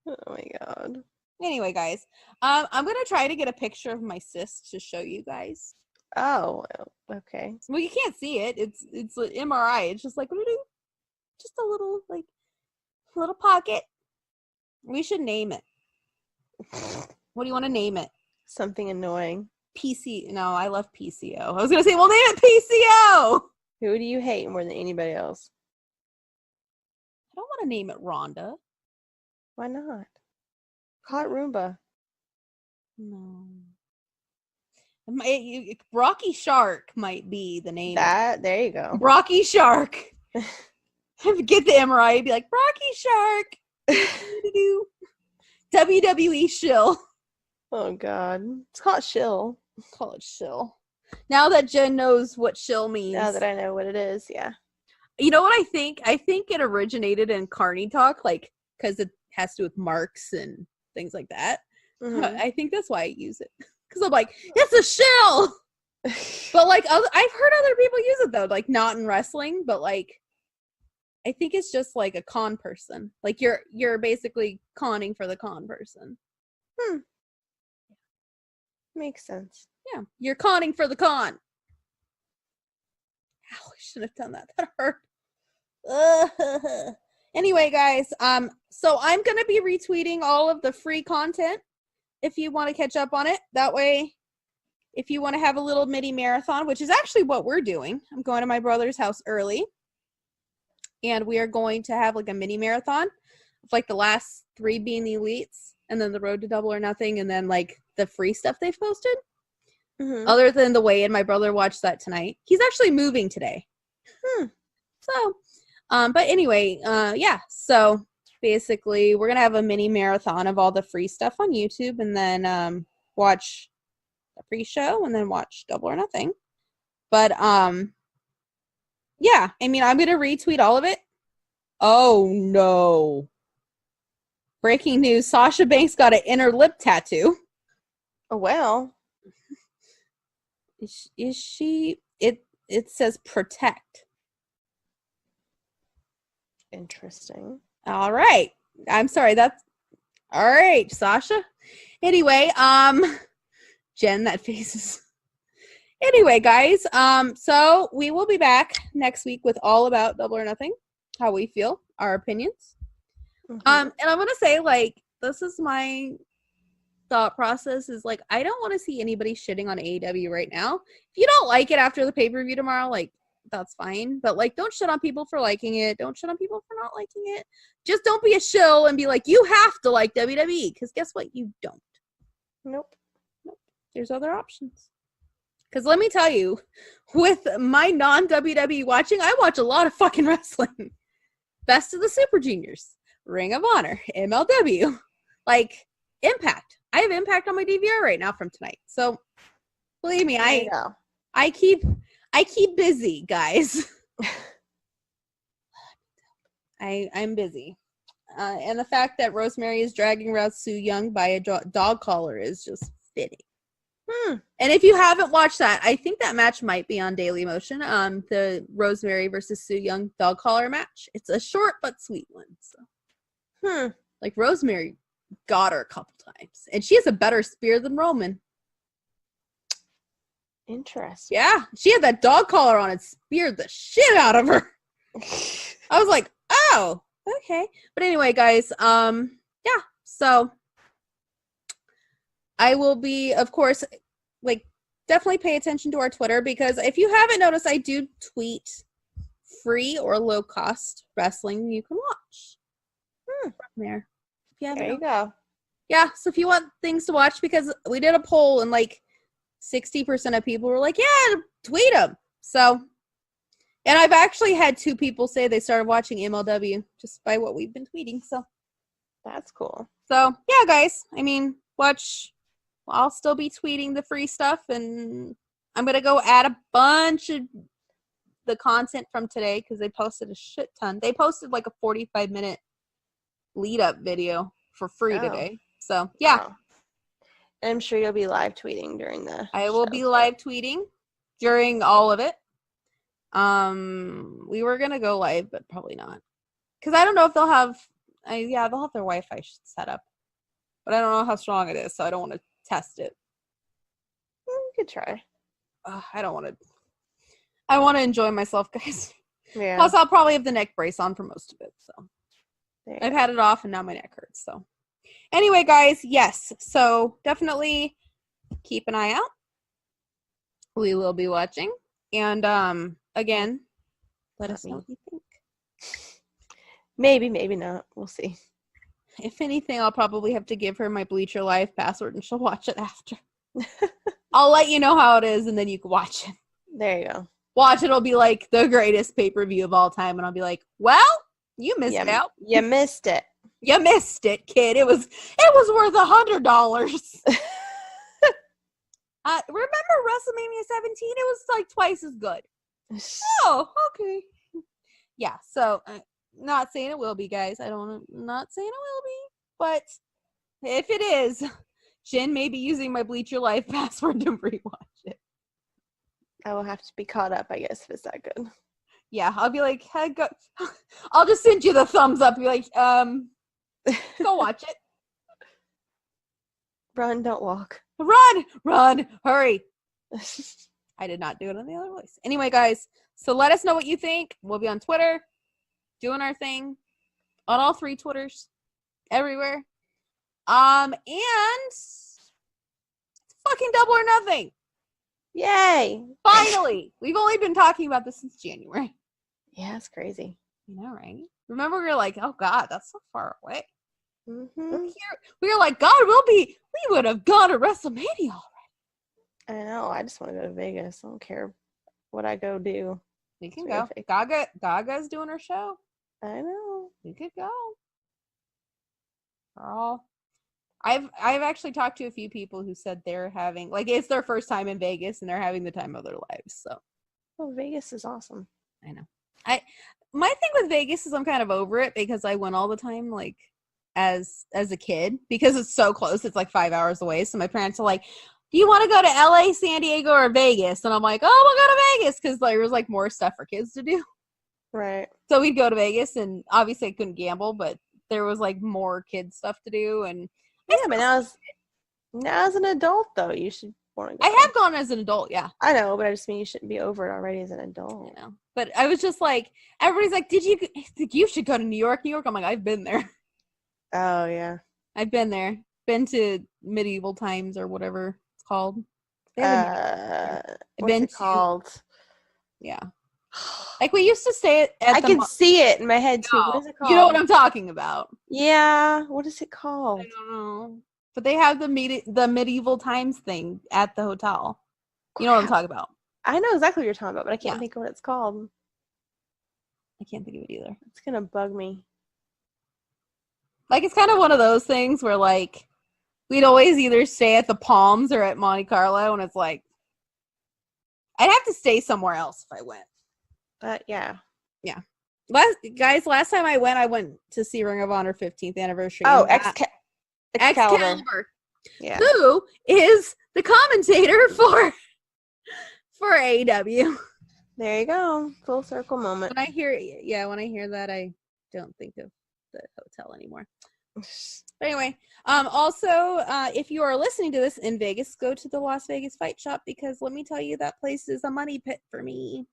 Speaker 4: Oh my God.
Speaker 1: Anyway, guys, I'm going to try to get a picture of my cyst to show you guys.
Speaker 4: Oh, okay.
Speaker 1: Well, you can't see it. It's an MRI. It's just like, just a little, like, little pocket. We should name it. What do you want to name it?
Speaker 4: Something annoying.
Speaker 1: PC. No, I love PCO. I was going to say, well, name it PCO.
Speaker 4: Who do you hate more than anybody else?
Speaker 1: I don't want to name it Rhonda.
Speaker 4: Why not? Call it Roomba.
Speaker 1: No. Rocky Shark might be the name.
Speaker 4: There you go.
Speaker 1: Rocky Shark. Get the MRI and be like, Rocky Shark. WWE shill.
Speaker 4: Oh God. It's called Shill.
Speaker 1: Call it shill. Now that Jen knows what shill means.
Speaker 4: Now that I know what it is, yeah.
Speaker 1: You know what I think? I think it originated in Carney talk, like, because it has to do with marks and things like that.
Speaker 4: Mm-hmm.
Speaker 1: I think that's why I use it. Because I'm like, it's a shill! But, like, I've heard other people use it, though. Like, not in wrestling, but, like, I think it's just, like, a con person. Like, you're basically conning for the con person.
Speaker 4: Makes sense.
Speaker 1: Yeah. You're conning for the con. Ow, I shouldn't have done that. That hurt. Anyway, guys, so I'm going to be retweeting all of the free content if you want to catch up on it. That way, if you want to have a little mini marathon, which is actually what we're doing. I'm going to my brother's house early. And we are going to have like a mini marathon of like the last 3 being the elites and then the road to Double or Nothing and then like the free stuff they've posted.
Speaker 4: Mm-hmm.
Speaker 1: Other than the weigh-in, my brother watched that tonight. He's actually moving today. So, but anyway, yeah. So basically, we're gonna have a mini marathon of all the free stuff on YouTube, and then watch the pre-show and then watch Double or Nothing. But yeah, I mean, I'm gonna retweet all of it. Oh no! Breaking news: Sasha Banks got an inner lip tattoo.
Speaker 4: Oh well.
Speaker 1: Is she? It says protect.
Speaker 4: Interesting.
Speaker 1: All right. I'm sorry. That's all right, Sasha. Anyway, Jen, that faces. Anyway, guys, so we will be back next week with all about Double or Nothing, how we feel, our opinions.
Speaker 4: Mhm.
Speaker 1: And I'm gonna say, like, this is my thought process is like, I don't want to see anybody shitting on AEW right now. If you don't like it after the pay-per-view tomorrow, like, that's fine. But like, don't shit on people for liking it. Don't shit on people for not liking it. Just don't be a shill and be like, you have to like WWE, because guess what? You don't.
Speaker 4: Nope.
Speaker 1: There's other options. Because let me tell you, with my non-WWE watching, I watch a lot of fucking wrestling. Best of the Super Juniors, Ring of Honor, MLW, like Impact. I have Impact on my DVR right now from tonight. So believe me, I keep busy, guys. I'm busy. And the fact that Rosemary is dragging around Sue Young by a dog collar is just fitting. And if you haven't watched that, I think that match might be on Daily Motion. The Rosemary versus Sue Young dog collar match. It's a short but sweet one. So, like Rosemary got her a couple times, and she has a better spear than Roman.
Speaker 4: Interesting.
Speaker 1: Yeah, she had that dog collar on and speared the shit out of her. I was like, oh, okay. But anyway, guys, yeah. So I will be, of course, like, definitely pay attention to our Twitter, because if you haven't noticed, I do tweet free or low cost wrestling you can watch from there. If you haven't
Speaker 4: There you
Speaker 1: noticed.
Speaker 4: go.
Speaker 1: Yeah, so if you want things to watch, because we did a poll and like 60% of people were like, yeah, tweet them. So, and I've actually had 2 people say they started watching MLW just by what we've been tweeting. So
Speaker 4: That's cool.
Speaker 1: So, yeah, guys. I mean, watch. I'll still be tweeting the free stuff, and I'm going to go add a bunch of the content from today because they posted a shit ton. They posted like a 45-minute lead-up video for free today. So, yeah.
Speaker 4: Wow. And I'm sure you'll be live tweeting during the
Speaker 1: I will
Speaker 4: show,
Speaker 1: be
Speaker 4: so.
Speaker 1: live tweeting during all of it. We were going to go live, but probably not. Because I don't know if they'll have... they'll have their Wi-Fi set up. But I don't know how strong it is, so I don't want to test it.
Speaker 4: You could try.
Speaker 1: I don't want to. I want to enjoy myself, guys.
Speaker 4: Yeah.
Speaker 1: Plus, I'll probably have the neck brace on for most of it. So I've
Speaker 4: go.
Speaker 1: had it off, and now my neck hurts. So anyway, guys, yes. So definitely keep an eye out. We will be watching, and again, let us know what you think.
Speaker 4: Maybe, maybe not. We'll see.
Speaker 1: If anything, I'll probably have to give her my Bleacher Live password, and she'll watch it after. I'll let you know how it is, and then you can watch it.
Speaker 4: There you go.
Speaker 1: Watch it. It'll be like the greatest pay-per-view of all time, and I'll be like, well, you missed out.
Speaker 4: You missed it.
Speaker 1: You missed it, kid. It was worth $100. Remember WrestleMania 17? It was like twice as good. Oh, okay. Yeah, so not saying it will be, guys. Not saying it will be, but if it is, Jen may be using my Bleacher Live password to rewatch it.
Speaker 4: I will have to be caught up, I guess, if it's that good.
Speaker 1: Yeah, I'll be like, hey, go. I'll just send you the thumbs up. Be like, go watch it.
Speaker 4: Run, don't walk.
Speaker 1: Run, hurry. I did not do it on the other voice. Anyway, guys, so let us know what you think. We'll be on Twitter, doing our thing, on all 3 Twitters, everywhere. And it's fucking Double or Nothing.
Speaker 4: Yay!
Speaker 1: Finally. We've only been talking about this since January.
Speaker 4: Yeah, it's crazy.
Speaker 1: You know, right? Remember, we were like, oh God, that's so far away.
Speaker 4: Mm-hmm.
Speaker 1: We were like, God, we would have gone to WrestleMania already.
Speaker 4: I know. I just want to go to Vegas. I don't care what I go do.
Speaker 1: We can go. Gaga's doing her show.
Speaker 4: I know.
Speaker 1: We could go. Girl. I've actually talked to a few people who said they're having like it's their first time in Vegas and they're having the time of their lives. So,
Speaker 4: Oh, Vegas is awesome.
Speaker 1: I know. My thing with Vegas is I'm kind of over it because I went all the time like as a kid because it's so close. It's like 5 hours away. So my parents are like, "Do you want to go to LA, San Diego, or Vegas?" And I'm like, "Oh, we'll go to Vegas because there was like more stuff for kids to do."
Speaker 4: Right.
Speaker 1: So we'd go to Vegas, and obviously I couldn't gamble, but there was like more kids stuff to do. And
Speaker 4: Yeah, but now as an adult though, you should want to go.
Speaker 1: I have gone as an adult, yeah.
Speaker 4: I know, but I just mean you shouldn't be over it already as an adult.
Speaker 1: I know. But I was just like, everybody's like, you should go to New York, New York. I'm like, I've been there.
Speaker 4: Oh yeah.
Speaker 1: I've been there. Been to medieval times or whatever it's called.
Speaker 4: What's
Speaker 1: been
Speaker 4: it called?
Speaker 1: Yeah. Like we used to stay at
Speaker 4: I can see it in my head too.
Speaker 1: No,
Speaker 4: what is it called?
Speaker 1: you know what I'm talking about.
Speaker 4: Yeah. What is it called?
Speaker 1: I don't know. But they have the medieval times thing at the hotel. You know what I'm talking about.
Speaker 4: I know exactly what you're talking about, but I can't think of what it's called.
Speaker 1: I can't think of it either.
Speaker 4: It's gonna bug me.
Speaker 1: Like it's kind of one of those things where like we'd always either stay at the Palms or at Monte Carlo, and it's like I'd have to stay somewhere else if I went.
Speaker 4: But yeah.
Speaker 1: Last time I went to see Ring of Honor 15th anniversary.
Speaker 4: Oh,
Speaker 1: Excalibur.
Speaker 4: Yeah.
Speaker 1: Who is the commentator for AEW?
Speaker 4: There you go. Full circle moment.
Speaker 1: When I hear that, I don't think of the hotel anymore. But anyway, also, if you are listening to this in Vegas, go to the Las Vegas Fight Shop because let me tell you, that place is a money pit for me.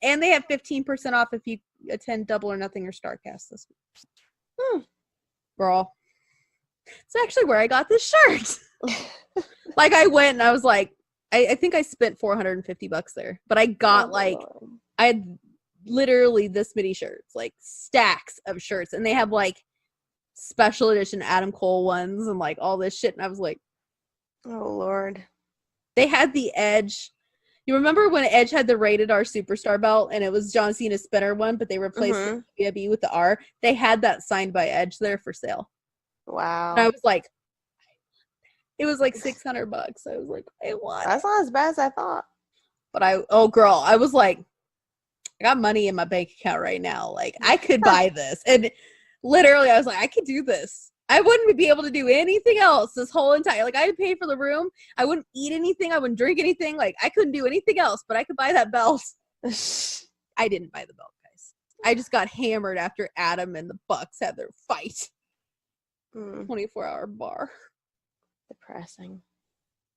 Speaker 1: And they have 15% off if you attend Double or Nothing or Starrcast this week. Girl. It's actually where I got this shirt. Like I went and I was like, I think I spent $450 there, but I got I had literally this many shirts, like stacks of shirts, and they have like special edition Adam Cole ones and like all this shit. And I was like,
Speaker 4: oh Lord.
Speaker 1: They had the Edge. You remember when Edge had the Rated R Superstar belt and it was John Cena's spinner one, but they replaced the WWE with the R? They had that signed by Edge there for sale.
Speaker 4: Wow.
Speaker 1: And I was like, it was like $600. I was like, I want.
Speaker 4: That's not as bad as I thought.
Speaker 1: But I was like, I got money in my bank account right now. Like I could buy this. And literally I was like, I could do this. I wouldn't be able to do anything else this whole entire, like I'd pay for the room. I wouldn't eat anything. I wouldn't drink anything. Like I couldn't do anything else, but I could buy that belt. I didn't buy the belt, guys. I just got hammered after Adam and the Bucks had their fight. 24-hour bar.
Speaker 4: Depressing.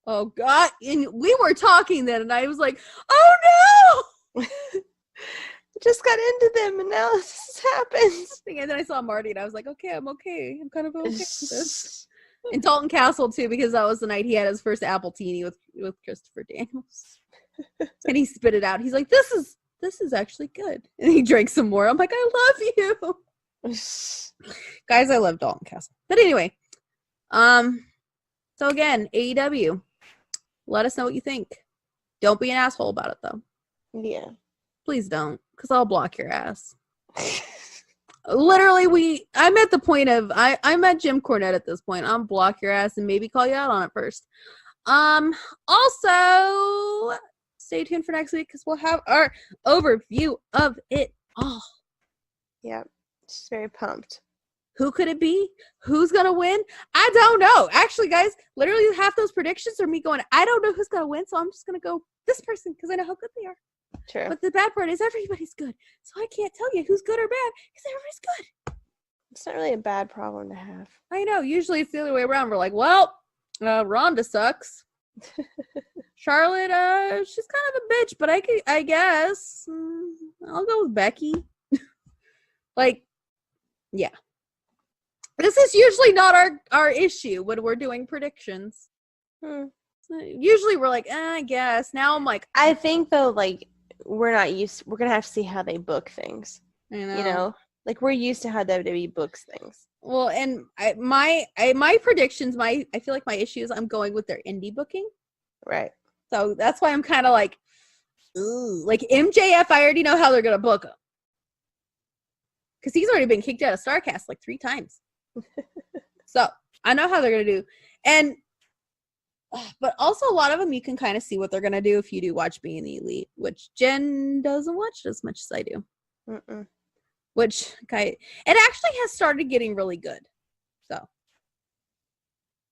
Speaker 1: Oh God. And we were talking then and I was like, oh no.
Speaker 4: Just got into them and now this happens.
Speaker 1: And then I saw Marty and I was like, okay, I'm okay. I'm kind of okay with this. And Dalton Castle too, because that was the night he had his first Appletini with Christopher Daniels. And he spit it out. He's like, this is actually good. And he drank some more. I'm like, I love you. Guys, I love Dalton Castle. But anyway, so again, AEW. Let us know what you think. Don't be an asshole about it though.
Speaker 4: Yeah.
Speaker 1: Please don't, because I'll block your ass. Literally, I'm at the point of I'm at Jim Cornette at this point. I'll block your ass and maybe call you out on it first. Also, stay tuned for next week because we'll have our overview of it all.
Speaker 4: Yeah, just very pumped.
Speaker 1: Who could it be? Who's gonna win? I don't know. Actually, guys, literally half those predictions are me going, I don't know who's gonna win, so I'm just gonna go this person because I know how good they are.
Speaker 4: True.
Speaker 1: But the bad part is everybody's good. So I can't tell you who's good or bad because everybody's good.
Speaker 4: It's not really a bad problem to have.
Speaker 1: I know. Usually it's the other way around. We're like, well, Rhonda sucks. Charlotte, she's kind of a bitch, but I guess I'll go with Becky. Like, yeah. This is usually not our issue when we're doing predictions. Usually we're like, I guess. Now I'm like,
Speaker 4: I think though, like we're gonna have to see how they book things.
Speaker 1: You know?
Speaker 4: You know, like we're used to how WWE books things.
Speaker 1: Well, and my predictions, I feel like my issue is I'm going with their indie booking.
Speaker 4: Right.
Speaker 1: So that's why I'm kind of like, ooh, like MJF. I already know how they're gonna book him because he's already been kicked out of Starrcast like 3 times. So I know how they're gonna do, and but also a lot of them you can kind of see what they're gonna do if you do watch Being the Elite, which Jen doesn't watch as much as I do.
Speaker 4: Mm-mm.
Speaker 1: Which it actually has started getting really good, so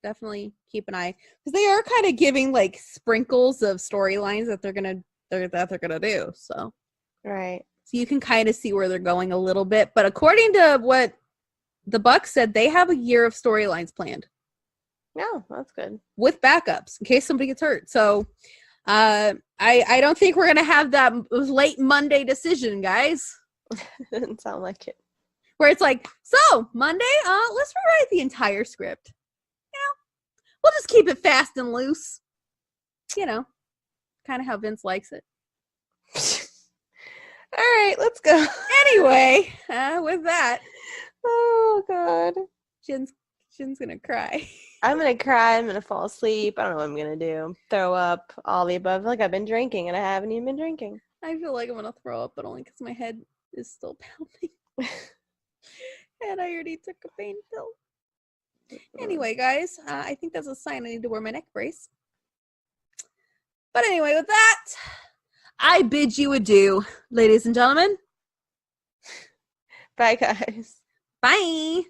Speaker 1: definitely keep an eye because they are kind of giving like sprinkles of storylines that they're gonna do. So
Speaker 4: Right.
Speaker 1: So you can kind of see where they're going a little bit. But according to what the Bucks said, they have a year of storylines planned.
Speaker 4: No, that's good.
Speaker 1: With backups in case somebody gets hurt. So I don't think we're going to have that late Monday decision, guys.
Speaker 4: Doesn't sound like it.
Speaker 1: Where it's like, so Monday, let's rewrite the entire script. You know, we'll just keep it fast and loose. You know, kind of how Vince likes it.
Speaker 4: All right, let's go.
Speaker 1: Anyway, with that,
Speaker 4: Oh God,
Speaker 1: Jen's gonna cry.
Speaker 4: I'm gonna cry. I'm gonna fall asleep. I don't know what I'm gonna do. Throw up. All the above. Like I've been drinking, and I haven't even been drinking.
Speaker 1: I feel like I'm gonna throw up, but only because my head is still pounding, and I already took a pain pill. Anyway, guys, I think that's a sign I need to wear my neck brace. But anyway, with that, I bid you adieu, ladies and gentlemen.
Speaker 4: Bye, guys.
Speaker 1: Bye.